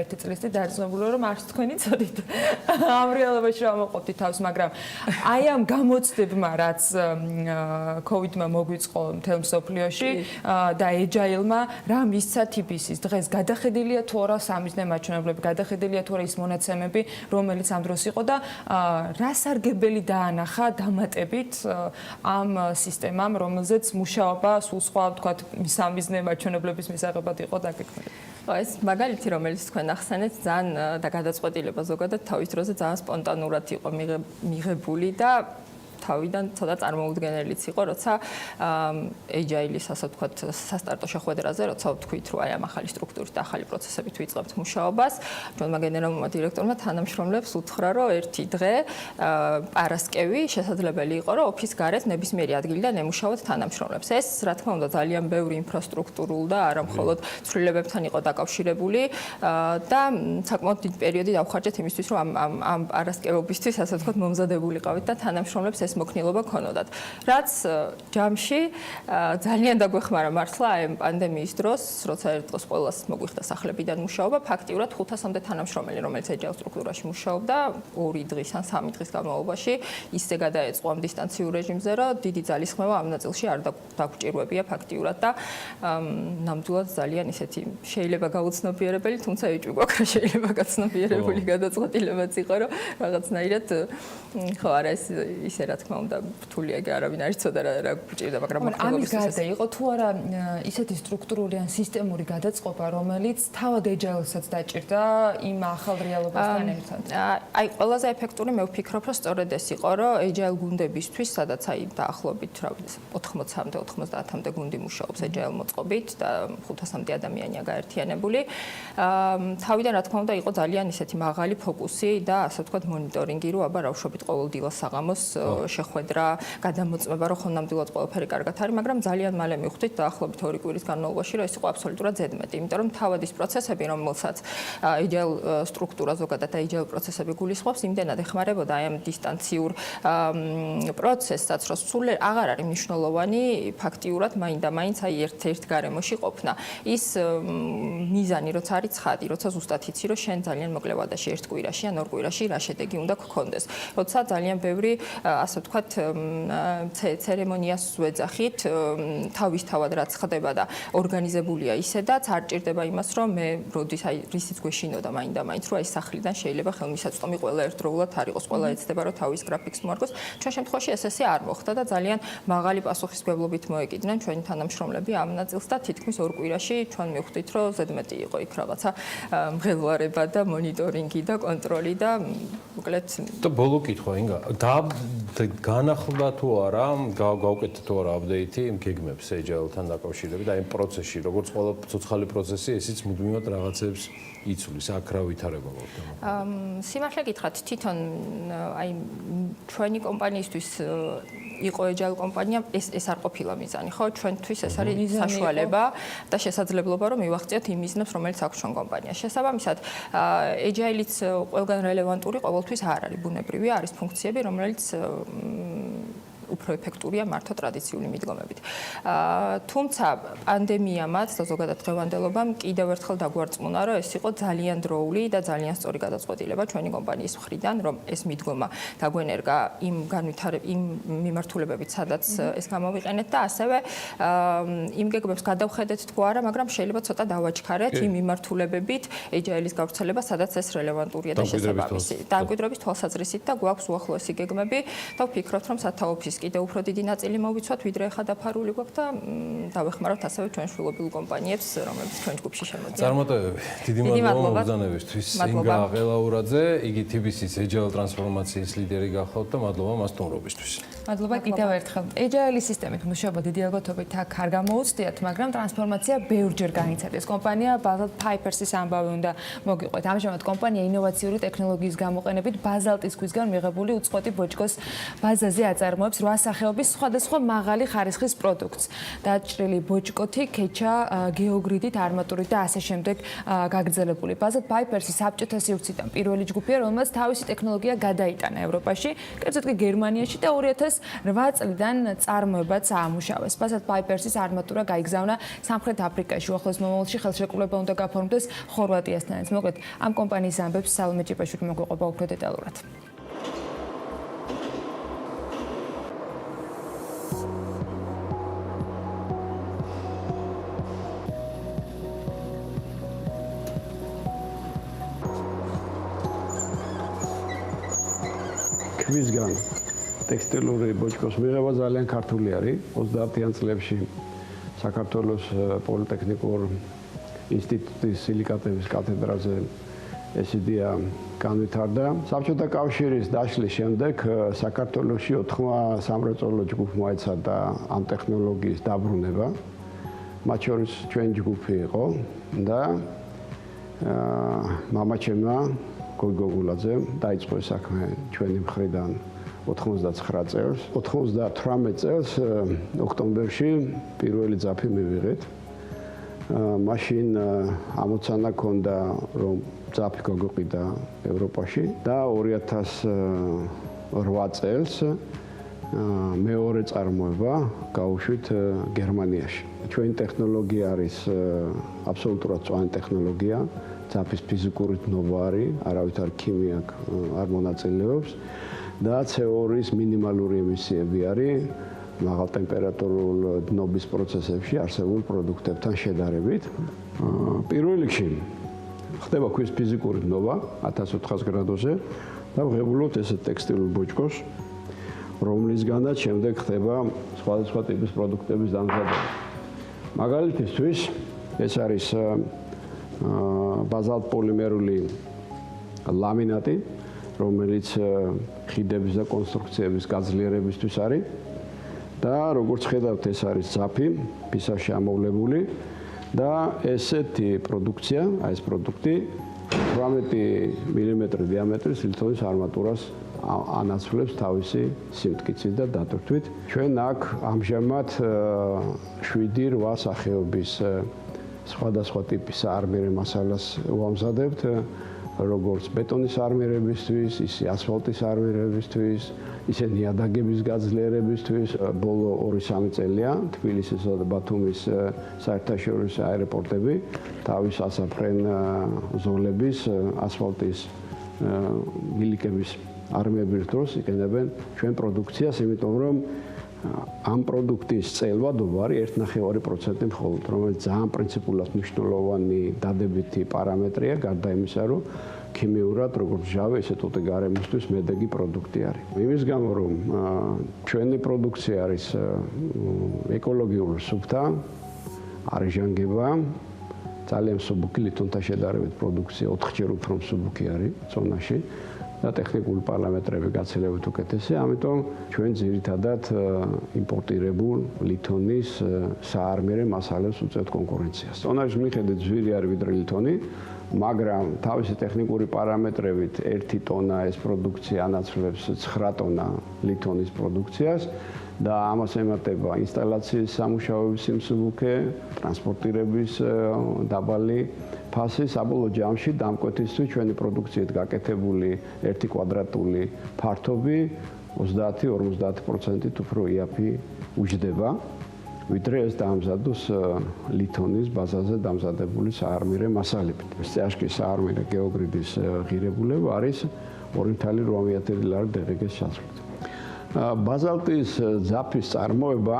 ერთი წლის წინ დარწმუნებული რომ არც თქვენი იცოდით ამ რეალობაში რა მოყოფდი თავს, მაგრამ აი ამ გამოცდებმა, რაც COVID-მა მოგვიწყო მთელ მსოფლიოში და Agile-მა, რა მისცა TBC-ს დღეს გადახედილია თუ არა სამიზნე მაჩვენებლები, გადახედილია თუ არა ის მონაცემები, რომელიც ამ დროს იყო და რა სარგებელი დაანახა დამატებით ამ სისტემამ, რომელზეც მუშაობა სულ სხვა, ვთქვათ, სამიზნე მაჩვენებლების მისაღებად იყო დაგეგმილი. ეს მაგალითი, რომელიც თქვენ ახსენეთ, ძალიან და გადაწყვეტილება ზოგადად თავის დროზე ძალიან სპონტანურად იყო მიღებული და თავიდან ცოტა წარმოუდგენელიც იყო, როცა Agile-ის, ასე ვთქვათ, სასტარტო შეხვედრაზე, როცა ვთქვით, რომ აი ამ ახალი სტრუქტურით და ახალი პროცესებით ვიწყებთ მუშაობას, ჩვენმა გენერალურმა დირექტორმა თანამშრომლებს უთხრა, რომ ერთი დღე პარასკევი შესაძლებელი იყო, რომ ოფისის გარეთ ნებისმიერი ადგილიდან ემუშაოთ თანამშრომლებს. ეს, რა თქმა უნდა, ძალიან ბევრი ინფრასტრუქტურულ და არა მხოლოდ ცვლილებებთან იყო დაკავშირებული და საკმაოდ დიდი პერიოდი დავხარჯეთ იმისთვის, რომ ამ პარასკევობისთვის, ასე ვთქვათ, მომზადებულიყავით და თანამშრომლებს ეს მოქნილობა ქონოდათ. რაც ჯამში ძალიან დაგვეხმარა მართლა აი პანდემიის დროს, როცა ერთ დღეს ყველას მოგვიხდა სახლებიდან მუშაობა, ფაქტიურად 500-მდე თანამშრომელი, რომელიც Agile სტრუქტურაში მუშაობდა, 2 დღის ან 3 დღის განმავლობაში ისე გადაეწყო ამ დისტანციურ რეჟიმზე, რომ დიდი ძალისხმევა ამ ნაწილში არ დაგვჭირვებია ფაქტიურად და ნამდვილად ძალიან ისეთი შეიძლება გაუცნობიერებელი, თუმცა ეჭვი გვაქვს, შეიძლება გაცნობიერებული გადაწყვეტილებაც იყო, რომ რაღაცნაირად ხო არა ისე რა თქმა უნდა რთულია იგი არავინ არ იცოდა რა გვჭირდა, მაგრამ ამის გარდა იყო თუ არა ისეთი სტრუქტურული ან სისტემური გადაწყობა, რომელიც თავად Agile-საც დაჭირდა იმ ახალ რეალობასთან ერთად. აი ყველაზე ეფექტური მე ვფიქრობ, რომ სწორედ ეს იყო, რომ Agile გუნდებისთვის, სადაც აი დაახლოებით რა ვიცი 80-მდე 90-მდე გუნდი მუშაობს Agile მოწყობით და 500-მდე ადამიანია გაერთიანებული. თავიდან რა თქმა უნდა იყო ძალიან ისეთი მაღალი ფოკუსი და ასე ვთქვათ მონიტორინგი, რომ აბა რავშობით ყოველ დილას საღამოს შეხვედრა, გადამოწმება, რომ ხონამდვილად ყველაფერი კარგად არის, მაგრამ ძალიან მალე მივხვდით დაახლოებით 2 კვირის განმავლობაში, რომ ეს იყო აბსოლუტურად ზედმეტი, იმიტომ რომ თავად ის პროცესები, რომელსაც Agile სტრუქტურა ზოგადად Agile პროცესები გულისხმობს, იმდენად ეხმარებოდა აი ამ დისტანციურ პროცესსაც, რომ სულ აღარ არის მნიშვნელოვანი ფაქტიურად მაინდა-მაინც აი ერთ გარემოში ყოფნა. ის მიზანი, როცა არის ცხადი, როცა ზუსტად იცი, რომ შენ ძალიან მოკლე ვადაში ერთ კვირაში ან 2 კვირაში რა შედეგი უნდა გქონდეს. როცა ძალიან ბევრი ასე ვთქვათ ცერემონიას ვეძახით, თავისთავად რაც ხდება და ორგანიზებულია ისედაც არ ჭირდება იმას, რომ მე როდის აი რისიც გვეშინოდა მაინდა-მაინც, რომ აი სახლიდან შეიძლება ხელმისაწვდომი ყველა ერთდროულად არ იყოს, ყველა ეცდება, რომ თავის გრაფიკს მოარგოს. ჩვენ შემთხვევაში ესე არ მოხდა და ძალიან მაღალი პასუხისმგებლობით მოეკიდნენ ჩვენი თანამშრომლები ამ ნაწილს და თითქმის 2 კვირაში ჩვენ მივხვდით, რომ ზედმეტი იყო იქ რაღაცა მღელვარება და მონიტორინგი და კონტროლი და მოკლედ და ბოლო კითხვა ინგა განახლდა თუ არა, გავუკეთეთ თუ არა აპდეიტი გეგმებს Agile-თან დაკავშირებით, აი პროცესში, როგორც ყველა ცოცხალი პროცესი, ესეც მუდმივად რაღაცებს იცვლის, აქ რა ვითარება მოხდა? სიმართლე გითხრათ, თვითონ აი ჩვენი კომპანიისთვის იყო Agile კომპანია, ეს არ ყოფილა მიზანი, ხო? ჩვენთვის ეს არის საშუალება და შესაძლებლობა, რომ მივახციოთ იმ მიზნებს, რომელიც აქვს ჩვენ კომპანიას. შესაბამისად, Agile-იც ყველგან რელევანტური ყოველთვის არ არის ბუნებრივი, არის ფუნქციები, რომელიც უფრო ეფექტურია მართო ტრადიციული მიდგომებით. თუმცა პანდემიამაც და ზოგადად დღევანდელობამ კიდევ ერთხელ დაგვარწმუნა, რომ ეს იყო ძალიან დროული და ძალიან სწორი გადაწყვეტილება ჩვენი კომპანიის მხრიდან, რომ ეს მიდგომა დაგვენერგა იმ მიმართულებებით, სადაც ეს გამოვიყენეთ და ასევე იმ გეგმებს გადავხედეთ თუ არა, მაგრამ შეიძლება ცოტა დავაჩქარეთ იმ მიმართულებებით Agile-ის გავრცელება, სადაც ეს რელევანტურია და შესაბამისი. დამკვიდრების თვალსაზრისით და გვაქვს უახლოესი გეგმები და ვფიქრობთ, რომ სათაოფის კიდევ უფრო დიდი ნაწილი მოვიცვათ, ვიდრე ახლა დაფარული გვაქვს და დავეხმაროთ ასევე ჩვენ შვილობილ კომპანიებს, რომლებიც ჩვენ ჯგუფში შემოდიან. წარმატებები. დიდი მადლობა მოგზაურობისთვის. ინგა ყელაურაძე, იგი TBC-ის Agile ტრანსფორმაციის ლიდერი გახლავთ და მადლობა მას სტუმრობისთვის. მადლობა კიდევ ერთხელ. Agile-ის სისტემით მუშაობა დიდი ალბათობით აქ არ გამოუცდიათ, მაგრამ ტრანსფორმაცია ბევრჯერ განიცადეს. კომპანია ბაზალტ Pipers-ის ამბავი უნდა მოგიყვეთ. ამჟამად კომპანია ინოვაციური ტექნოლოგიის გამოყენებით ბაზალტის ქვისგან მიღებული უწყვეტი ბოჭკოს ბაზაზე აწარმოებს 8 რვა სახეობის სხვადასხვა მაღალი ხარისხის პროდუქტს. დაჭრილი ბოჭკოთი, ქეჩა, გეოგრიდით, არმატურით და ასე შემდეგ გაგრძელებული. ბაზად Pipersi საბჭოთა სივრციდან პირველი ჯგუფია, რომელმაც თავისი ტექნოლოგია გადაიტანა ევროპაში, კერძოდ კი გერმანიაში და 2008 წლიდან წარმოებაც აამუშავეს. ბაზად Pipersi-ის არმატურა გაიგზავნა სამხრეთ აფრიკაში. უახლოეს მომავალში ხელშეკრულება უნდა გაფორმდეს ხორვატიასთანაც. მოკლედ, ამ კომპანიის ამბებს სალომე ჭიპაშვილი მოგვიყვება უფრო დეტალურად. ქვისგან ტექსტილური ბოჭკოს მიღება ძალიან ქართული არის. 30-იან წლებში საქართველოს პოლიტექნიკურ ინსტიტუტის სილიკატების კათედრაზე ეს იდეა განვითარდა. საბჭოთა კავშირის დაშლის შემდეგ საქართველოში 4 სამრეწველო ჯგუფმა ეცადა ამ ტექნოლოგიის დაბრუნება. მათ შორის ჩვენ ჯგუფი იყო და მამაჩემმა გოგოგულაძე დაიწყო საქმე ჩვენი მხრიდან 99 წელს. 98 წელს ოქტომბერში პირველი ძაფი მივიღეთ. მაშინ ამოცანა ქონდა რომ ძაფი გოგოყიდა ევროპაში და 2008 წელს მეორე წარმოება გავუშვით გერმანიაში. ჩვენი ტექნოლოგია არის აბსოლუტურად წვიანი ტექნოლოგია. ძაფის ფიზიკური დნობა არის, არავით არ ქიმია არ მონაწილეობს და CO2-ის მინიმალური ემისიები არის მაღალ ტემპერატურულ დნობის პროცესებში არსებულ პროდუქტებთან შედარებით. პირველ რიგში ხდება ქვის ფიზიკური დნობა 1400 გრადუსზე და ვღებულობთ ესე ტექსტილურ ბოჭკოს, რომლისგანაც შემდეგ ხდება სხვადასხვა ტიპის პროდუქტების დამზადება. მაგალითისთვის ეს არის ბაზალტ პოლიმერული ლამინატი, რომელიც ხიდების და კონსტრუქციების გაძლიერებისთვის არის და როგორც ხედავთ ეს არის ძაფი, ფისაში ამოვლებული და ესეთი პროდუქცია, ეს პროდუქტი 18 მმ დიამეტრის ლითონის არმატურას ანაცვლებს თავისი სიმტკიცით და დატვირთვით. ჩვენ აქ ამჟამად 7-8 სახეობის სხვადასხვა ტიპის არმირე მასალას ვამზადებთ, როგორც ბეტონის არმირებისთვის, ისე ასფალტის არმირებისთვის, ისე ნიადაგების გაძლიერებისთვის. ბოლო 2-3 წელია თბილისის და ბათუმის საერთაშორისო აეროპორტები თავის ასაფრენ ზოლების ასფალტის მილიკების არმიების დროს იყენებენ ჩვენ პროდუქციას, იმიტომ რომ ამ პროდუქტის წელვადობა არის 1.5% მხოლოდ, რომელიც ძალიან პრინციპულად მნიშვნელოვანი დადებითი პარამეტრია, გარდა იმისა, რომ ქიმიურად როგორც ჟავე, ისე თუთე გარემოსთვის მედეგი პროდუქტი არის. იმის გამო, რომ ჩვენი პროდუქცია არის ეკოლოგიური სუფთა, არის ჟანგება, ძალიან მსუბუქი ლითონთან შედარებით პროდუქცია 4-ჯერ უფრო მსუბუქი არის ზონაში. და ტექნიკური პარამეტრები გაცილებით უკეთესია, ამიტომ ჩვენ ძირითადად იმპორტირებულ ლითონის საარმირე მასალებს უწევთ კონკურენციას. ტონაჟის მიხედვით ძვირი არის ვიდრე ლითონი, მაგრამ თავისი ტექნიკური პარამეტრებით 1 ტონა ეს პროდუქცია ანაცვლებს 9 ტონა ლითონის პროდუქციას და ამას ემატება ინსტალაციის სამუშაოების სიმსუბუქე, ტრანსპორტირების დაბალი ფასი. საბოლოო ჯამში დამკვეთისთვის ჩვენი პროდუქციით გაკეთებული 1 კვადრატული ფართობი 30-50%-ით უფრო იაფი უჯდება, ვიდრე ეს დაამზადოს ლითონის ბაზაზე დამზადებული საარმირე მასალებით. წიაღში საარმირე გეოგრიდის ღირებულება არის 2.8 ლარი დღგ-ის ჩასვლით. ბაზალტის ძაფის წარმოება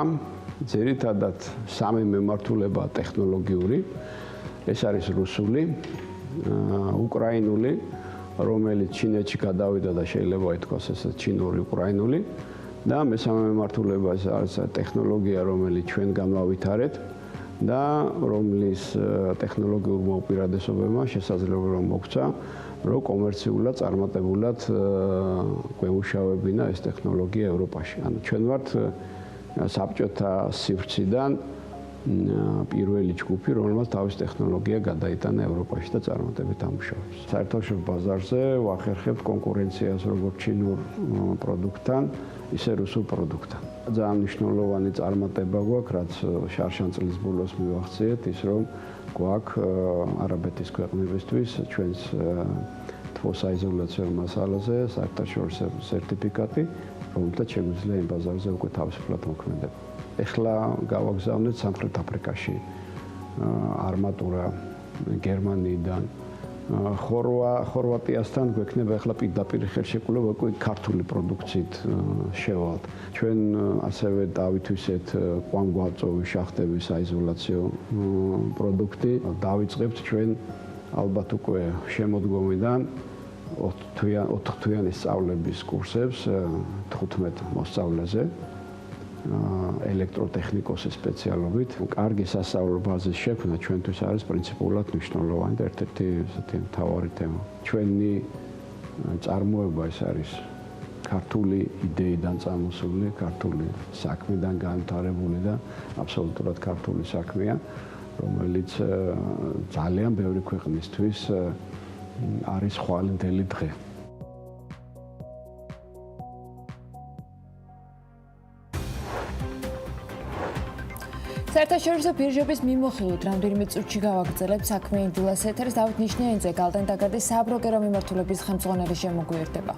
ძირითადად 3 მემართულება ტექნოლოგიური. ეს არის რუსული, უკრაინული, რომელიც ჩინეთში გადავიდა და შეიძლება ითქვას ეს ჩინური უკრაინული და მესამე მემართულება ეს არის ტექნოლოგია, რომელიც ჩვენ განვავითარეთ და რომლის ტექნოლოგიურმა უპირატესობებმა შესაძლებლობა მოგვცა, რომ კომერციულად წარმატებულად გვემუშავებინა ეს ტექნოლოგია ევროპაში. ანუ ჩვენ ვართ საბჭოთა სივრციდან პირველი ჯგუფი, რომელმაც თავის ტექნოლოგია გადაიტანა ევროპაში და წარმატებით ამუშავებს. საერთაშორისო ბაზარზე ვახერხებთ კონკურენციას როგორც ჩინურ პროდუქტთან, ისე რუსულ პროდუქტთან. ძალიან მნიშვნელოვანი წარმატება გვაქვს, რაც შარშან წლის ბოლოს მივახციეთ, ის რომ გვაქვს არაბეთის ქვეყნებისთვის ჩვენს თვალსაიზოლაციო მასალაზე საერთაშორისო სერტიფიკატი, რომელთაც შეგვიძლია იმ ბაზარზე უკვე თავისუფლად მოქმედება. ეხლა გავაგზავნეთ სამხრეთ აფრიკაში არმატურა გერმანიიდან ხორვატიასთან გვექნება ახლა პირდაპირ ხელშეკრულება უკვე ქართული პროდუქციით შევალთ. ჩვენ ასევე დავითვისეთ კვანგვაწოვი შახტების საიზოლაციო პროდუქტი. დავიწყებთ ჩვენ ალბათ უკვე შემოდგომიდან 4 თვიანი სწავლების კურსებს 15 მოსწავლეზე. ელექტროტექნიკოსის სპეციალობით. კარგი სასწავლო ბაზის შექმნა ჩვენთვის არის პრინციპულად მნიშვნელოვანი და ერთ-ერთი ესეთი მთავარი თემა. ჩვენი წარმოება ეს არის ქართული იდეიდან წამოსული, ქართული საქმიდან განვითარებული და აბსოლუტურად ქართული საქმეა, რომელიც ძალიან ბევრი ქვეყნისთვის არის ხვალინდელი დღე. საერთაშორისო ბირჟების მიმოხილვით რამდენიმე წუთში გავაგრძელებთ საქმე ინდულას ეთერს. დავით ნიშნიანიძე გალდენ დაგარდის საბროკერო მიმართულების ხელმძღვანელი შემოგვიერთდება.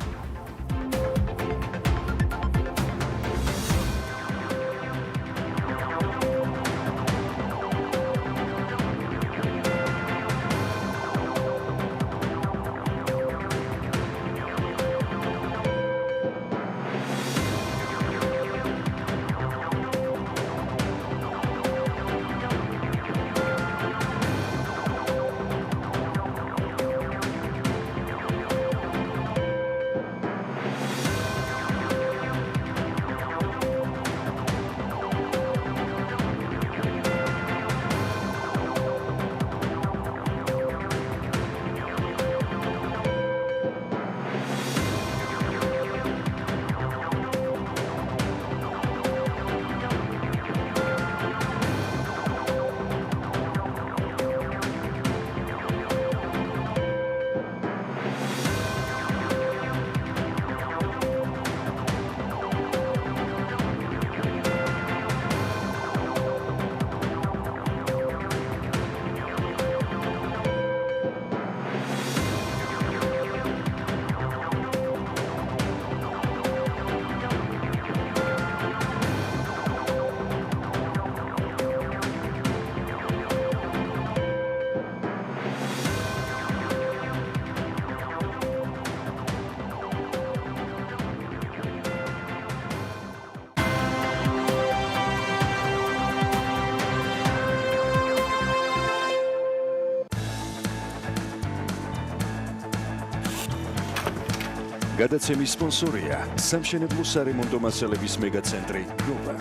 გადაცემის სპონსორია სამშენებლო სარემონტო მასალების მეგაცენტრი ნოვა.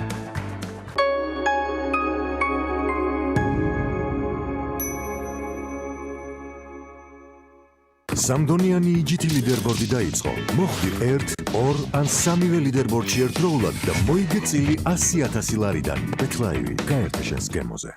სამდონიანი იჯითი ლიდერბორდი დაიწყო. მოხვდი 1, 2 ან 3-ვე ლიდერბორდში ერთდროულად და მოიგე წილი 100,000 ლარიდან. ბეთლაივი, გაერთე შენს გემოზე.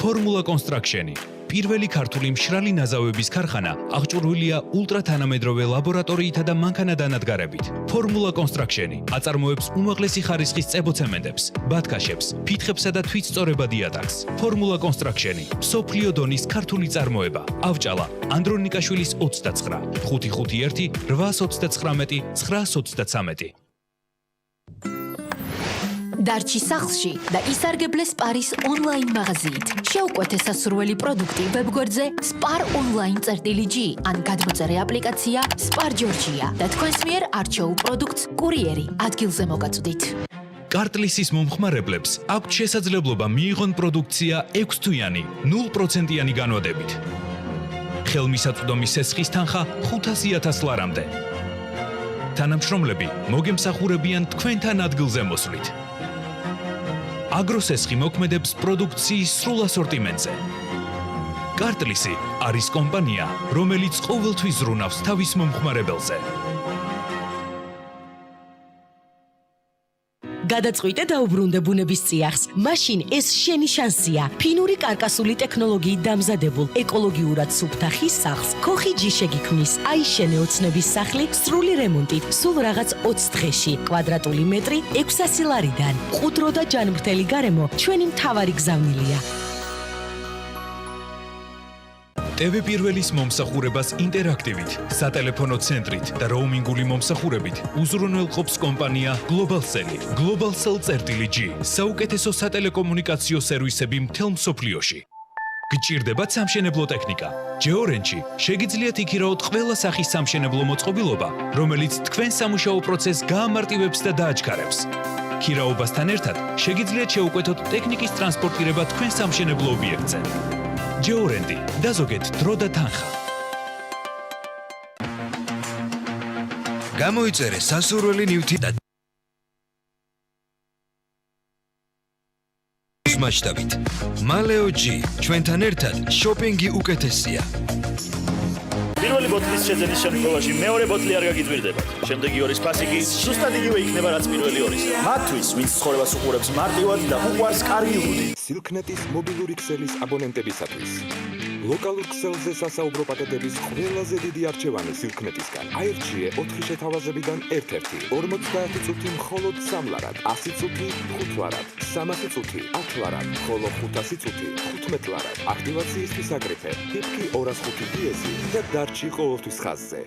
ფორმულა კონსტრაქშენი პირველი ქართული მშრალი ნაზავების ქარხანა აღჭურვილია ულტრათანამედროვე ლაბორატორიითა და მანქანადანადგარებით. ფორმულა კონსტრაქშენი აწარმოებს უმაღლესი ხარისხის წებოცემენტებს, ბათქაშებს, ფითხებსა და თვითწწორებად იატაკს. ფორმულა კონსტრაქშენი მსოფლიო დონის ქართული წარმოება. ავჭალა ანდრონიკაშვილის 29 551 839 923. დარჩი სახლში და ისარგებლე სპარის ონლაინ მაღაზიით. შეუკვეთე სასურველი პროდუქტი ვებგვერდზე spar.online.g ან გადმოწერე აპლიკაცია Spar Georgia და თქვენს მიერ არჩეულ პროდუქტს კურიერი ადგილზე მოგაწვდით. კარტლისის მომხმარებლებს აქვთ შესაძლებლობა მიიღონ პროდუქცია 6 თვიანი 0%-იანი განვადებით. ხელმისაწვდომი სესხის თანხა 500,000 ლარამდე. თანამშრომლები მოგემსახურებიან თქვენთან ადგილზე მოსვლით. აგროსესხი მოქმედებს პროდუქციის სრულ ასორტიმენტზე. კარტლისი არის კომპანია, რომელიც ყოველთვის ზრუნავს თავის მომხმარებელზე. გადაწყვიტე დაუბრუნდე ბუნების წიაღს. მაშინ ეს შენი შანსია. ფინური კარკასული ტექნოლოგიით დამზადებულ ეკოლოგიურად სუფთა ხის სახლს ქოხი ჯი შეგიქმნის. აიშენე ოცნების სახლი სრული რემონტით, სულ რაღაც 20 დღეში. კვადრატული მეტრი 600 ლარიდან. ყუდრო და ჯანმრთელი გარემო ჩვენი მთავარი გზავნილია. TV პირველის მომსახურებას ინტერაქტივით, სატელეფონო ცენტრით და როუმინგული მომსახურებით უზრუნველყოფს კომპანია Globalcell. Globalcell.G საუკეთესო სატელეკომუნიკაციო სერვისები მთელ მსოფლიოში. გჭირდებათ სამშენებლო ტექნიკა. Georange-ში შეგიძლიათ იქირაოთ ყველა სახის სამშენებლო მოწყობილობა, რომელიც თქვენ სამუშაო პროცესს გაამარტივებს და დააჩქარებს. ქირაობასთან ერთად შეგიძლიათ შეუკვეთოთ ტექნიკის ტრანსპორტირება თქვენ სამშენებლო ობიექტზე. Georange და ზოგად დრო და თანხა. გამოიწერე სასურველი ნივთი და მასშტაბით. Maleo G ჩვენთან ერთად შოპინგი უკეთესია. პირველი ბოთლის შეძენის შემთხვევაში მეორე ბოთლი არ გაგიძვირდება. შემდეგი ორის ფასი კი ზუსტად იგივე იქნება რაც პირველი ორისა. მათთვის, ვინც ცხოვრებას უყურებს მარტივად და უყვარს კარგი უბუდი. Silknet-ის მობილური ქსელის აბონენტებისათვის. ლოკალურ ქსელზე სასაუბრო პაკეტების ყველაზე დიდი არჩევანი Silknet-ისგან. აირჩიე 4 შეთავაზებიდან ერთ-ერთი, 50 წუთი მხოლოდ 3 ლარად, 100 წუთი 5 ლარად, 300 წუთი 10 ლარად, ხოლო 500 წუთი 15 ლარად. აქტივაციისთვის აგრეთვე ტიპკი 205 დიეზი და დარჩი ყოველთვის ხაზზე.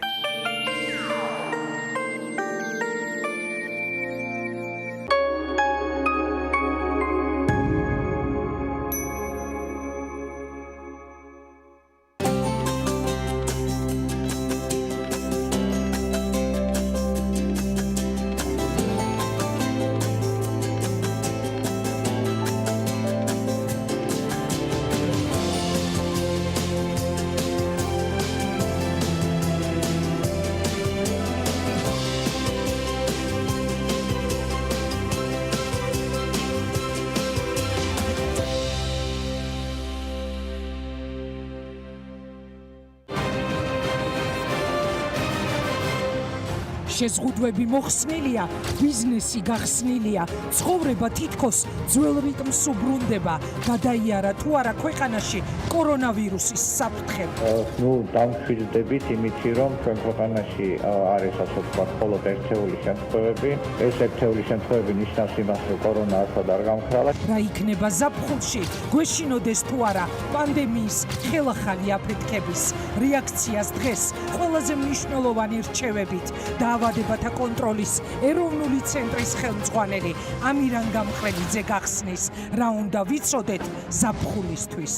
შეზღუდვები მოხსნილია, ბიზნესი გახსნილია, ცხოვრება თითქოს ძველ რიტმს უბრუნდება. გადაიარა თუ არა ქვეყანაში კორონავირუსის საფრთხე. დამშვიდდებით იმითი, რომ ჩვენ ქვეყანაში არის ასე ვთქვათ, მხოლოდ ერთეული შემთხვევები. ეს ერთეული შემთხვევები ნიშნავს იმას, რომ კორონა ასად არ გამქრალა. რა იქნება ზაფხულში? გვეშინოდეს თუ არა პანდემიის ხელახალი აფეთქების რეაქციას დღეს ყველაზე მნიშვნელოვანი რჩევებით დაავადებათა კონტროლის ეროვნული ცენტრის ხელმძღვანელი ამირან გამხრელიძე გახსნის, რა უნდა ვიცოდეთ ზაფხულისთვის.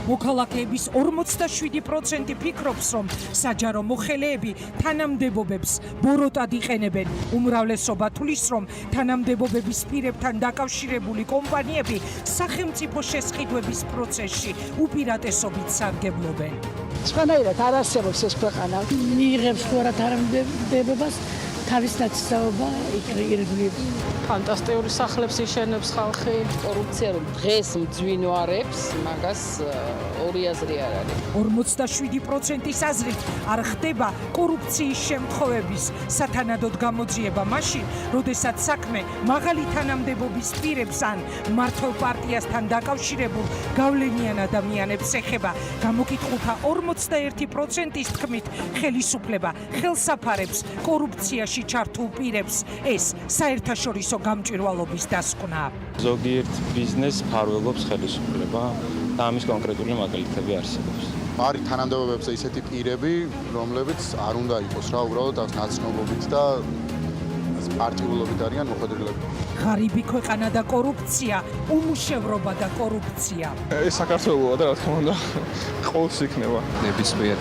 მოქალაქეების 47% ფიქრობს, რომ საჯარო მოხელეები თანამდებობებს ბოროტად იყენებენ. უმრავლესობა თვლის, რომ თანამდებობების პირებთან დაკავშირებული კომპანიები სახელმწიფო შესყიდვების პროცესში უპირატესობით სარგებლობენ. სხვანაირად არ არსებობს ეს ქვეყანა. მიიღებს თუ არა თანამდებობას თავის ნაცნობობა ირგვლივ. ფანტასტიკური სახლებს იშენებს ხალხი. კორუფცია რომ დღეს მძვინვარებს, მაგას ორი აზრი არ არის. 47%-ის აზრით არ ხდება კორუფციის შემთხვევების სათანადოდ გამოძიება მაშინ, როდესაც საქმე მაღალი თანამდებობის პირებს ან მმართველ პარტიასთან დაკავშირებულ გავლენიან ადამიანებს ეხება. გამოკითხულთა 41%-ის თქმით, ხელისუფლება ხელსაფარებს კორუფციაში ჩართულ პირებს. ეს საერთაშორისო გამჭვირვალობის დასკვნა. ზოგიერთ ბიზნესს ფარველობს ხელისუფლება და ამის კონკრეტული მაგალითები არსებობს. არის თანამდებობებზე ისეთი პირები, რომლებიც არ უნდა იყოს რა, უბრალოდ ნაცნობობით და პარტიულობით არიან მოხვედრილები. ღარიბი ქვეყანა და კორუფცია, უმუშევრობა და კორუფცია. ეს საქართველოა და რა თქმა უნდა ყოველს იქნება. ნებისმიერ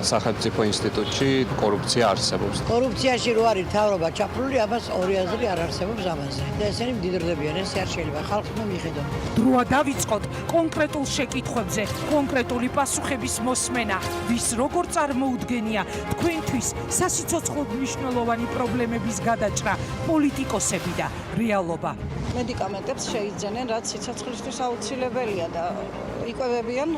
სახელმწიფო ინსტიტუტში კორუფცია არსებობს. კორუფციაში რო არის თავრობა ჩაფრული, ამას ორი აზრი არ არსებობს ამაზე. და ესენი მდიდრდებიან, ეს არ შეიძლება ხალხმა მიხედონ. დროა დავიწყოთ კონკრეტულ შეკითხვებზე, კონკრეტული პასუხების მოსმენა, ვის როგორ წარმოუდგენია თქვენთვის სასიცოცხლო მნიშვნელოვანი პრობლემების გადაჭრა, პოლიტიკოსები და რეალობა. მედიკამენტებს შეიძენენ, რაც სიცოცხლისთვის აუცილებელია და იკვებებიან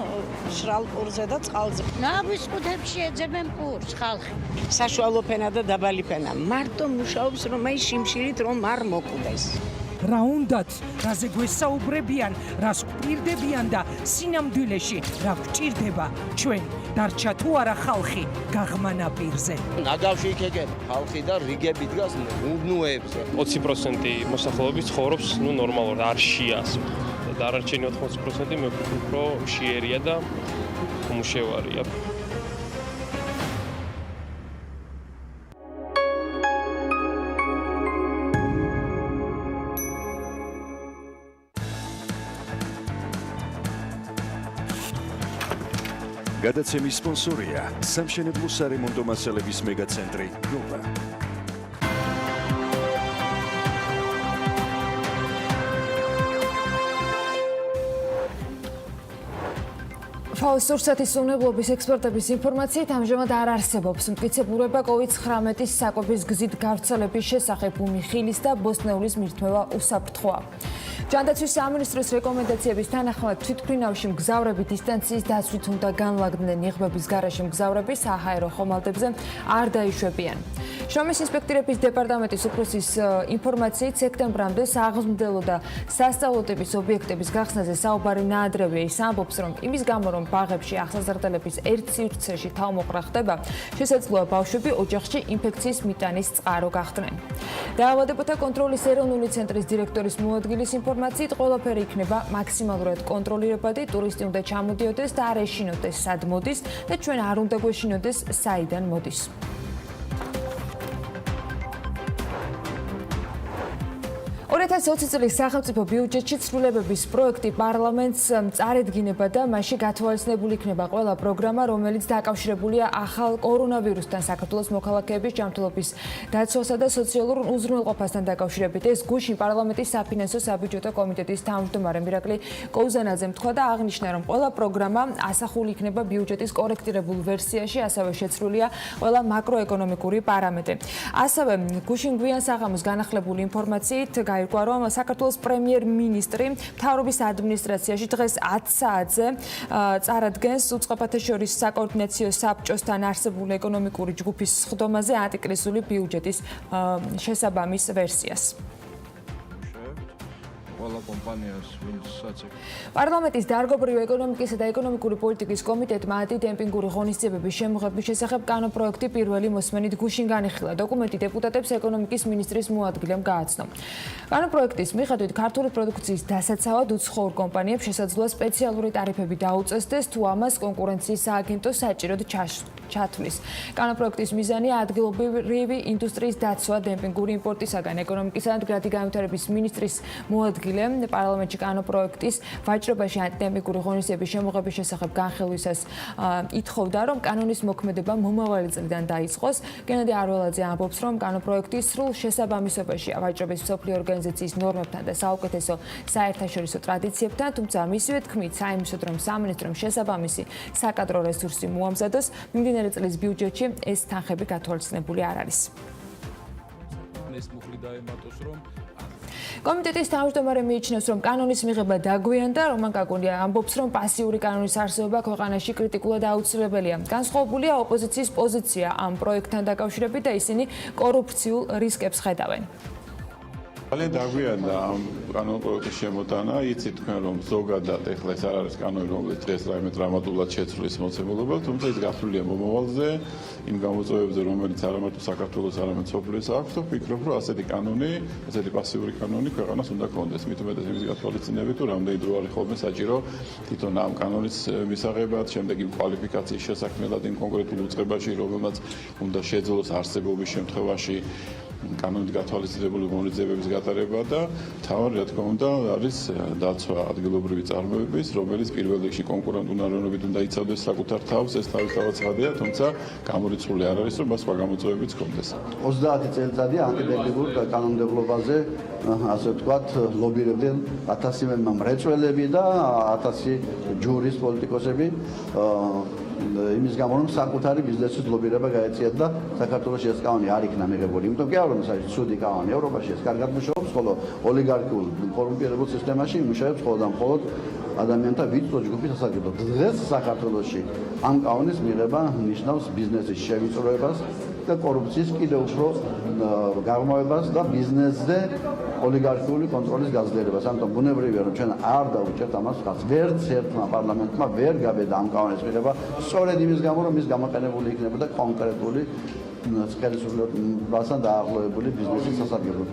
შრალ პურზე და წყალზე. ნავის ყუთებში ეძებენ პურს ხალხი. საშუალო ფენა და დაბალი ფენა. მარტო მუშაობს რომ აი შიმშილით რომ არ მოკვდეს. რა უნდათ, რაზე გვესაუბრებიან, რას გვპირდებიან და სინამდვილეში რა გვჭირდება ჩვენ დარჩა თუ არა ხალხი გაღმა ნაპირზე. ნაგავში იქეგენ ხალხი და რიგები დგას უდნუებზე. 20% მოსახლეობის ცხოვრობს ნორმალურად, არ შია ასე. და დანარჩენი 80% მე ვფიქრობ, რომ შიერია და უმუშევარია. გადაცემის სპონსორია სამშენებლო სარემონტო მასალების მეგაცენტრი ნოვა. ფაუსტურსათის უნებლობის ექსპერტების ინფორმაციით ამჟამად არ არსებობს მტკიცებულება COVID-19-ის საკვების გზით გავრცელების შესახებ უმიხილის და ბოსტნეულის მირთმევა უსაფრთხოა. ჯანდაცვის სამინისტროს რეკომენდაციების თანახმად თვითმფრინავში მგზავრები დისტანციის დაცვით უნდა განლაგდნენ იღბების გარეშე მგზავრები საჰაერო ხომალდებზე არ დაიშვებიან. შრომის ინსპექტორების დეპარტამენტის უფროსის ინფორმაციით სექტემბრამდე სააღმრთელო და სასწავლო ტიპის ობიექტების გახსნაზე საუბარი ნაადრევია. ის ამბობს, რომ იმის გამო, რომ ბაღებში აღსაზრდელების ერთ სივრცეში თავმოყრა ხდება, შესაძლოა ბავშვები ოჯახში ინფექციის მიტანის წყარო გახდნენ. დაავადებათა კონტროლის ეროვნული ცენტრის დირექტორის მოადგილის ინფორმაციით, ყველაფერი იქნება მაქსიმალურად კონტროლირებადი, ტურისტი უნდა ჩამოდიოდეს და არ ეშინოდეს სად მოდის და ჩვენ არ უნდა გვეშინოდეს საიდან მოდის. 2020 წლის სახელმწიფო ბიუჯეტში ცვლილებების პროექტი პარლამენტს წარედგინება და მასში გათვალისწინებული იქნება ყველა პროგრამა, რომელიც დაკავშირებულია ახალ კორონავირუსთან, საქართველოს მოქალაქეების ჯანმრთელობის დაცვასა და სოციალურ უზრუნველყოფასთან დაკავშირებით. ეს გუშინ პარლამენტის საფინანსო საბიუჯეტო კომიტეტის თავმჯდომარე მირაკლი კოუზანაძემ თქვა და აღნიშნა, რომ ყველა პროგრამა ასახული იქნება ბიუჯეტის კორექტირებულ ვერსიაში, ასევე შეცვლილია ყველა მაკროეკონომიკური პარამეტრი. ასევე გუშინ გვიან საღამოს განახლებული ინფორმაციით გაირკვა, რომ საქართველოს პრემიერ-მინისტრი მთავრობის ადმინისტრაციაში დღეს 10 საათზე წარადგენს უწყებათა შორის საკოორდინაციო საბჭოსთან არსებული ეკონომიკური ჯგუფის სხდომაზე ანტიკრიზისული ბიუჯეტის შესაბამის ვერსიას. პარლამენტის დარგობრივი ეკონომიკისა და ეკონომიკური პოლიტიკის კომიტეტმა ანტიდემპინგური ღონისძიებების შემოღების შესახებ კანონპროექტი პირველი მოსმენით გუშინ განიხილა. დოკუმენტი დეპუტატებს ეკონომიკის ministris მოადგილემ გააცნო. კანონპროექტის მიხედვით ქართული პროდუქციის დასაცავად უცხოურ კომპანიებს შესაძლოა სპეციალური ტარიფები დაუწესდეს, თუ ამას კონკურენციის სააგენტო საჭიროდ ჩათვლის. კანონპროექტის მიზანია ადგილობრივი ინდუსტრიის დაცვა დემპინგური იმპორტისაგან. ეკონომიკისა და მდგრადი განვითარების ministris მოადგილემ პარლამენტში კანონპროექტის ვაჭრობაში ანტიდემპინგური ღონისძიების შემოღების შესახებ განხილვისას ითხოვდა, რომ კანონის მოქმედება მომავალი წლიდან დაიწყოს. გენადი არველაძე ამბობს, რომ კანონპროექტის სრულ შესაბამისობაშია ვაჭრობის მსოფლიო ორგანიზაციის ნორმებთან და საუკეთესო საერთაშორისო ტრადიციებთან, თუმცა მისივე თქმით, საიმისოდ, რომ სამინისტრომ შესაბამისი საკადრო რესურსი მოამზადოს, მიმდინარე წლის ბიუჯეტში ეს თანხები გათვალისწინებული არ არის. კომიტეტის თავმჯდომარე მიიჩნევს, რომ კანონის მიღება დაგვიანდა, რომან კაკუნია ამბობს, რომ პასიური კანონის არსებობა ქვეყანაში კრიტიკულად აუცილებელია. განსხვავებულია ოპოზიციის პოზიცია ამ პროექტთან დაკავშირებით და ისინი კორუფციულ რისკებს ხედავენ. ძალიან დაგვიანდა ამ კანონპროექტის შემოტანა. იცით თქვენ, რომ ზოგადად ეხლა ეს არ არის კანონი, რომელიც დღეს რაიმე დრამატულად შეცვლის მოცემულობა, თუმცა ის გაფრულია მომავალზე, იმ გამოწვევებზე, რომელიც არამარტო საქართველოს, არამედ სოფლიოს აქვს, და ვფიქრობ, რომ ასეთი კანონი, ასეთი პასიური კანონი ქვეყანას უნდა გქონდეს. მით უმეტეს იმის გათვალისწინებით, თუ რამდენი დრო არის ხოლმე საჭირო თვითონ ამ კანონის მისაღებად, შემდეგ იმ კვალიფიკაციის შესაქმნელად იმ კონკრეტულ უწყებაში, რომელმაც უნდა შეძლოს არსებობის შემთხვევაში კანონით გათვალისწინებული მონიტორინგის გატარება და თავი რა თქმა უნდა არის დაცვა ადგილობრივი წარმოების, რომელიც პირველ რიგში კონკურენტ უნაროვნობით უნდა იცავდეს საკუთარ თავს, ეს თავისთავად ხადია, თუმცა გამორიცხული არ არის, რომ მას სხვა გამოწვევებიც ჰქონდეს. 30 წელიწადია ანტიდემპინგურ კანონმდებლობაზე, ასე ვთქვათ, ლობირებდნენ 1000 მრეწველები და 1000 ჯურის პოლიტიკოსები. იმის გამო რომ საკუთარი ბიზნესის ლობირება გაეწიათ და საქართველოს ეს კანონი არ იქნა მიღებული. იმიტომ კი არ რომ ეს არის ცუდი კანონი, ევროპაში ეს კარგად მუშაობს, ხოლო ოლიგარქიულ კორუმპირებულ სისტემაში იმუშავებს მხოლოდ და მხოლოდ ადამიანთა ვიწრო ჯგუფის სასარგებლოდ. დღეს საქართველოში ამ კანონის მიღება ნიშნავს ბიზნესის შევიწროებას და კორუფციის კიდევ უფრო გაღრმავებას და ბიზნესზე ოლიგარქიული კონტროლის გაძლიერებას. ამიტომ ბუნებრივია რომ ჩვენ არ დავუჭერთ ამას ხალხს. ვერც ერთმა პარლამენტმა ვერ გაბედა ამ კანონის მიღება, სწორედ იმის გამო რომ ის გამოყენებული იქნებოდა კონკრეტული ხელისუფლებასთან დაახლოებული ბიზნესის სასარგებლოდ.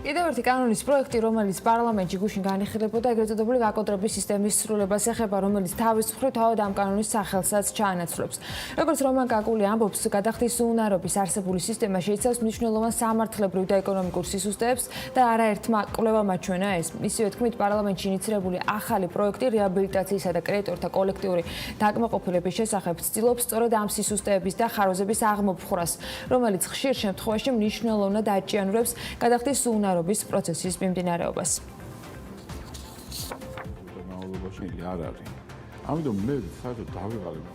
კიდევ ერთი კანონის პროექტი, რომელიც პარლამენტში გუშინ განიხილებოდა, ეგრეთ წოდებული გაკონტრების სისტემის სრულებას ეხება, რომელიც თავის მხრივ თავად ამ კანონის სახელსაც ჩაანაცვლებს. როგორც რომან კაკული ამბობს, გადახდის უუნარობის არსებული სისტემა შეიცავს მნიშვნელოვან სამართლებრივ და ეკონომიკურ სისუსტეებს და არაერთმა კვლევამ აჩვენა ეს. ისივე თქმით, პარლამენტში ინიცირებული ახალი პროექტი რეაბილიტაციისა და კრედიტორთა კოლექტიური დაკმაყოფილების შესახებ ცდილობს სწორედ ამ სისუსტეების და ხარვეზების აღმოფხვრას, რომელიც ხშირ შემთხვევაში მნიშვნელოვნად აჭიანურებს გადახდის უუნარობის პროცესის მიმდინარეობას. არ არის. ამიტომ მე საერთოდ დავიღალებ.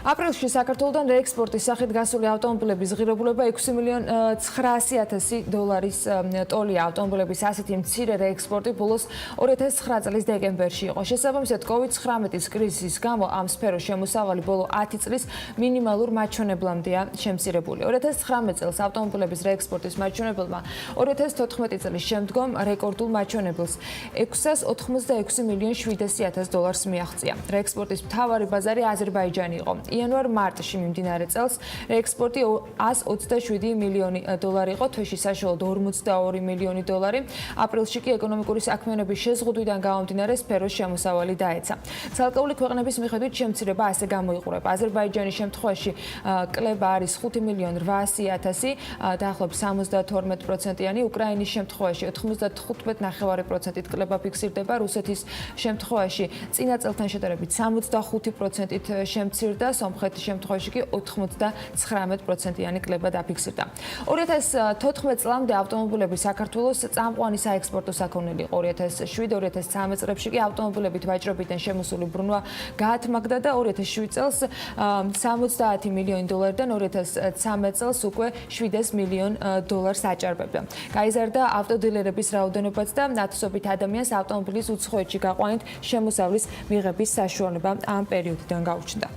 აპრილში საქართველოსთან რეექსპორტის სახით გასული ავტომობილების ღირებულება $6,900,000 ტოლია. ავტომობილების ასეთი მცირე რეექსპორტი ბოლოს 2009 წლის დეკემბერში იყო. შესაბამისად, COVID-19 კრიზისის გამო ამ სფეროს შემოსავალი ბოლო 10 წლის მინიმალურ მაჩვენებლამდეა შემცირებული. 2019 წელს ავტომობილების რეექსპორტის მაჩვენებელმა 2014 წლის შემდგომ რეკორდულ მაჩვენებელს $686,700,000 მიაღწია. რეექსპორტის მთავარი ბაზარი აზერბაიჯანი იყო. იანვარ-მარტში მიმდინარე წელს რეექსპორტი $127 მილიონი იყო, თვეში საშუალოდ $42 მილიონი. აპრილში კი ეკონომიკური საქმიანობის შეზღუდვიდან გამომდინარე სფეროს შემოსავალი დაეცა. ცალკეული ქვეყნების მიხედვით შემცირება ასე გამოიყურება. აზერბაიჯანის შემთხვევაში კლება არის 5,800,000, დაახლოებით 72%-იანი, უკრაინის შემთხვევაში 95.9%-ით კლება ფიქსირდება, რუსეთის შემთხვევაში წინა წელთან შედარებით 65%-ით შემცირდა, სომხეთის შემთხვევაში კი 99%-იანი კლება დაფიქსირდა. 2014 წლამდე ავტომობილები საქართველოს წამყვანი საექსპორტო საქონელი იყო. 2007-2013 წლებში კი ავტომობილებით ვაჭრობიდან შემოსული ბრუნვა გაათმაგდა და 2007 წელს $70 მილიონი დან 2013 წელს უკვე $700 მილიონი აჭარბებდა. გაიზარდა ავტოდილერების რაოდენობაც და ათასობით ადამიანს ავტომობილის უცხოეთში გაყვანით შემოსავლის მიღების საშუალება ამ პერიოდიდან გაუჩნდა.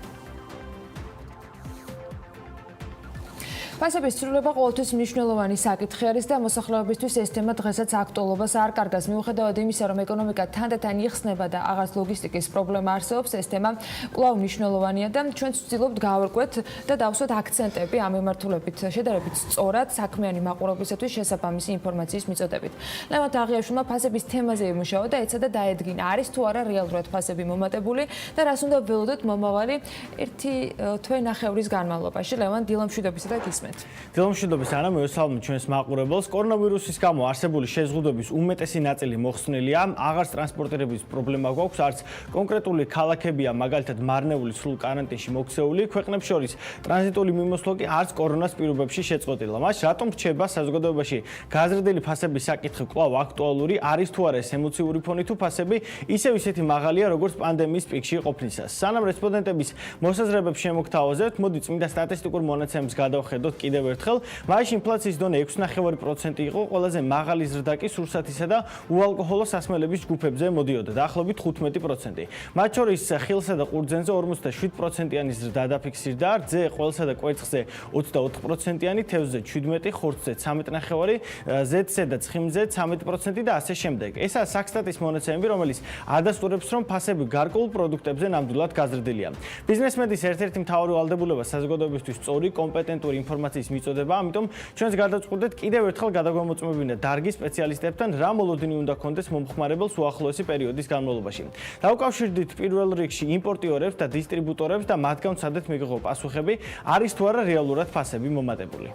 ფასების ცვლილება ყოველთვის მნიშვნელოვანი საკითხი არის და მოსახლეობისთვის ეს თემა დღესაც აქტუალობას არ კარგავს. მიუხედავად იმისა, რომ ეკონომიკა თანდათან იხსნება და აღარ ლოგისტიკის პრობლემა არსებობს, ეს თემა კვლავ მნიშვნელოვანია და ჩვენ ვცდილობთ გავარკვეთ და დავსვათ აქცენტები ამ მიმართულებით შედარებით სწორად საქმიანი მაყურებლისათვის შესაბამისი ინფორმაციის მიწოდებით. ლევან თაღიაშვილმა ფასების თემაზე იმუშავა და ეცადა დაედგინა, არის თუ არა რეალურად ფასები მომატებული და რას უნდა ველოდოთ მომავალი 1 თვე-ნახევრის განმავლობაში. ლევან, დილამშვიდობისა და გისმენთ. დილამშვიდობის ანა, მევესალმებით ჩვენს მაყურებელს. კორონავირუსის გამო არსებული შეზღუდვების უმეტესი ნაწილი მოხსნილია. აღარც ტრანსპორტირების პრობლემა გვაქვს, არც კონკრეტული ქალაქებია მაგალითად მარნეული სრულ კარანტინში მოქცეული. ქვეყნებს შორის ტრანზიტული მიმოსვლა კი არც კორონას პირობებში შეწყვეტილა. მას რატომ რჩება საზოგადოებაში გაზრდილი ფასების საკითხი კვლავ აქტუალური? არის თუ არა ეს ემოციური ფონი თუ ფასები ისევ ისეთი მაღალია, როგორც პანდემიის პიკში ყოფნისას? სანამ რესპონდენტების მოსაზრებებს შემოგთავაზებთ, მოდი წმინდა სტატისტიკურ მონაცემებს გადავხედოთ კიდევ ერთხელ. მაისში ინფლაციის დონე 6.5% იყო, ყველაზე მაღალი ზრდა კი სურსათისა და უალკოჰოლო სასმელების ჯგუფებზე მოდიოდა, დაახლოებით 15%. მათ შორის ხილსა და ყურძენზე 47%-იანი ზრდა დაფიქსირდა, რძე, ყველსა და კვერცხზე 24%-იანი, თევზზე 17, ხორცზე 13.5, ზეთზე და ცხიმზე 13% და ასე შემდეგ. ესაა საქსტატის მონაცემები, რომელიც ადასტურებს, რომ ფასები გარკვეულ პროდუქტებზე ნამდვილად გაზრდილია. ბიზნესმენის ერთ-ერთი მთავარი ვალდებულება საზოგადოებისთვის სწორი, კომპეტენტური ინფორმაციის მიწოდება, ამიტომ ჩვენს გადაწყვეტეთ კიდევ ერთხელ გადაგვამოწმებინეთ დარგის სპეციალისტებთან, რა მოლოდინი უნდა კონდეს მომხმარებელს უახლოესი პერიოდის განმავლობაში. დავუკავშირდით პირველ რიგში იმპორტიორებს და დისტრიბუტორებს და მათგან ვცადეთ მიიღო პასუხები, არის თუ არა რეალურად ფასები მომატებული.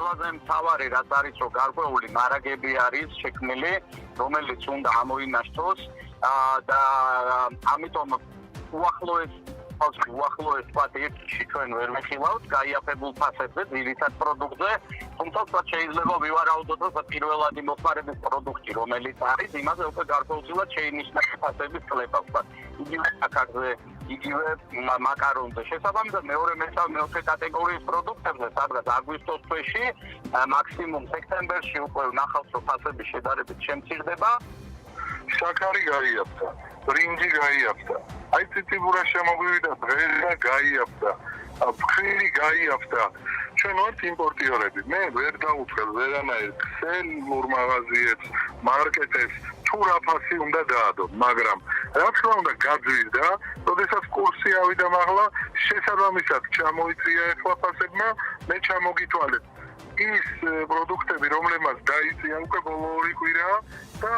ყველაზე მთავარი რაც არის რომ გარკვეული მარაგები არის შექმნილი რომელიც უნდა ამოინაშთოს და ამიტომ უახლოეს ვთქვათ ერთში ჩვენ ვერ ვეხილავთ გაიაფებულ ფასებზე ძირითად პროდუქტზე თუმცა ვთქვათ შეიძლება ვივარაუდოთ რომ პირველადი მოხმარების პროდუქტი რომელიც არის იმაზე უკვე გარკვეულწილად შეინიშნა ფასების კლება ვთქვათ იგივე აქარზე იგივე მაკარონზე შესაბამისად მეოთხე კატეგორიის პროდუქტებზე სადღაც აგვისტოს თვეში მაქსიმუმ სექტემბერში უკვე ნახავთ რომ ფასები შედარებით შემცირდება შაქარი გაიაფთა, ბრინჯი გაიაფთა, აი ციციბურა შემოგვივიდა დღეზე გაიაფთა, ფხილი გაიაფთა. ჩვენ ვართ იმპორტიორები. მე ვერ დავუწყებ ვერანაირ ქსელურ მაღაზიებს, მარკეტებს, თუ რა ფასი უნდა დაადო, მაგრამ რა თქმა უნდა გაძვირდა, როდესაც კურსი ავიდა მაღლა, შესაბამისად ჩამოიწია ახლა ფასებმა, მე ჩამოგითვალეთ. ის პროდუქტები, რომლებმაც დაიწია უკვე ბოლო 2 კვირა და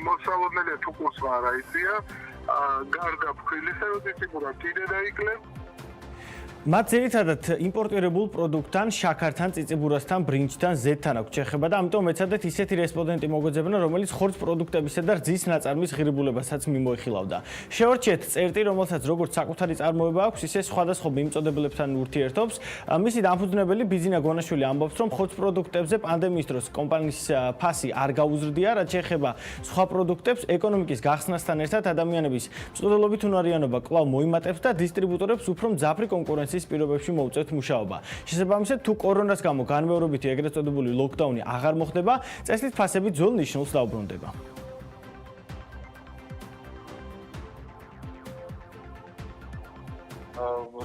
მოსალოდნელია თუ კურსმა არ აიწია, გარდა ფქვილისა, ციციბურა კიდე დაიკლებს. მათ ძირითადად იმპორტირებულ პროდუქტთან, შაქართან, წიწიბურასთან, ბრინჯთან, ზეთთან აქვს შეხება და ამიტომ ეცადეთ ისეთი რესპონდენტი მოგეძებნა, რომელიც ხორცს პროდუქტებისა და რძის ნაწარმის ღირებულებასაც მიმოიხილავდა. შევარჩიეთ წერტი, რომელსაც როგორც საკუთარი წარმოება აქვს, ისე სხვადასხვა მიმწოდებლებთან ურთიერთობს. მისი დამფუძნებელი ბიზინა გონაშვილი ამბობს, რომ ხორცს პროდუქტებზე პანდემიის დროს კომპანიის ფასი არ გაუზრდია, რაც შეეხება სხვა პროდუქტებს, ეკონომიკის გახსნასთან ერთად ადამიანების მწოდებლობით უნარიანობა კვლავ მოიმატებს და დისტრიბუტორებს უფრო მძაფრი კონკურენცია პირობებში მოუწევთ მუშაობა. შესაბამისად, თუ კორონას გამო განმეორებითი ეგრეთ წოდებული ლოკდაუნი აღარ მოხდება, წესით ფასები ძველ ნიშნულს დაუბრუნდება.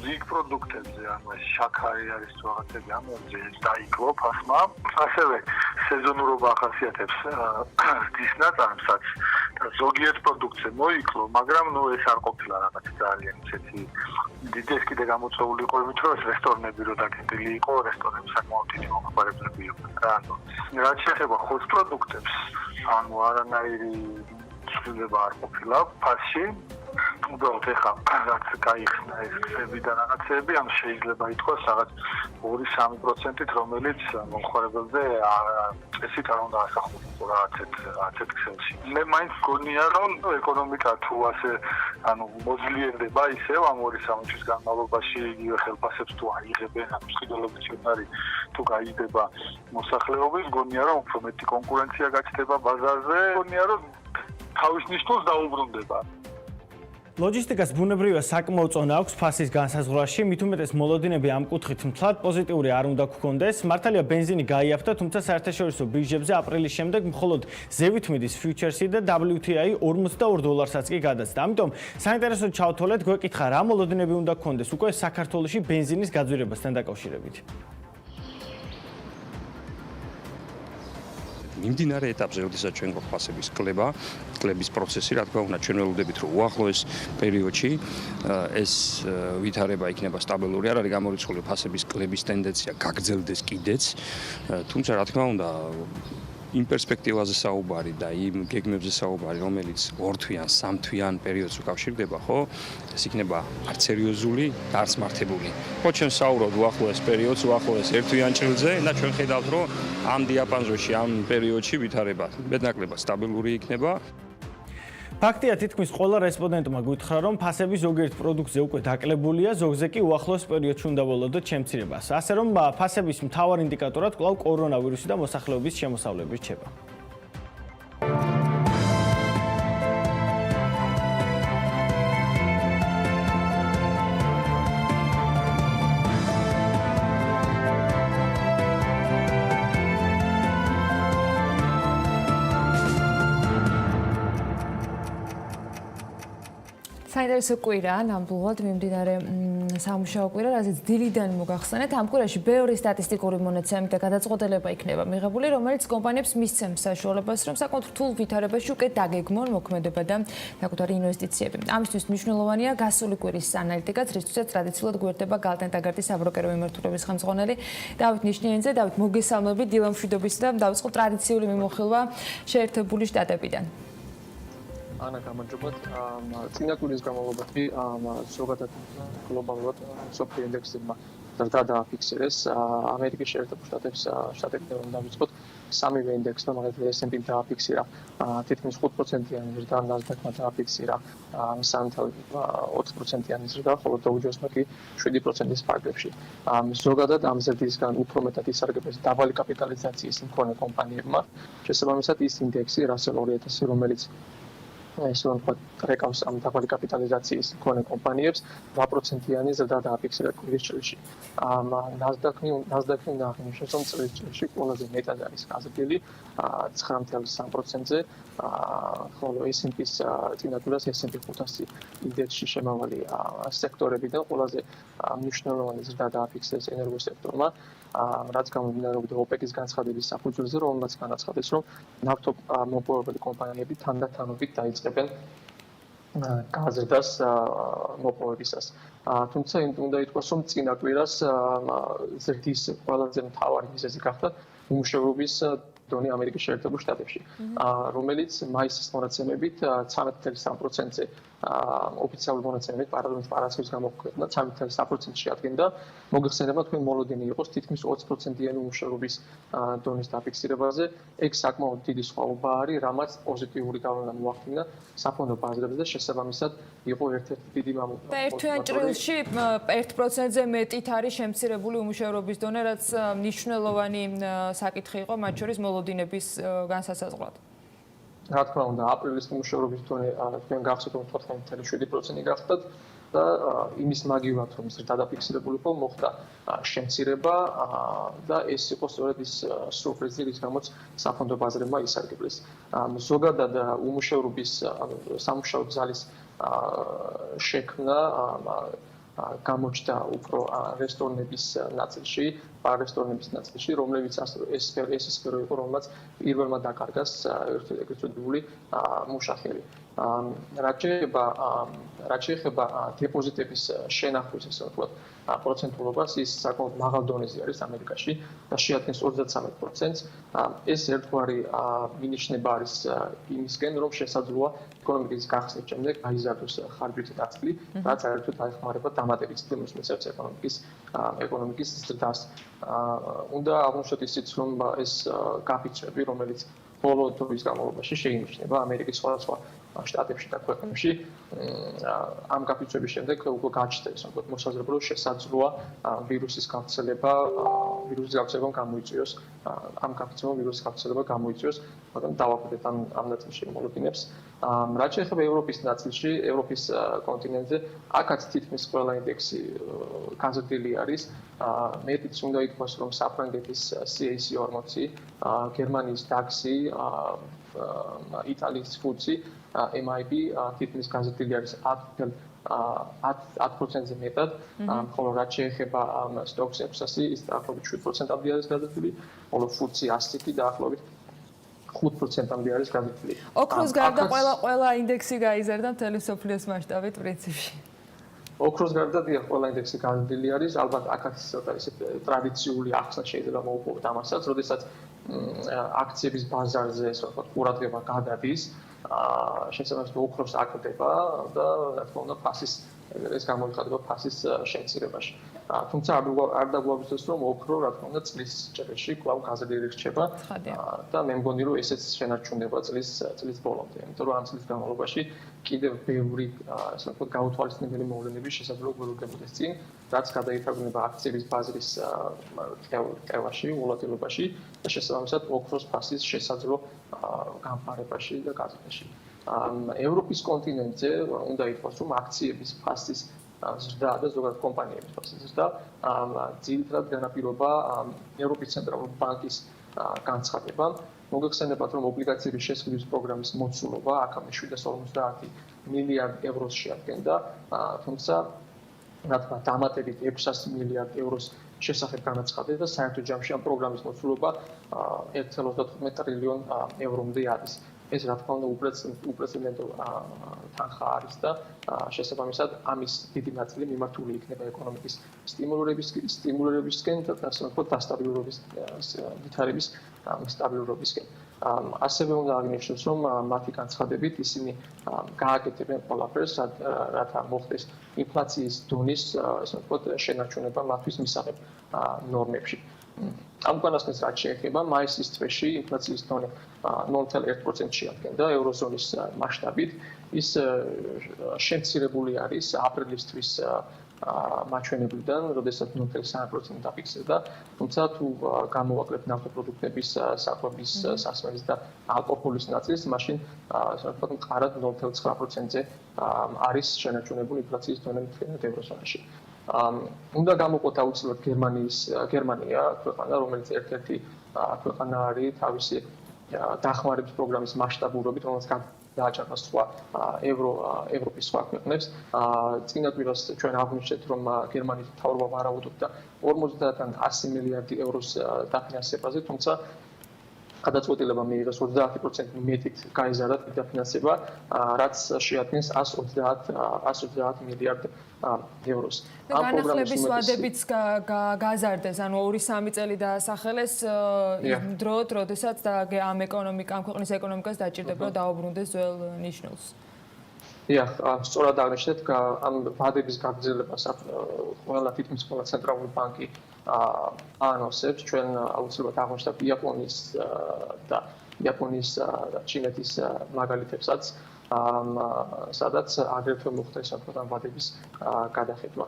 რიგ პროდუქტებზე, ანუ ეს შაქარი არის თუ რაღაცები, ამაზე დაიკლო ფასმა. ასევე სეზონურობა ახასიათებს რძის ნაწარმსაც და ზოგიერთ პროდუქტზე მოიკლო, მაგრამ ეს არ ყოფილა რაღაც ძალიან ისეთი დიდი ეს კიდე გამოწვეული იყო იმით, რომ ეს რესტორნები რო დაკეტილი იყო, რესტორნები საკმაოდ დიდი მოხმარებლები იყვნენ. რაც შეეხება ხორცს პროდუქტებს, ანუ არანაირი ცვლილება არ ყოფილა ფასში. უბრალოდ ეხლა რაც გაიხსნა ეს ქსები და რაღაცები, ან შეიძლება ითქვას რაღაც 2-3%-ით, რომელიც მომხმარებელზე წესით არ უნდა ასახულიყო რაღაცეთ ქსელში. მე მაინც მგონია, რომ ეკონომიკა თუ ასე ანუ მოძლიერდება ისევ ამ 2-3 თვის განმავლობაში იგივე ხელფასებს თუ აიღებენ, ანუ მსყიდველობით უნარი თუ გაიზრდება მოსახლეობის, მგონია, რომ უფრო მეტი კონკურენცია გაჩნდება ბაზარზე, მგონია, რომ თავის ნიშნულს დაუბრუნდება. ლოჯისტიკას ბუნებრივია საკმაოდ წონა აქვს ფასის განსაზღვრაში, მით უმეტეს მოლოდინები ამ კუთხით მთლად პოზიტიური არ უნდა გქონდეს. მართალია ბენზინი გაიაფთა, თუმცა საერთაშორისო ბირჟებზე აპრილის შემდეგ მხოლოდ ზევით მიდის ფიუჩერსი და WTI $42-საც კი გადაცდა. ამიტომ საინტერესოდ ჩავთვალეთ, გვეკითხა რა მოლოდინები უნდა გქონდეს უკვე საქართველოში ბენზინის გაძვირებასთან დაკავშირებით. მიმდინარე ეტაპზე, როდესაც ჩვენ გვაქვს ფასების კლების პროცესი, რა თქმა უნდა, ჩვენ ველოდებით, რომ უახლოეს პერიოდში ეს ვითარება იქნება სტაბილური, არ არის გამორიცხული ფასების კლების ტენდენცია გაგრძელდეს კიდეც, თუმცა რა თქმა უნდა, იმ პერსპექტივაზე საუბარი და იმ გეგმებზე საუბარი, რომელიც 2-თვიან, 3-თვიან პერიოდს უკავშირდება, ხო? ეს იქნება არც სერიოზული, არც მართებული. ხო, ჩვენ საუბრობთ უახლოეს პერიოდს, უახლოეს 1-თვიან ჭრილზე და ჩვენ ხედავთ, რომ ამ დიაპაზონში, ამ პერიოდში ვითარება მეტნაკლებად სტაბილური იქნება. ფაქტია, თითქმის ყველა რესპონდენტმა გითხრა, რომ ფასები ზოგიერთ პროდუქტზე უკვე დაკლებულია, ზოგზე კი უახლოეს პერიოდში უნდა ველოდოთ შემცირებას. ასე რომ ფასების მთავარ ინდიკატორად კვლავ კორონავირუსი და მოსახლეობის შემოსავლები რჩება. საინტერესო კვირა, ნამდვილად მიმდინარე სამუშაო კვირა, რაზეც დილიდან მოგახსენეთ, ამ კვირაში ბევრი სტატისტიკური მონაცემი და გადაწყვეტილება იქნება მიღებული, რომელიც კომპანიებს მისცემს საშუალებას, რომ საკმაოდ რთულ ვითარებაში უკეთ დაგეგმონ მოქმედება და საკუთარი ინვესტიციები. ამისთვის მნიშვნელოვანია გასული კვირის ანალიტიკაც, რისთვისაც ტრადიციულად გვერდება გალტენ ტაგარტის საბროკერო მიმართულების ხელმძღვანელი დავით ნიშნიანიძე. დავით, მოგესალმებით დილა მშვიდობის და დავიწყოთ ტრადიციული მიმოხილვა შეერთებული შტატებიდან. ანა გამარჯობათ. წინა კვირის განმავლობაში ზოგადად გლობალურად სოფლიო ინდექსებმა ზრდა დააფიქსირეს ამერიკის შეერთებულ შტატებიდან რომ დავიწყოთ სამივე ინდექსმა მაგალითად S&P დააფიქსირა თითქმის 5%-იანი ზრდა, NASDAQ-მა დააფიქსირა 3.20%-იანი ზრდა, ხოლო Dow Jones-მა კი 7%-ის ფარგლებში. ზოგადად ამ ზრდისგან უფრო მეტად ისარგებლეს დაბალი კაპიტალიზაციის მქონე კომპანიებმა. შესაბამისად ის ინდექსი Russell 2000, რომელიც ესე რომ ვთქვათ, რეკავს ამ დაბალი კაპიტალიზაციის მქონე კომპანიებს 8%-იანი ზრდა დააფიქსირა კვირის წლებში. NASDAQ-ი ნახევარში წლის წლებში ყველაზე მეტად არის გაზრდილი 9.3%-ზე, ხოლო S&P-ს წინადადებას S&P 500 ინდექსში შემავალი სექტორებიდან ყველაზე მნიშვნელოვანი ზრდა დააფიქსირეს ენერგოსექტორმა, რაც გამომდინარეობდა OPEC-ის განცხადების საფუძველზე, რომელმაც განაცხადეს, რომ ნავთობმოპოვებელი კომპანიები თანდათანობით დაიწყებენ გაზრდას მოპოვებისას. თუმცა უნდა ითქვას, რომ წინა კვირას ზრდის ყველაზე მთავარი მიზეზი გახდა უმუშევრობის დონე ამერიკის შეერთებულ შტატებში, რომელიც მაისის მონაცემებით 13.3%-ზე ოფიციალური მონაცემებით პარასხევის გამოქვეყნდა 13.3%-ში შეადგენდა. მოგეხსენება თქვენ მოლოდინი იყოს თითქმის 20%-იანი უმუშევრობის დონის დაფიქსირებაზე. ეგ საკმაოდ დიდი სხვაობა არის, რამაც პოზიტიური გავლენა მოახდინა საფონდო ბაზრებზე და შესაბამისად იყო ერთ-ერთი დიდი მამოწმება. და ერთვიან ჭრილში 1%-ზე მეტით არის შემცირებული უმუშევრობის დონე, რაც მნიშვნელოვანი საკითხი იყო მათ შორის მოლოდინების განსასაზღვრად. რა თქმა უნდა, აპრილის უმუშევრობის დონე თქვენ გახსოვთ, რომ 14.7% გახდათ და იმის მაგივრად, რომ ზრდა დაფიქსირებული იყო, მოხდა შემცირება და ეს იყო სწორედ ის სურპრიზი, რის გამოც საფონდო ბაზრებმა ისარგებლეს. ზოგადად უმუშევრობის სამუშაო ძალის შექმნა გამოჩნდა უფრო რესტორნების ნაწილში, რესტორნების ნაწილში, რომლებიც ეს სფერო იყო, რომელმაც პირველმა დაკარგას ეგრეთ წოდებული მუშახელი. რაც შეეხება დეპოზიტების შენახვის, ესე ვთქვათ, პროცენტულობას, ის საკმაოდ მაღალ დონეზე არის ამერიკაში და შეადგენს 33%-ს. ეს ერთგვარი მინიშნება არის იმისკენ, რომ შესაძლოა ეკონომიკის გახსნის შემდეგ გაიზარდოს ხარჯვითი ნაწილი, რაც საერთოდ აიხმარება დამატებით სტიმულს მისცემს ეკონომიკის ზრდას. უნდა აღვნიშნოთ ისიც, რომ ეს გაფიცვები, რომელიც ბოლო დროის განმავლობაში შეინიშნება ამერიკის სხვადასხვა შტატებში და ქვეყნებში, ამ გაფიცვების შემდეგ უკვე გაჩნდა მოსაზრება, რომ შესაძლოა ვირუსის გავრცელებამ გამოიწვიოს, ამ გაფიცვებამ ვირუსის გავრცელება გამოიწვიოს, მაგრამ დავაკვირდეთ ამ ნაწილში მოლოდინებს. რაც შეეხება ევროპის ნაწილში, ევროპის კონტინენტზე, აქაც თითქმის ყველა ინდექსი გაზრდილი არის. მეტიც უნდა ითქვას, რომ საფრანგეთის CAC 40, გერმანიის DAX-ი, იტალიის FTSE, MIB თითქმის გაზრდილი არის 10%-ზე მეტად, ხოლო რაც შეეხება STOXX 600, ის დაახლოებით 7%-ამდე არის გაზრდილი, ხოლო FTSE 100 დაახლოებით 5%-ამდე არის გაზრდილი. ოქროს გარდა ყველა ინდექსი გაიზარდა მთელი მსოფლიოს მასშტაბით პრინციპში. ოქროს გარდა ყველა ინდექსი გაზრდილი არის, ალბათ აქაც ისე ტრადიციული ახსნა შეიძლება მოუპოვოთ ამასაც, როდესაც აქციების ბაზარზე ესე ვთქვათ ყურადღება გადადის, შესაბამისად ოქროს აკლდება და რა თქმა უნდა ფასის ეს გამოიხატება ფასის შემცირებაში. თუმცა არ დაგვაგვიზოს, რომ ოქრო რა თქმა უნდა წლის ჭრილში კვლავ გაზრდილი რჩება და მე მგონი, რომ ესეც შენარჩუნდება წლის ბოლომდე, იმიტომ რომ ამ წლის განმავლობაში კიდევ ბევრი ასე ვთქვათ გაუთვალისწინებელი მოვლენები შესაძლოა გველოდებოდეს წინ, რაც გადაითარგმნება აქციების ბაზრის კევაში, ვოლატილობაში და შესაბამისად ოქროს ფასის შესაძლო განპარებაში და გაზრდაში. ევროპის კონტინენტზე უნდა ითქვას, რომ აქციების ფასის ზრდა და ზოგადად კომპანიების ფასის ზრდა ძირითადად განაპირობა ევროპის ცენტრალური ბანკის განცხადებამ. მოგეხსენებათ, რომ ობლიგაციების შესყიდვის პროგრამის მოცულობა აქამდე 750 მილიარდ ევროს შეადგენდა, თუმცა რა თქმა უნდა დამატებით 600 მილიარდ ევროს შესახებ განაცხადეს და საერთო ჯამში ამ პროგრამის მოცულობა 1.35 ტრილიონ ევრომდე არის. ეს რა თქმა უნდა უპრეცედენტო თანხა არის და შესაბამისად ამის დიდი ნაწილი მიმართული იქნება ეკონომიკის სტიმულირებისკენ და ასე ვთქვათ დასტაბილურობის ვითარების სტაბილურობისკენ. ასევე უნდა აღინიშნოს, რომ მათი განცხადებით ისინი გააკეთებენ ყველაფერს, რათა მოხდეს ინფლაციის დონის, ასე ვთქვათ, შენარჩუნება მათთვის მისაღებ ნორმებში. ამ უკანასკნელს რაც შეეხება მაისის თვეში ინფლაციის დონე 0.1%-ში შეადგენდა ევროზონის მასშტაბით. ის შემცირებული არის აპრილისთვის მაჩვენებლიდან, როდესაც 0.3% დაფიქსირდა, თუმცა თუ გამოვაკლებთ ნავთობპროდუქტების საკვების სასმელის და ალკოჰოლის ნაწილს, მაშინ ასე ვთქვათ, მყარად 0.9%-ზე არის შენარჩუნებული ინფლაციის დონე მთლიანად ევროზონაში. უნდა გამოყვოთ აუცილებლად გერმანია, ქვეყანა, რომელიც ერთ-ერთი ქვეყანა არის თავისი დახმარების პროგრამის მასშტაბურობით, რომელიც დააჭარბა სხვა ევროპის სხვა ქვეყნებს. წინა კვირას ჩვენ აღვნიშნეთ, რომ გერმანიის მთავრობა ვარაუდობდა 50-დან 100 მილიარდი ევროს დაფინანსებაზე, თუმცა გადაწყვეტილება მიიღეს 30% მეტით გაიზარდა დაფინანსება, რაც შეადგენს 130 მილიარდ ევროს. ამ პროგრამის ვადებიც გაზარდეს, ანუ 2-3 წელი დაასახელეს იმ დროით, როდესაც ამ ქვეყნის ეკონომიკას დაჭირდება რომ დაუბრუნდეს ძველ ნიშნულს. სწორად აღნიშნეთ, ამ ვადების გაგრძელებას ყველა თითქმის ყველა ცენტრალური ბანკი ანონსებს. ჩვენ აუცილებლად აღნიშნავთ იაპონიის და ჩინეთის მაგალითებსაც, სადაც აგრეთვე მოხდა ეს ამ ვადების გადახედვა.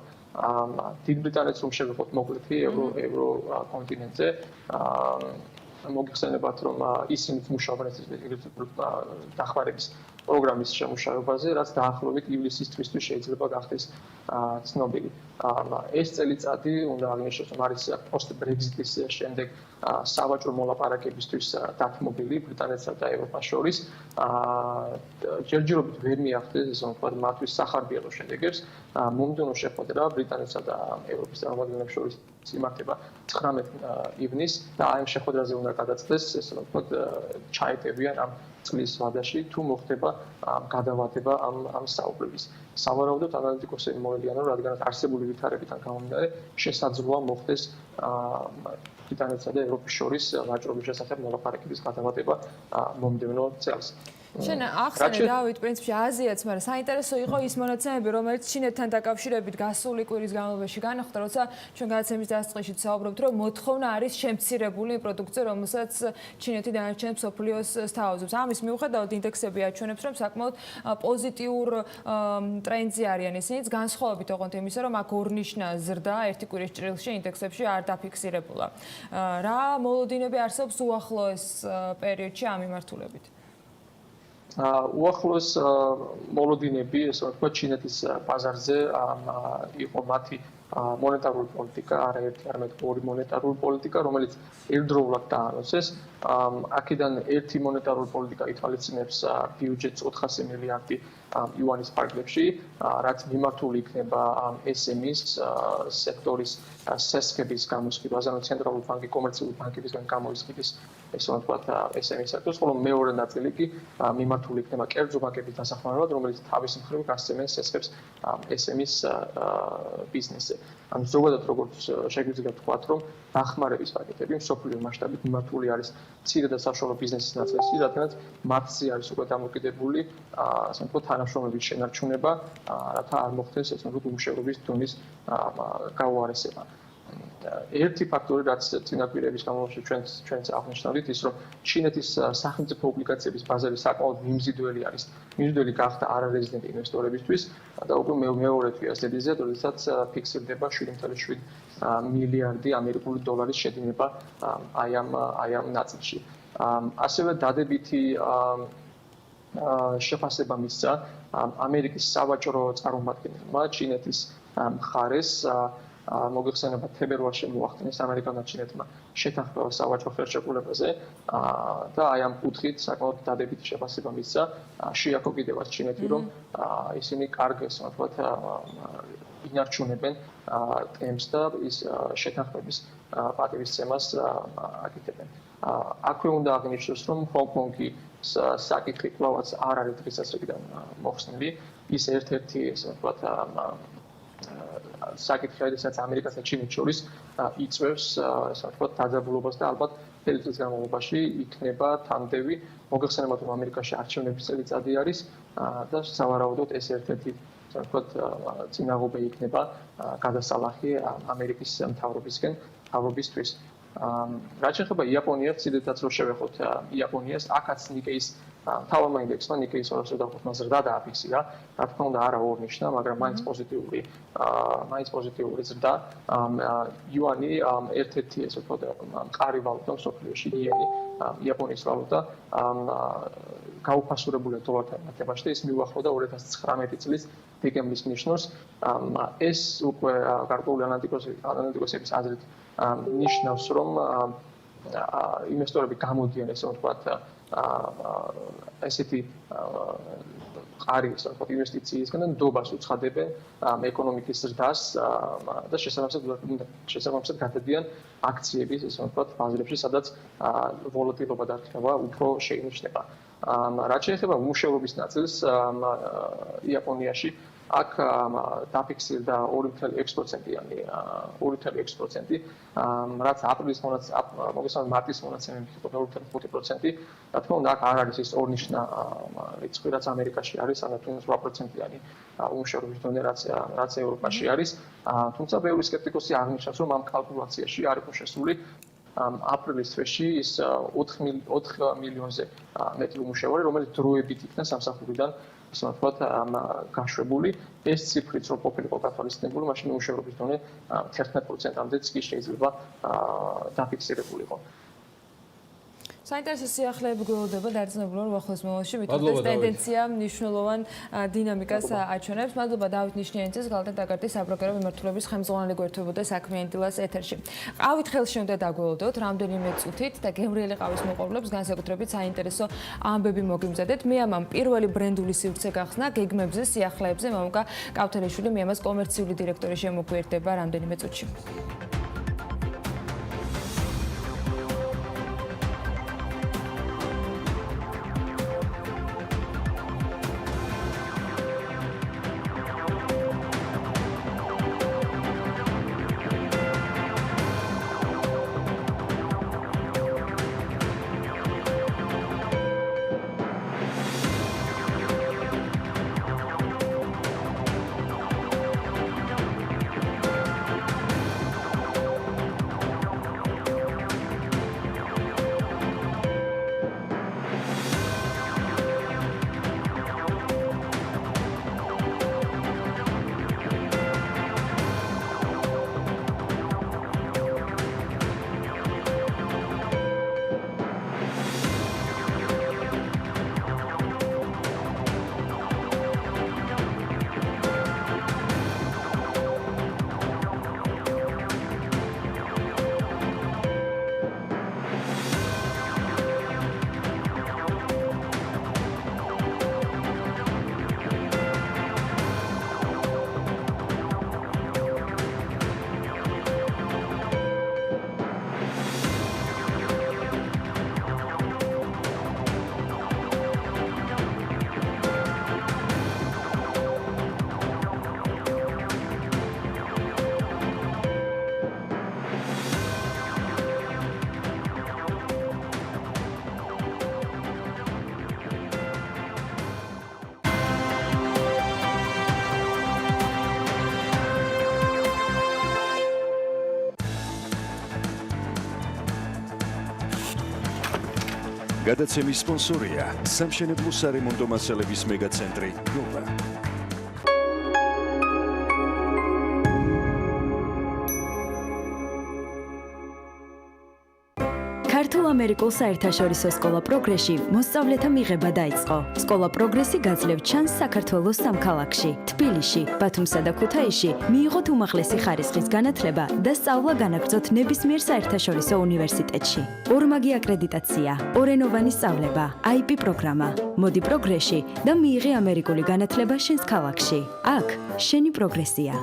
დიდ ბრიტანეთს რომ შევეხოთ მოკლედ ევრო კონტინენტზე, მოგიხსენებათ, რომ ისინი მუშაობენ ეს დახმარების პროგრამის შემუშავებაზე, რაც დაახლოებით ივლისის თვისთვის შეიძლება გახდეს ცნობილი. ეს წელიწადი უნდა აღინიშნოს, რომ არის post-Brexit-ის შემდეგ სავაჭრო მოლაპარაკებისთვის დათმობილი ბრიტანეთსა და ევროპას შორის. ჯერჯერობით ვერ მიაღწიეს, ესე ვთქვათ, მათთვის სახარბიელო შედეგებს. მომდევნო შეხვედრა ბრიტანეთსა და ევროპის წარმომადგენლებს შორის იმართება 19 ივნისს და ამ შეხვედრაზე უნდა გადაწყდეს, ესე ვთქვათ, ჩაეტევიან ამ წლის ვადაში თუ მოხდება გადავადება ამ საუბრების. სავარაუდოდ ანალიტიკოსები მოელიან, რომ რადგანაც არსებული ვითარებიდან გამომდინარე, შესაძლოა მოხდეს ბრიტანეთსა და ევროპის შორის ვაჭრობის შესახებ მოლაპარაკების გადავადება მომდევნო წელს. შენ ახსენე დავით, პრინციპში აზიაც, მაგრამ საინტერესო იყო ის მონაცემები, რომელიც ჩინეთთან დაკავშირებით გასული კვირის განმავლობაში განახლდა, როცა ჩვენ გადაცემის დასაწყისში საუბრობთ, რომ მოთხოვნა არის შემცირებული პროდუქცია, რომელსაც ჩინეთი დანარჩენ მსოფლიოს სთავაზობს. ამის მიუხედავად ინდექსები აჩვენებს, რომ საკმაოდ პოზიტიურ ტრენდზე არიან ისინიც, განსხვავებით ოღონდ იმისა, რომ აქ ორნიშნა ზრდა ერთი კვირის ჭრილში ინდექსებში არ დაფიქსირებულა. რა მოლოდინები არსებობს უახლოეს პერიოდში ამ მიმართულებით? უახლოეს მოლოდინები, ესე ვთქვათ, ჩინეთის ბაზარზე იყო მათი მონეტარული პოლიტიკა, არაერთი, არამედ ორი მონეტარული პოლიტიკა, რომელიც ერთდროულად დაანონსეს. აქედან ერთი მონეტარული პოლიტიკა ითვალისწინებს ბიუჯეტს 400 მილიარდი იუანის ფარგლებში, რაც მიმართული იქნება SME-ს სექტორის სესქების გამოსყიდვაზე, ანუ ცენტრალური ბანკი კომერციული ბანკებისგან გამოიზღიდეს, ესე ვთქვათ, SME სექტორს, ხოლო მეორე ნაწილი კი მიმართული იქნება კერძო ბანკების დასახმარებლად, რომელიც თავის მხრივ გასცემენ სესქებს SME-ს ბიზნესზე. ანუ ზოგადად როგორც შეგვიძლია ვთქვათ, რომ დახმარების პაკეტები მსოფლიო მასშტაბით მიმართული არის მცირე და საშუალო ბიზნესის ნაწილში, რადგანაც მათზე არის უკვე დამოკიდებული, ასე ვთქვათ, თანამშრომლობის შენარჩუნება, რათა არ მოხდეს ეს უმუშევრობის დონის გაუარესება. ერთი ფაქტორი, რაც წინა კვირების განმავლობაში ჩვენც აღნიშნავთ, ის რომ ჩინეთის სახელმწიფო ობლიგაციების ბაზარი საკმაოდ მიმზიდველი არის. მიმზიდველი გახდა არარეზიდენტ ინვესტორებისთვის და უკვე მეორე თვეას დედიზეა, როდესაც ფიქსირდება 7.7 მილიარდი ამერიკული დოლარის შედინება აი ამ ნაწილში. ასევე დადებითი შეფასება მისცა ამერიკის სავაჭრო წარმომადგენელმა ჩინეთის მხარეს მოგეხსენება თებერვალში მოახდინეს ამერიკანმა ჩინეთმა შეთანხმება სავაჭრო ხელშეკრულებაზე და აი ამ კუთხით საკმაოდ დადებითი შეფასება მისცა. შეაქო კიდევაც ჩინეთი, რომ ისინი კარგ ესე ვთქვათ ინარჩუნებენ ტემპს და ის შეთანხმების პატივისცემას აკეთებენ. აქვე უნდა აღინიშნოს, რომ ჰონგ-კონგი საკითხი კვლავაც არ არის დღესასწაულიდან მოხსნილი. ის ერთ-ერთი, ესე ვთქვათ, საკითხი, რადგან ამერიკასა და ჩინეთს შორის იწვევს, ესე ვთქვათ, დაძაბულობას და ალბათ მთელი წლის განმავლობაში იქნება თანმდევი. მოგეხსენებათ, რომ ამერიკაში არჩევნების წელიწადი არის და სავარაუდოდ ეს ერთ-ერთი, ესე ვთქვათ, წინაღობე იქნება გადასალახი ამერიკის მთავრობისთვის. რაც შეეხება იაპონიას, ციდეთაც რო შევეხოთ იაპონიას, აქაც ნიკეის მთავარმა ინდექსმა ნიკეის 225 ზრდა დააფიქსირა. რა თქმა უნდა, არა ორნიშნა, მაგრამ მაინც პოზიტიური ზრდა. იუანი ერთ-ერთი, ესე ვთქვათ, მყარი ვალუტა მსოფლიოში, იენი, იაპონიის ვალუტა გაუფასურებულია დოლართან მიმართებაში და ის მიუახლოვდა 2019 წლის დეკემბრის ნიშნულს. ეს უკვე გარკვეული ანალიტიკოსების აზრით ნიშნავს, რომ ინვესტორები გამოდიან, ესე ვთქვათ, ესეთი მყარი, ესე ვთქვათ, ინვესტიციისგან და ნდობას უცხადებენ ეკონომიკის ზრდას და შესაბამისად გადადიან აქციების, ესე ვთქვათ, ბაზრებში, სადაც ვოლატილობა და რთულობა უფრო შეინიშნება. რაც შეეხება უმუშევრობის ნაწილს იაპონიაში, აქ დაფიქსირდა 2.6%, რაც აპრილის მარტის მონაცემებით იყო 2.5%. რა თქმა უნდა, აქ არ არის ის ორნიშნა რიცხვი, რაც ამერიკაში არის, ანუ 8%-იანი უმუშევრობის დონე, რაც ევროპაში არის. თუმცა ბევრი სკეპტიკოსი აღნიშნავს, რომ ამ კალკულაციაში არ იყო შესული აპრილის თვეში ის 4 მილიონზე მეტი უმუშევარი, რომელიც დროებით იქნა სამსახურიდან, ასე ვთქვათ, გაშვებული. ეს ციფრიც რო ყოფილიყო გათვალისწინებული, მაშინ უმუშევრობის დონე 11%-მდეც კი შეიძლება დაფიქსირებულიყო. საინტერესო სიახლეები გველოდება დაძნებულ უახლოეს მომავალში, ვითომ ეს ტენდენცია მნიშვნელოვან დინამიკას აჩვენებს. მადლობა დავით ნიშნიანიძეს, გალთა დაგარდის საბროკერო მიმართულების ხელმძღვანელი გვერდებოდა საქმიანი დილას ეთერში. ყავით ხელში უნდა დაგველოდოთ რამდენიმე წუთით და გემრიელი ყავის მოყვარულებს განსაკუთრებით საინტერესო ამბები მოგიმზადეთ. მე ამამ პირველი ბრენდული სივრცე გახსნა გეგმებზე, სიახლეებზე. მამუკა კავთელიშვილი მე ამას კომერციული დირექტორი შემოგვიერთდება რამდენიმე წუთში. გადაცემის სპონსორია სამშენებლო სარემონტო მასალების მეგაცენტრი ნოვა. ქართულ-ამერიკულ საერთაშორისო სკოლა პროგრესში მოსწავლეთა მიღება დაიწყო. სკოლა პროგრესი გაძლევთ ჩანს საქართველოს სამ ქალაქში: თბილისში, ბათუმსა და ქუთაისში. მიიღოთ უმაღლესი ხარისხის განათლება და სწავლა განაგრძოთ ნებისმიერ საერთაშორისო უნივერსიტეტში. ორმაგი აკრედიტაცია, ორენოვანი სწავლება, IP პროგრამა. მოდი პროგრესში და მიიღე ამერიკული განათლება შენს ქალაქში. აქ შენი პროგრესია.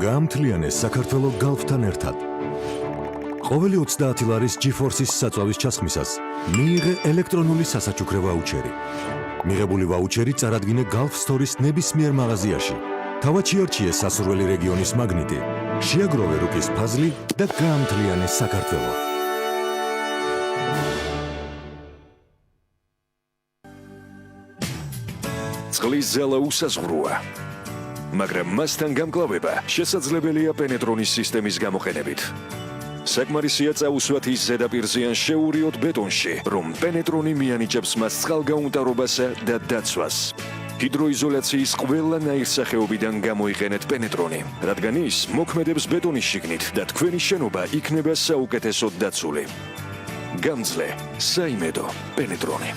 გაამთლიანე საქართველოს გალფთან ერთად. ყოველი 30 ლარის GeForce-ის საწვავის ჩასხმისას მიიღე ელექტრონული სასაჩუქრე ვაუჩერი. მიღებული ვაუჩერი წარადგინე Gulf Store-ის ნებისმიერ მაღაზიაში. თავად შეარჩიე სასურველი რეგიონის მაგნიტი, შეაგროვე რუკის ფაზლი და გაამთლიანე საქართველო. წყლის ზალა უსაზღვროა, მაგრამ მასთან გამკლავება შესაძლებელია პენეტრონის სისტემის გამოყენებით. საკმარისია წაუსვათ ის ზედაპირზე ან შეურიოთ ბეტონში, რომ პენეტრონი მიანიჭებს მას წყალგაუმტარობასა და დაცვას. ჰიდროიზოლაციის ყველა ნაირსახეობიდან გამოიყენეთ პენეტრონი, რადგან ის მოქმედებს ბეტონის შიგნით და თქვენი შენობა იქნება საუკეთესოდ დაცული. გამძლე, საიმედო პენეტრონი.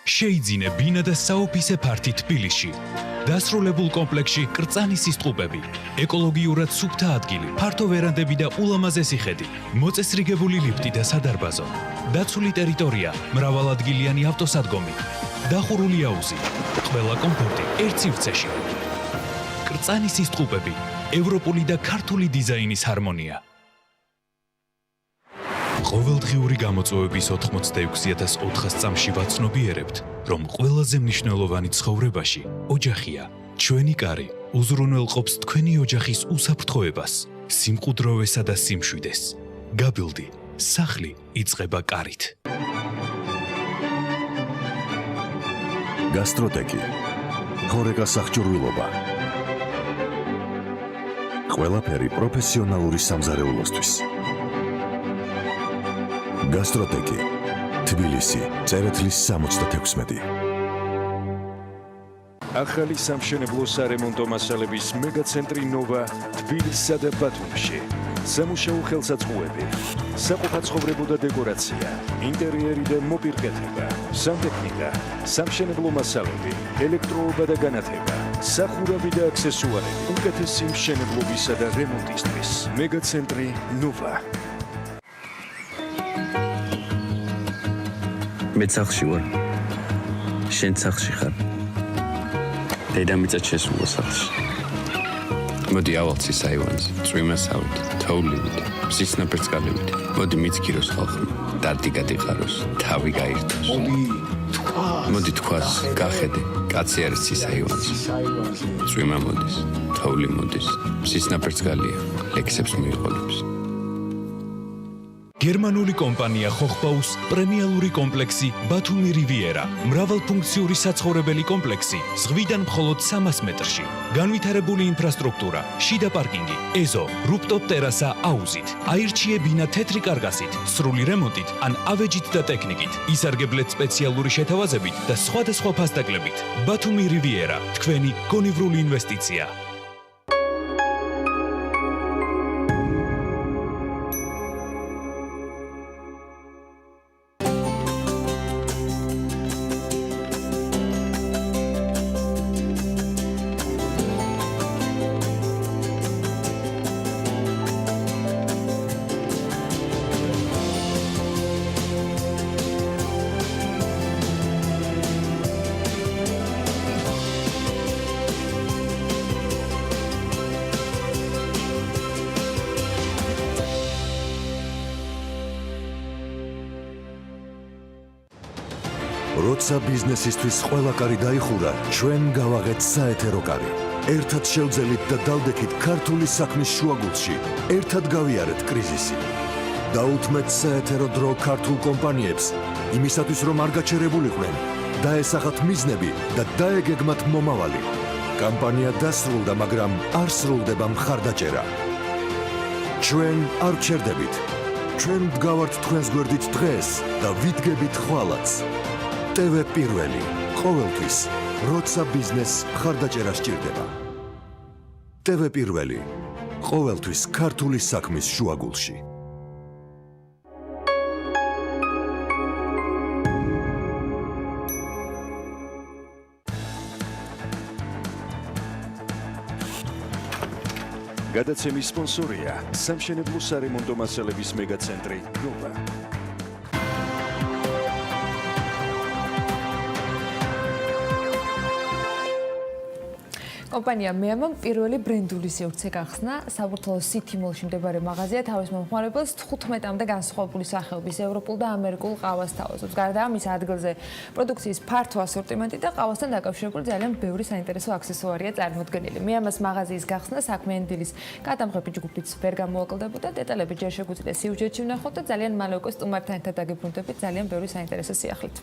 შეიძინე ბინა და საოფისე ფართი თბილისში. დასრულებულ კომპლექსში კრწანისის ტყუპები, ეკოლოგიურად სუფთა ადგილი, ფართო ვერანდები და ულამაზესი ხედი, მოწესრიგებული ლიფტი და სადარბაზო, დაცული ტერიტორია, მრავალადგილიანი ავტოსადგომი, დახურული აუზი, ყველა კომფორტი ერთ სივრცეში. კრწანისის ტყუპები, ევროპული და ქართული დიზაინის ჰარმონია. ყოველდღიური გამოწვევების 86,400 წამში ვაცნობიერებთ, რომ ყველაზე მნიშვნელოვანი ცხოვრებაში ოჯახია. ჩვენი კარი უზრუნველყოფს თქვენი ოჯახის უსაფრთხოებას, სიმყუდროვესა და სიმშვიდეს. გაბილდი, სახლი იწყება კარით. გასტროტეკი, ხორეკა სახჭურვილობა. ყველაფერი პროფესიონალური სამზარეულოსთვის. გასტროტეკი, თბილისი, წერეთლის 66. ახალი სამშენებლო სარემონტო მასალების მეგაცენტრი ნოვა თბილისსა და ბათუმში. სამუშაო ხელსაწყოები, საყოფაცხოვრებო და დეკორაცია, ინტერიერი და მოპირკეთება, სანტექნიკა, სამშენებლო მასალები, ელექტროობა და განათება, სახურავი და აქსესუარები, უკეთესი მშენებლობისა და რემონტისთვის. მეგაცენტრი ნოვა. მე სახლში ვარ. შენ სახლში ხარ. დედამიწა შესულა სახლში. მოდი ავალცი საივანს, წვიმასავით, თოვლივით, სისნაპერწკალივით. მოდი მიცქიროს ხალხმა, დარდიგად იყაროს, თავი გაირთოს. მოდი თქვას, გახედე, კაცი არის სისაივანს. წვიმა მოდის, თოვლი მოდის, სისნაპერწკალია, ლექსებს მიიღოლებს. გერმანული კომპანია ხოხბაუს პრემიალური კომპლექსი ბათუმი რივიერა, მრავალფუნქციური საცხოვრებელი კომპლექსი, ზღვიდან მხოლოდ 300 მეტრში. განვითარებული ინფრასტრუქტურა, შიდა პარკინგი, ეზო, რუფტოპ ტერასა აუზით. აირჩიე ბინა თეთრი კარგასით, სრული რემონტით ან ავეჯით და ტექნიკით. ისარგებლეთ სპეციალური შეთავაზებით და სხვადასხვა ფასდაკლებით. ბათუმი რივიერა, თქვენი გონივრული ინვესტიცია. როცა ბიზნესისთვის ყველა კარი დაიხურა, ჩვენ გავაღეთ საეთერო კარი. ერთად შევძელით და დავდექით ქართული საქმის შუაგულში. ერთად გავიარეთ კრიზისი. დაუთმეთ საეთერო დრო ქართულ კომპანიებს, იმისათვის რომ არ გაჩერებულიყვნენ, დაესახათ მიზნები და დაეგეგმათ მომავალი. კამპანია დასრულდა, მაგრამ არ სრულდება მხარდაჭერა. ჩვენ არ ვჩერდებით. ჩვენ ვდგავართ თქვენს გვერდით დღეს და ვიდგებით ხვალაც. TV პირველი, ყოველთვის, როცა ბიზნესს მხარდაჭერა სჭირდება. TV პირველი, ყოველთვის ქართული საქმის შუაგულში. გადაცემის სპონსორია სამშენებლო სარემონტო მასალების მეგაცენტრი ნოვა. კომპანია მეამამ პირველი ბრენდული სივრცე გახსნა საბურთალოს City Mall-ში მდებარე მაღაზია თავის მომხმარებელს 15-მდე განსხვავებული სახეობის ევროპულ და ამერიკულ ყავას თავაზობს. გარდა ამისა, ადგილზე პროდუქციის ფართო ასორტიმენტი და ყავასთან დაკავშირებული ძალიან ბევრი საინტერესო აქსესუარია წარმოდგენილი. მეამას მაღაზიის გახსნა საქმიანი დილის გადამღები ჯგუფიც ვერ გამოაკლდებოდა. დეტალები ჯერ შეგვიძლია სიუჟეტში ვნახოთ და ძალიან მალე უკვე სტუმართან ერთად დაგებრუნდებით ძალიან ბევრი საინტერესო სიახლით.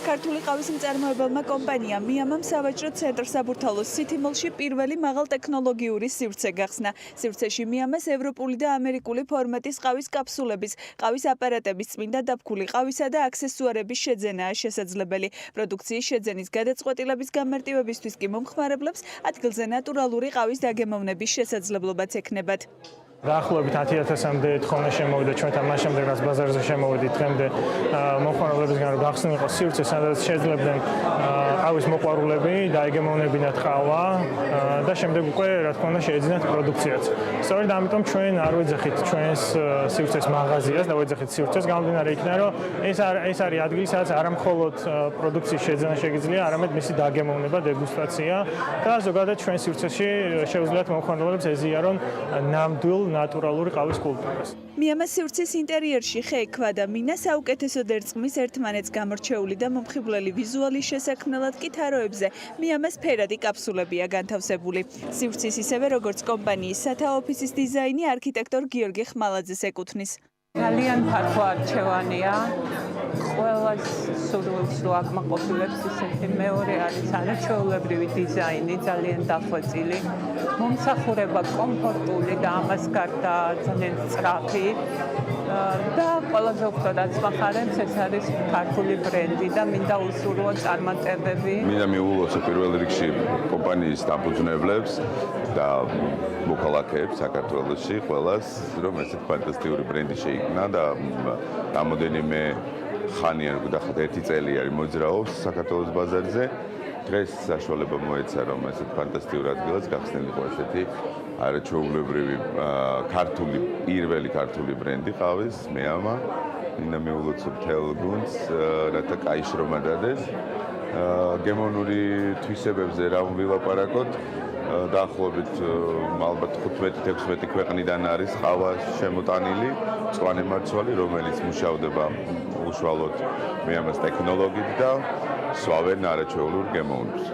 ქართული ყავის მწარმოებელმა კომპანიამ მიამამ სავაჭრო ცენტრ საბურთალოს City Mall-ში პირველი მაღალტექნოლოგიური სივრცე გახსნა. სივრცეში მიამას ევროპული და ამერიკული ფორმატის ყავის კაფსულების, ყავის აპარატების, წმინდა დაფქული ყავისა და აქსესუარების შეძენაა შესაძლებელი. პროდუქციის შეძენის გადაწყვეტილების გამარტივებისთვის კი მომხმარებლებს ადგილზე ნატურალური ყავის დაგემოვნების შესაძლებლობაც ექნებათ. დაახლოებით 10,000-მდე თხოვნა შემოვიდა ჩვენთან მას შემდეგ რაც ბაზარზე შემოვედით დღემდე მომხმარებლებისგან რომ გახსნილ იყო სივრცე სადაც შეძლებდნენ ყავის მოყვარულები დაეგემოვნებინათ ყავა და შემდეგ უკვე რა თქმა უნდა შეეძინათ პროდუქციაც. სწორედ ამიტომ ჩვენ არ ვეძახით ჩვენს სივრცეს მაღაზიას და ვეძახით სივრცეს გამომდინარე იქიდან რომ ეს არის ადგილი სადაც არა მხოლოდ პროდუქციის შეძენა შეგიძლია, არამედ მისი დაგემოვნება, დეგუსტაცია და ზოგადად ჩვენ სივრცეში შეუძლიათ მომხმარებლებს ეზიარონ ნამდვილ ნატურალური ყავის კულტურას. მიამას სივრცის ინტერიერში ხე, ქვა და მინა საუკეთესოდ ერწყმის ერთმანეთს გამორჩეული და მომხიბვლელი ვიზუალის შესაქმნელად კი თაროებზე მიამას ფერადი კაფსულებია განთავსებული. სივრცის ისევე როგორც კომპანიის სათავო ოფისის დიზაინი არქიტექტორ გიორგი ხმალაძეს ეკუთვნის. ძალიან ფართო არჩევანია. ყველას სურვილს რო აკმაყოფილებს ისეთი მეორე არის არაჩვეულებრივი დიზაინი, ძალიან დახვეწილი. მომსახურება კომფორტული და ამას გარდა ძალიან სწრაფი. და ყველაზე უფრო რაც მახარებს ეს არის ქართული ბრენდი და მინდა უსურვო წარმატებები. მინდა მიულოცო პირველ რიგში კომპანიის დამფუძნებლებს და მოქალაქეებს საქართველოში ყველას რომ ესეთ ფანტასტიკური ბრენდი შეიქმნა და რამოდენიმე ხანი არ გახდა 1 წელი არის მოძრაობს საქართველოს ბაზარზე. დღეს საშუალება მოეცა რომ ესეთ ფანტასტიკურ ადგილას გახსნილიყო ესეთი არაჩვეულებრივი ქართული პირველი ქართული ბრენდი ყავის მეამა. მინდა მიულოცო მთელ გუნდს რათა კაი შრომა დადეს. გემოვნური თვისებებზე რა ვილაპარაკოთ დაახლოებით ალბათ 15-16 ქვეყნიდან არის ყავა შემოტანილი, მწვანე მარცვალი, რომელიც მუშავდება უშუალოდ მეამას ტექნოლოგიით და სვავენ არაჩვეულურ გემოვნებს.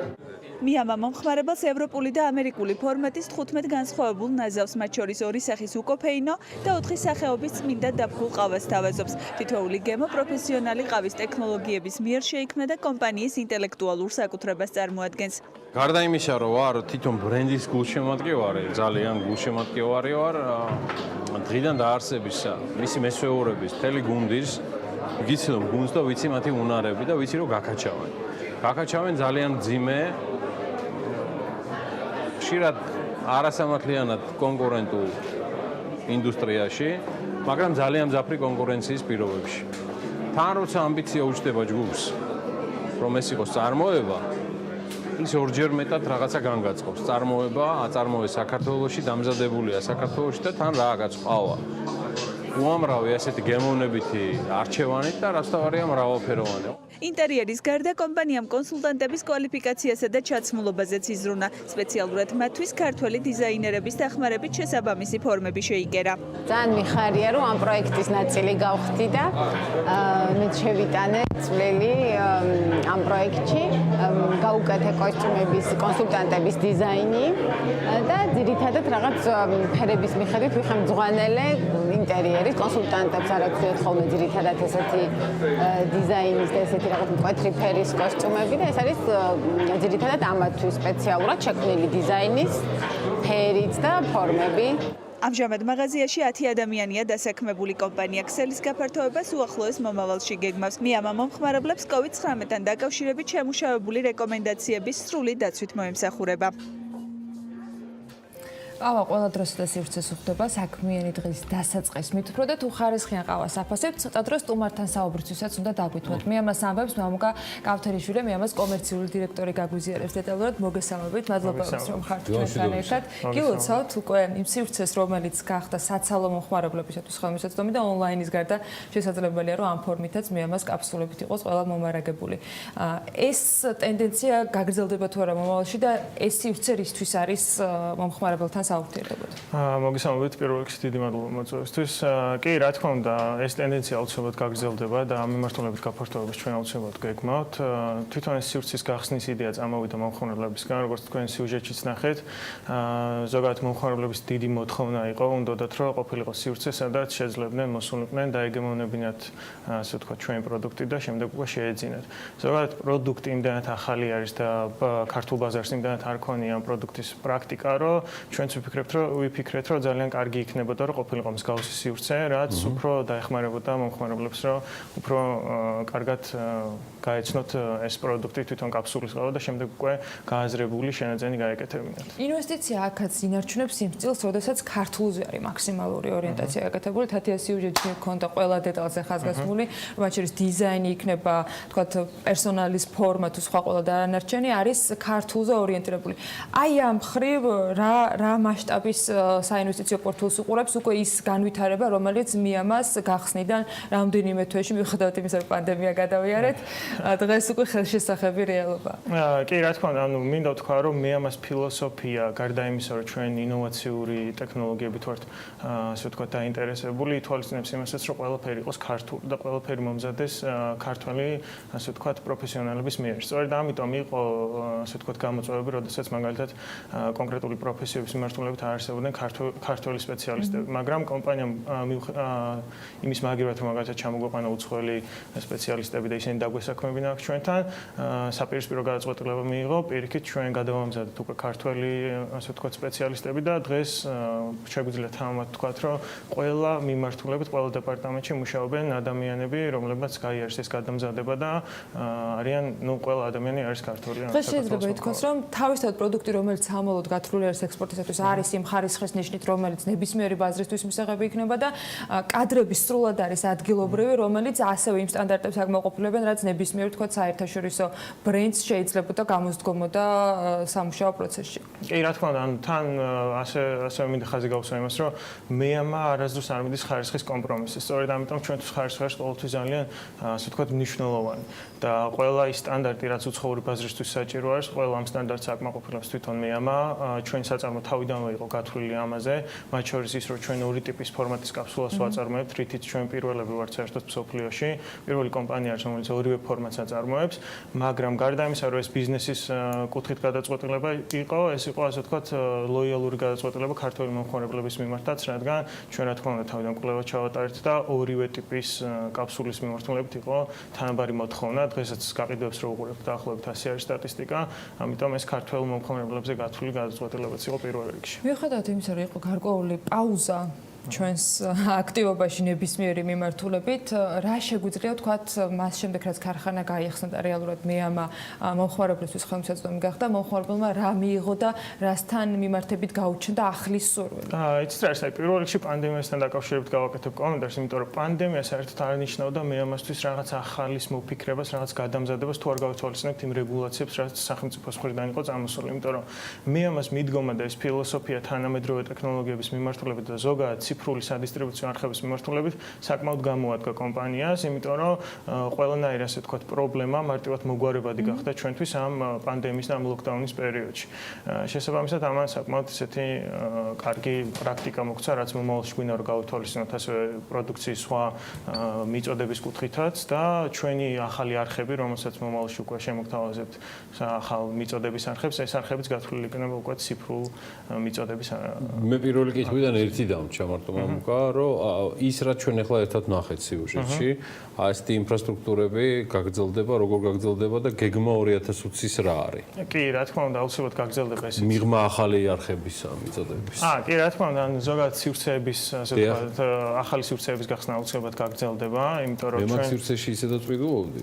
მიამა მომხმარებელს ევროპული და ამერიკული ფორმატის 15 განსხვავებულ ნაზავს, მათ შორის 2 სახის უკოფეინო და 4 სახეობის წმინდა დაფქულ ყავას თავაზობს. თითოეული გემო პროფესიონალი ყავის ტექნოლოგიების მიერ შეიქმნა და კომპანიის ინტელექტუალურ საკუთრებას წარმოადგენს. გარდა იმისა, რომ ვარ თვითონ ბრენდის გულშემატკივარი, ძალიან გულშემატკივარი ვარ, დღიდან დაარსების მისი მესვეურების მთელი გუნდის ვიცი რომ გუნდს და ვიცი მათი უნარები და ვიცი რომ გაკაჩავენ. გაკაჩავენ ძალიან მძიმე ხშირად არასამართლიანად კონკურენტულ ინდუსტრიაში, მაგრამ ძალიან მძაფრი კონკურენციის პირობებში. თან როცა ამბიცია უჩნდება ჯგუფს, რომ ეს იყოს წარმოება, ის ორჯერ მეტად რაღაცა განგაწყობს. წარმოება აწარმოეს საქართველოში, დამზადებულია საქართველოში და თან რა გაწყვავა. უამრავი ასეთი გემოვნებითი არჩევანით და რაც თავარია მრავალფეროვანი. ინტერიერის გარდა კომპანიამ კონსულტანტების კვალიფიკაციასა და ჩაცმულობაზეც იზრუნა. სპეციალურად მათთვის ქართველი დიზაინერების დახმარებით შესაბამისი ფორმები შეიკერა. ძალიან მიხარია, რომ ამ პროექტის ნაწილი გავხდი და მე შევიტანე წვლილი ამ პროექტში. გავუკეთე კოსტიუმების კონსულტანტების დიზაინი და ძირითადად რაღაც ფერების მიხედვით ვიხემძღვანელე ინტერიერის კონსულტანტებს, არ აქვს ხოლმე ძირითადად ესეთი დიზაინის და ესეთი რაღაც მკვეთრი ფერის კოსტიუმები და ეს არის ძირითადად ამათთვის სპეციალურად შექმნილი დიზაინის ფერიც და ფორმები. ამჟამად მაღაზიაში 10 ადამიანია დასაქმებული. კომპანია ქსელის გაფართოებას უახლოეს მომავალში გეგმავს. მიამა მომხმარებლებს COVID-19-თან დაკავშირებით შემუშავებული რეკომენდაციების სრული დაცვით მოემსახურება. ყავა ყველა დროს და სივრცეს უხდება საქმიანი დღის დასაწყის მით უფრო და თუ ხარისხიან ყავას აფასებთ, ცოტა დროს სტუმართან საუბრისთვისაც უნდა დაგვიტყვეთ. მე ამას ამბობს მამუკა კავთერიშვილი, მე ამას კომერციული დირექტორი გაგვიზიარებს დეტალურად. მოგესალმებით, მადლობა რომ ხართ ჩვენთან ერთად. გილოცავთ უკვე იმ სივრცეს, რომელიც გახდა საცალო მომხმარებლებისათვის ხელმისაწვდომი და ონლაინის გარდა შესაძლებელია რომ ამ ფორმითაც მე ამას კაფსულებით იყოს ყველა მომარაგებული. ეს ტენდენცია გაგრძელდება თუ არა მომავალში და ეს სივრცე რისთვის არის მომხმარებელთან საურთიერთობად. მოგესალმებით, პირველ რიგში დიდი მადლობა მოწვევისთვის. კი, რა თქმა უნდა, ეს ტენდენცია აუცილებლად გაგრძელდება და ამ მიმართულებით გაფართოებას ჩვენ აუცილებლად გეგმავთ. თვითონ ეს სივრცის გახსნის იდეა წამოვიდა მომხმარებლებისგან, როგორც თქვენ სიუჟეტშიც ნახეთ. ზოგადად მომხმარებლების დიდი მოთხოვნა იყო, უნდათ რომ ყოფილიყო სივრცე, სადაც შეძლებდნენ მოსულიყვნენ დაეგემოვნებინათ, ასე ვთქვათ, ჩვენი პროდუქტი და შემდეგ უკვე შეეძინათ. ზოგადად პროდუქტი იმდანაც ახალი არის და ქართულ ბაზარს იმდანაც არ ქონია ამ პროდუქტის პრაქტიკა, რომ ჩვენც ვიფიქრეთ, რომ ძალიან კარგი იქნებოდა, რომ ყოფილიყო მსგავსი სივრცე, რაც უფრო დაეხმარებოდა მომხმარებლებს, რომ უფრო კარგად გაეცნოთ ეს პროდუქტი თვითონ კაფსულის ყავა და შემდეგ უკვე გააზრებული შენაძენი გაეკეთებინათ. ინვესტიცია აქაც ინარჩუნებს იმ სტილს, როდესაც ქართულზე არის მაქსიმალური ორიენტაცია გაკეთებული. თათია სიუჟეტში მქონდა ყველა დეტალზე ხაზგასმული, მათ შორის დიზაინი იქნება, თქვათ, პერსონალის ფორმა თუ სხვა ყველა დანარჩენი არის ქართულზე ორიენტირებული. აი ამ ხრივ რა მასშტაბის საინვესტიციო პორტფელიოს უყურებს უკვე ის განვითარება, რომელიც მიამას გახსნიდან რამდენიმე თვეში მიუხედავად იმისა, რომ პანდემია გადავიარეთ, დღეს უკვე ხელშესახები რეალობა. კი, რა თქმა უნდა, მინდა ვთქვა, რომ მიამას ფილოსოფია, გარდა იმისა, რომ ჩვენ ინოვაციური ტექნოლოგიებით ვართ, ასე ვთქვათ, დაინტერესებული, ითვალისწინებს იმასაც, რომ ყველაფერი იყოს ქართული და ყველაფერი მომზადეს ქართველი, ასე ვთქვათ, პროფესიონალების მიერ. სწორედ ამიტომ იყო, ასე ვთქვათ, გამოწვევები, როდესაც მაგალითად კონკრეტული პროფესიების მიმართულებით არარსებობდნენ ქართველი სპეციალისტები, მაგრამ კომპანიამ იმის მაგივრად რომ მაგალითად ჩამოგვეყანა უცხოელი სპეციალისტები და ისინი დაგვესაქმებინა აქ ჩვენთან, საპირისპირო გადაწყვეტილება მიიღო, პირიქით ჩვენ გადავამზადეთ უკვე ქართველი, ასე ვთქვათ, სპეციალისტები და დღეს შეგვიძლია თამამად ვთქვათ, რომ ყველა მიმართულებით, ყველა დეპარტამენტში მუშაობენ ადამიანები, რომლებმაც გაიარეს ეს გადამზადება და არიან, ყველა ადამიანი არის ქართველი. დღეს შეიძლება ითქვას, რომ თავისთავად პროდუქტი, რომელიც სამალოდ გათვლილი არის ექსპორტისათვის, არის იმ ხარისხის ნიშნით, რომელიც ნებისმიერი ბაზრისთვის მისაღები იქნება და კადრები სრულად არის ადგილობრივი, რომელიც ასევე იმ სტანდარტებს აკმაყოფილებენ, რაც ნებისმიერ, თქვათ, საერთაშორისო ბრენდს შეიძლებოდა გამოსდგომოდა სამუშაო პროცესში. კი, რა თქმა უნდა, თან ასევე მინდა ხაზი გავუსვა იმას, რომ მეამა არასდროს არ მიდის ხარისხის კომპრომისს. სწორედ ამიტომ ჩვენთვის ხარისხი არის ყოველთვის ძალიან, ასე ვთქვათ, მნიშვნელოვანი. და ყველა ის სტანდარტი, რაც უცხოური ბაზრისთვის საჭირო არის, ყველა ამ სტანდარტს აკმაყოფილებს თვითონ მეამა. ჩვენი საწარმო თავიდანვე იყო გათვლილი ამაზე, მათ შორის ის, რომ ჩვენ ორი ტიპის ფორმატის კაფსულას ვაწარმოებთ, რითიც ჩვენ პირველები ვართ საერთოდ მსოფლიოში. პირველი კომპანია არის, რომელიც ორივე ფორმატს აწარმოებს, მაგრამ გარდა იმისა, რომ ეს ბიზნესის კუთხით გადაწყვეტილება იყო, ეს იყო, ასე ვთქვათ, ლოიალური გადაწყვეტილება ქართველი მომხმარებლების მიმართაც, რადგან ჩვენ რა თქმა უნდა თავიდან კვლევა ჩავატარეთ და ორივე ტიპის კაფსულის მიმართულებით იყო თანაბარი მოთხოვნა. დღესაც გაყიდვებს რო უყურებთ დაახლოებით 100 არის სტატისტიკა, ამიტომ ეს ქართველ მომხმარებლებზე გათვლილი გადაწყვეტილებაც იყო პირველ რიგში. მიუხედავად იმისა, რომ იყო გარკვეული პაუზა ჩვენს აქტივობაში ნებისმიერი მიმართულებით, რა შეგვიძლია ვთქვათ მას შემდეგ, რაც ქარხანა გაიხსნა და რეალურად მეამა მომხმარებლისთვის ხელმისაწვდომი გახდა, მომხმარებელმა რა მიიღო და რასთან მიმართებით გაუჩნდა ახლის სურვილი. იცით რა არის, პირველ რიგში პანდემიასთან დაკავშირებით გავაკეთებ კომენტარს, იმიტომ რომ პანდემია საერთოდ არ ნიშნავდა მეამასთვის რაღაც ახალის მოფიქრებას, რაღაც გადამზადებას თუ არ გავთვალისწინებთ იმ რეგულაციებს, რაც სახელმწიფოს მხრიდან იყო წამოსული, იმიტომ რომ მეამას მიდგომა და ეს ფილოსოფია თანამედროვე ტექნოლოგიების მიმართულებით და ზოგადად ციფრული სადისტრიბუციო არხების მიმართულებით საკმაოდ გამოადგა კომპანიას, იმიტომ რომ ყველანაირი, ასე ვთქვათ, პრობლემა მარტივად მოგვარებადი გახდა ჩვენთვის ამ პანდემიის და ამ ლოკდაუნის პერიოდში. შესაბამისად, ამან საკმაოდ ისეთი კარგი პრაქტიკა მოგვცა, რაც მომავალში გვინდა რომ გავითვალისწინოთ ასევე პროდუქციის სხვა მიწოდების კუთხითაც და ჩვენი ახალი არხები, რომელსაც მომავალში უკვე შემოგთავაზებთ ახალ მიწოდების არხებს, ეს არხებიც გათვლილი იქნება უკვე ციფრულ მიწოდების. მე პირველი კითხვიდან ერთი დამრჩა, მარტო მამუკა, რომ ის რაც ჩვენ ახლა ერთად ნახეთ სიუჟეტში, ასეთი ინფრასტრუქტურები გაგრძელდება, როგორ გაგრძელდება და გეგმა 2020-ის რა არის? კი, რა თქმა უნდა, აუცილებლად გაგრძელდება ეს. მიღმა ახალი არხებისა მიწოდების. კი, რა თქმა უნდა, ზოგადად სივრცეების, ასე ვთქვათ, ახალი სივრცეების გახსნა აუცილებლად გაგრძელდება, იმიტომ რომ ჩვენ მე მაგ სივრცეში ისედაც ვიდუობდი.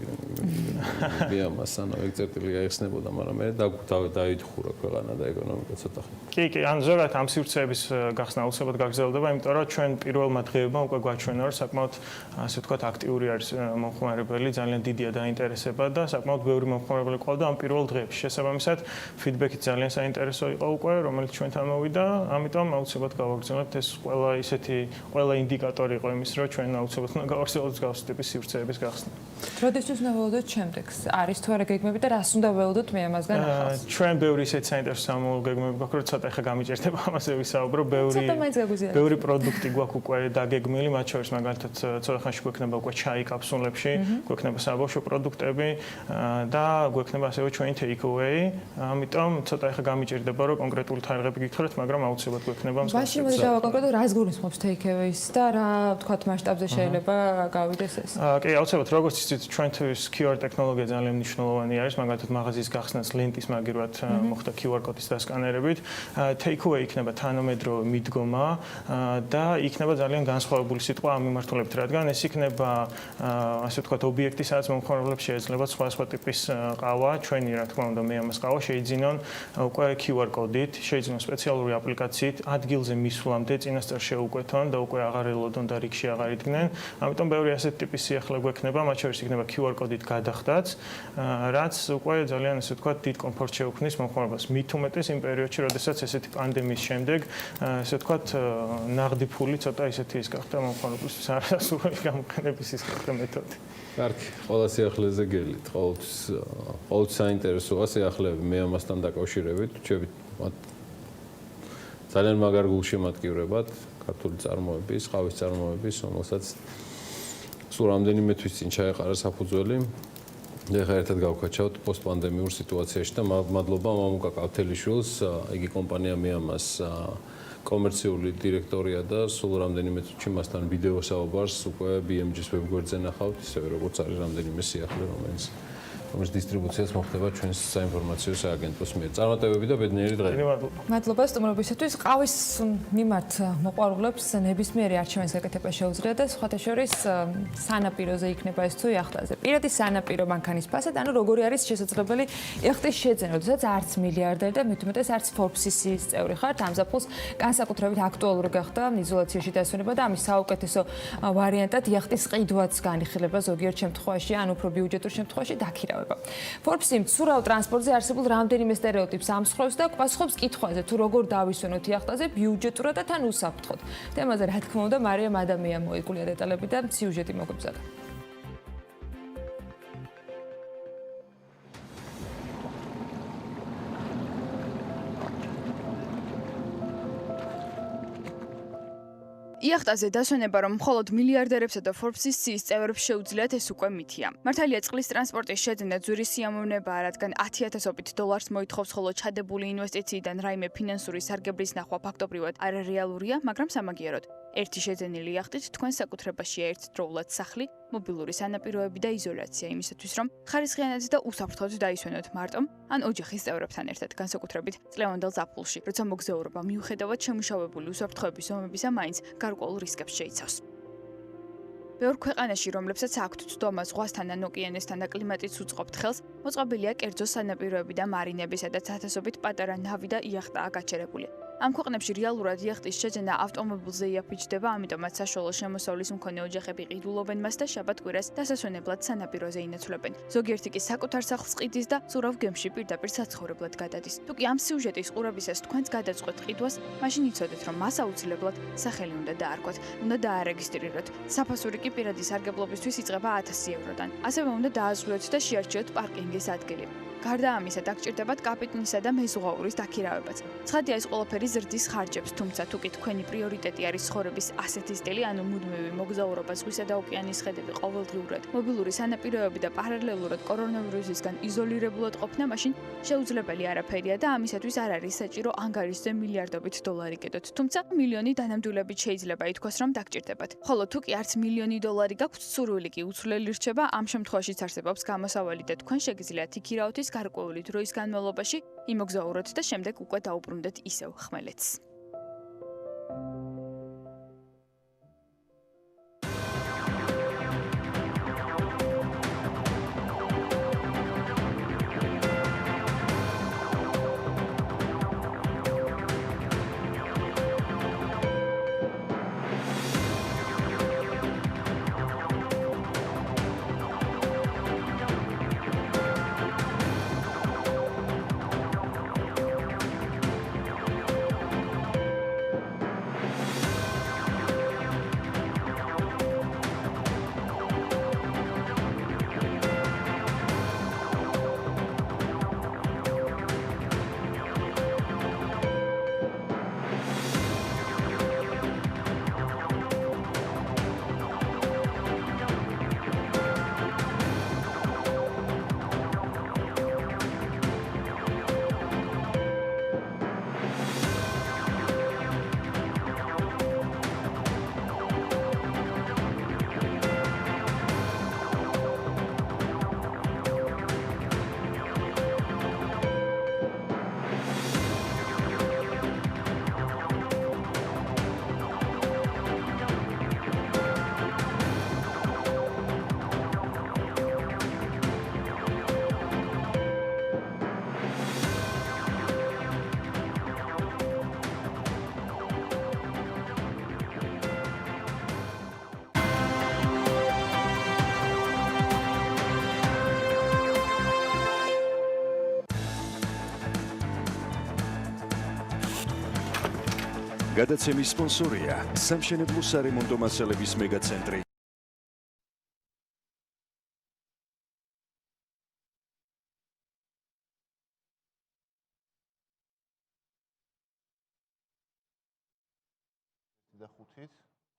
ბიამას ანუ ეგ წერტილი გაიხსნებოდა, მაგრამ მე დაიდხურა ქვეყანა და ეკონომიკა ცოტა ხნით. კი, ანუ ზოგადად ამ სივრცეების გახსნა აუცილებლად გაგრძელდება, იმიტომ რომ ჩვენ პირველმა დღეებმა უკვე გვაჩვენა, რომ საკმაოდ, ასე ვთქვათ, აქტიური არის მომხმარებელი, ძალიან დიდია დაინტერესება და საკმაოდ ბევრი მომხმარებელი ყავდა ამ პირველ დღეებში. შესაბამისად, ფიდბექი ძალიან საინტერესო იყო უკვე, რომელიც ჩვენთან მოვიდა, ამიტომ აუცილებლად გავაგრძელებთ ეს ყველა ინდიკატორი იყო იმის, რომ ჩვენ აუცილებლად უნდა გავაგრძელოთ გავსი ტიპის სივრცეების გახსნა. როდესაც უნდა ველოდოთ შემდეგს? არის თუ არა გეგმები და რას უნდა ველოდოთ მე ამასგან ახალს? ჩვენ ბევრი ისეთ საინტერესო სამოვალ გეგმები გვაქვს, რომ ცოტა ხა გამიჭირდება ამაზე ვისაუბრო, ბევრი პროდუქტი გვაქვს უკვე დაგეგმილი, მათ შორის მაგალითად ცოტა ხანში გვექნება უკვე ჩაი კაფსულებში, გვექნება საბავშვო პროდუქტები და გვექნება ასევე ჩვენი take away, ამიტომ ცოტა ხა გამიჭირდება, რომ კონკრეტული თარიღები გითხრათ, მაგრამ აუცილებლად გვექნება მსგავსი. მაშინ მოდი დავაკონკრეტოთ, რას გულისხმობს take away-ს და რა ვთქვათ მასშტაბზე შეიძლება გავიდეს ეს? კი, აუცილებლად, როგორც იცით, ჩვენთვის QR ტექნოლოგია ძალიან მნიშვნელოვანი არის, მაგალითად მაღაზიის გახსნას ლენტის მაგივრად მოხდა QR კოდის დასკანერებით. Take away იქნება თანამედროვე მიდგომა და იქნება ძალიან განსხვავებული სიტყვა ამ მიმართულებით, რადგან ეს იქნება ასე ვთქვათ ობიექტი, სადაც მომხმარებლებს შეეძლებათ სხვადასხვა ტიპის ყავა, ჩვენი რა თქმა უნდა მე ამას ყავა შეიძინონ უკვე QR კოდით, შეიძინონ სპეციალური აპლიკაციით, ადგილზე მისვლამდე წინასწარ შეუკვეთონ და უკვე აღარ ელოდონ და რიგში აღარ იდგნენ. ამიტომ ბევრი ასეთი ტიპის სიახლე გვექნება, მათ შორის იქნება QR კოდით გადახდაც, რაც უკვე ძალიან ასე ვთქვათ დიდ კომფორტს შეუქმნის მომხმარებელს. მით უმეტეს იმ პერიოდში, როდესაც ესეთი პანდემიის შემდეგ, ასე ვთქვათ, ნაღდი ფული ცოტა ისეთი ის გახდა მომხმარებელისთვის არასრული გამოყენების ის გახდა მეთოდი. კარგი, ყველა სიახლეზე გელით, ყოველთვის საინტერესოა სიახლეები, მე ამასთან დაკავშირებით, ვჩვევით მათ ძალიან მაგარ გულშემატკივრებად, ქართული წარმოების, ყავის წარმოების, რომელსაც სულ რამდენიმე თვის წინ ჩაეყარა საფუძველი. ეხლა ერთად გავქაჩავთ პოსტპანდემიურ სიტუაციაში და მადლობა მამუკა კავთელიშვილს, იგი კომპანია მეამას კომერციული დირექტორია და სულ რამდენიმე წუთში მასთან ვიდეო საუბარს უკვე BMG-ს ვებგვერდზე ნახავთ, ისევე როგორც არის რამდენიმე სიახლე, რომელიც დისტრიბუციაც მოხდება ჩვენს საინფორმაციო სააგენტოს მიერ. წარმატებები და ბედნიერი დღე. მადლობა სტუმრობისათვის. ყავის მიმართ მოყვარულებს ნებისმიერი არჩევანის გაკეთება შეუძლია და სხვათა შორის სანაპიროზე იქნება ეს თუ იახტაზე. პირადი სანაპირო მანქანის ფასად, ანუ როგორი არის შესაძლებელი იახტის შეძენა, როდესაც არც მილიარდერი და მით უმეტეს არც Forbes-ის წევრი ხართ, ამ ზაფხულს განსაკუთრებით აქტუალური გახდა იზოლაციაში დასვენება და ამის საუკეთესო ვარიანტად იახტის ყიდვაც განიხილება ზოგიერთ შემთხვევაში, ან უფრო ბიუჯეტურ შემთხვევაში დაქირავება. Forbes-ი მცურავ ტრანსპორტზე არსებულ რამდენიმე სტერეოტიპს ამსხვრევს და პასუხობს კითხვაზე, თუ როგორ დავისვენოთ იახტაზე ბიუჯეტურად და თან უსაფრთხოდ. თემაზე რა თქმა უნდა მარიამ ადამიანმა მოიგულია დეტალები და სიუჟეტი მოგვიბზადა. იახტაზე დასვენება, რომ მხოლოდ მილიარდერებსა და Forbes-ის სიის წევრებს შეუძლიათ, ეს უკვე მითია. მართალია, წყლის ტრანსპორტის შეძენა ძვირი სიამოვნებაა, რადგან $10,000 მოითხოვს, ხოლო ჩადებული ინვესტიციიდან რაიმე ფინანსური სარგებლის ნახვა ფაქტობრივად არარეალურია, მაგრამ სამაგიეროდ. ერთი შეძენილი იახტით თქვენ საკუთრებაშია ერთდროულად სახლი, მობილური სანაპიროები და იზოლაცია იმისათვის, რომ ხარისხიანად და უსაფრთხოდ დაისვენოთ მარტომ, ან ოჯახის წევრებთან ერთად, განსაკუთრებით წლევანდელ ზაფხულში, როცა მოგზაურობა მიუხედავად შემუშავებული უსაფრთხოების ზომებისა მაინც გარკვეულ რისკებს შეიცავს. ბევრ ქვეყანაში, რომლებსაც აქვთ ცდომა ზღვასთან ან ოკეანესთან და კლიმატიც უწყობთ ხელს, მოწყობილია კერძო სანაპიროები და მარინები, სადაც ათასობით პატარა ნავი და იახტაა გაჩერებული. ამ ქვეყნებში რეალურად იახტის შეძენა ავტომობილზე იაფიჩდება, ამიტომაც საშუალო შემოსავლის მქონე ოჯახები ყიდულობენ მას და შაბათ-კვირას დასასვენებლად სანაპიროზე ინაცვლებენ. ზოგიერთი კი საკუთარ სახლს ყიდის და სურავ გემში პირდაპირ საცხოვრებლად გადადის. თუ კი ამ სიუჟეტის ყურებისას თქვენც გადაწყვეტ ყიდვას, მაშინ იცოდეთ, რომ მას აუცილებლად სახელი უნდა დაარქვათ, უნდა დაარეგისტრიროთ. საფასური კი პირადი სარგებლობისთვის იწყება €1000-დან. ასევე უნდა დააზღვიოთ და შეარჩიოთ პარკინგის ადგილი. გარდა ამისა, დაგჭირდებათ კაპიტნისა და მეზღვაურის დაქირავებაც. ცხადია, ეს ყველაფერი ზრდის ხარჯებს, თუმცა თუ კი თქვენი პრიორიტეტი არის ცხოვრების ასეთი სტილი, ანუ მუდმივი მოგზაურობა ზღვისა და ოკეანის ხედები ყოველდღიურად, მობილური სანაპიროები და პარალელურად კორონავირუსისგან იზოლირებულად ყოფნა, მაშინ შეუძლებელი არაფერია და ამისათვის არ არის საჭირო ანგარიშზე მილიარდობით დოლარი კედოთ. თუმცა მილიონი დანამდვილებით შეიძლება ითქვას, რომ დაგჭირდებათ. ხოლო თუ კი არც მილიონი დოლარი გაქვთ, სურვილი კი უცვლელი რჩება, ამ შემთხვევაშიც არსებობს გამოსავალი და თქვენ შეგიძლიათ იქირავთის გარკვეული დროის განმავლობაში იმოგზაუროთ და შემდეგ უკვე დაუბრუნდეთ ისევ ხმელეთს. გადაცემის სპონსორია სამშენებლო სარემონტო მასალების მეგაცენტრი. და 5-ით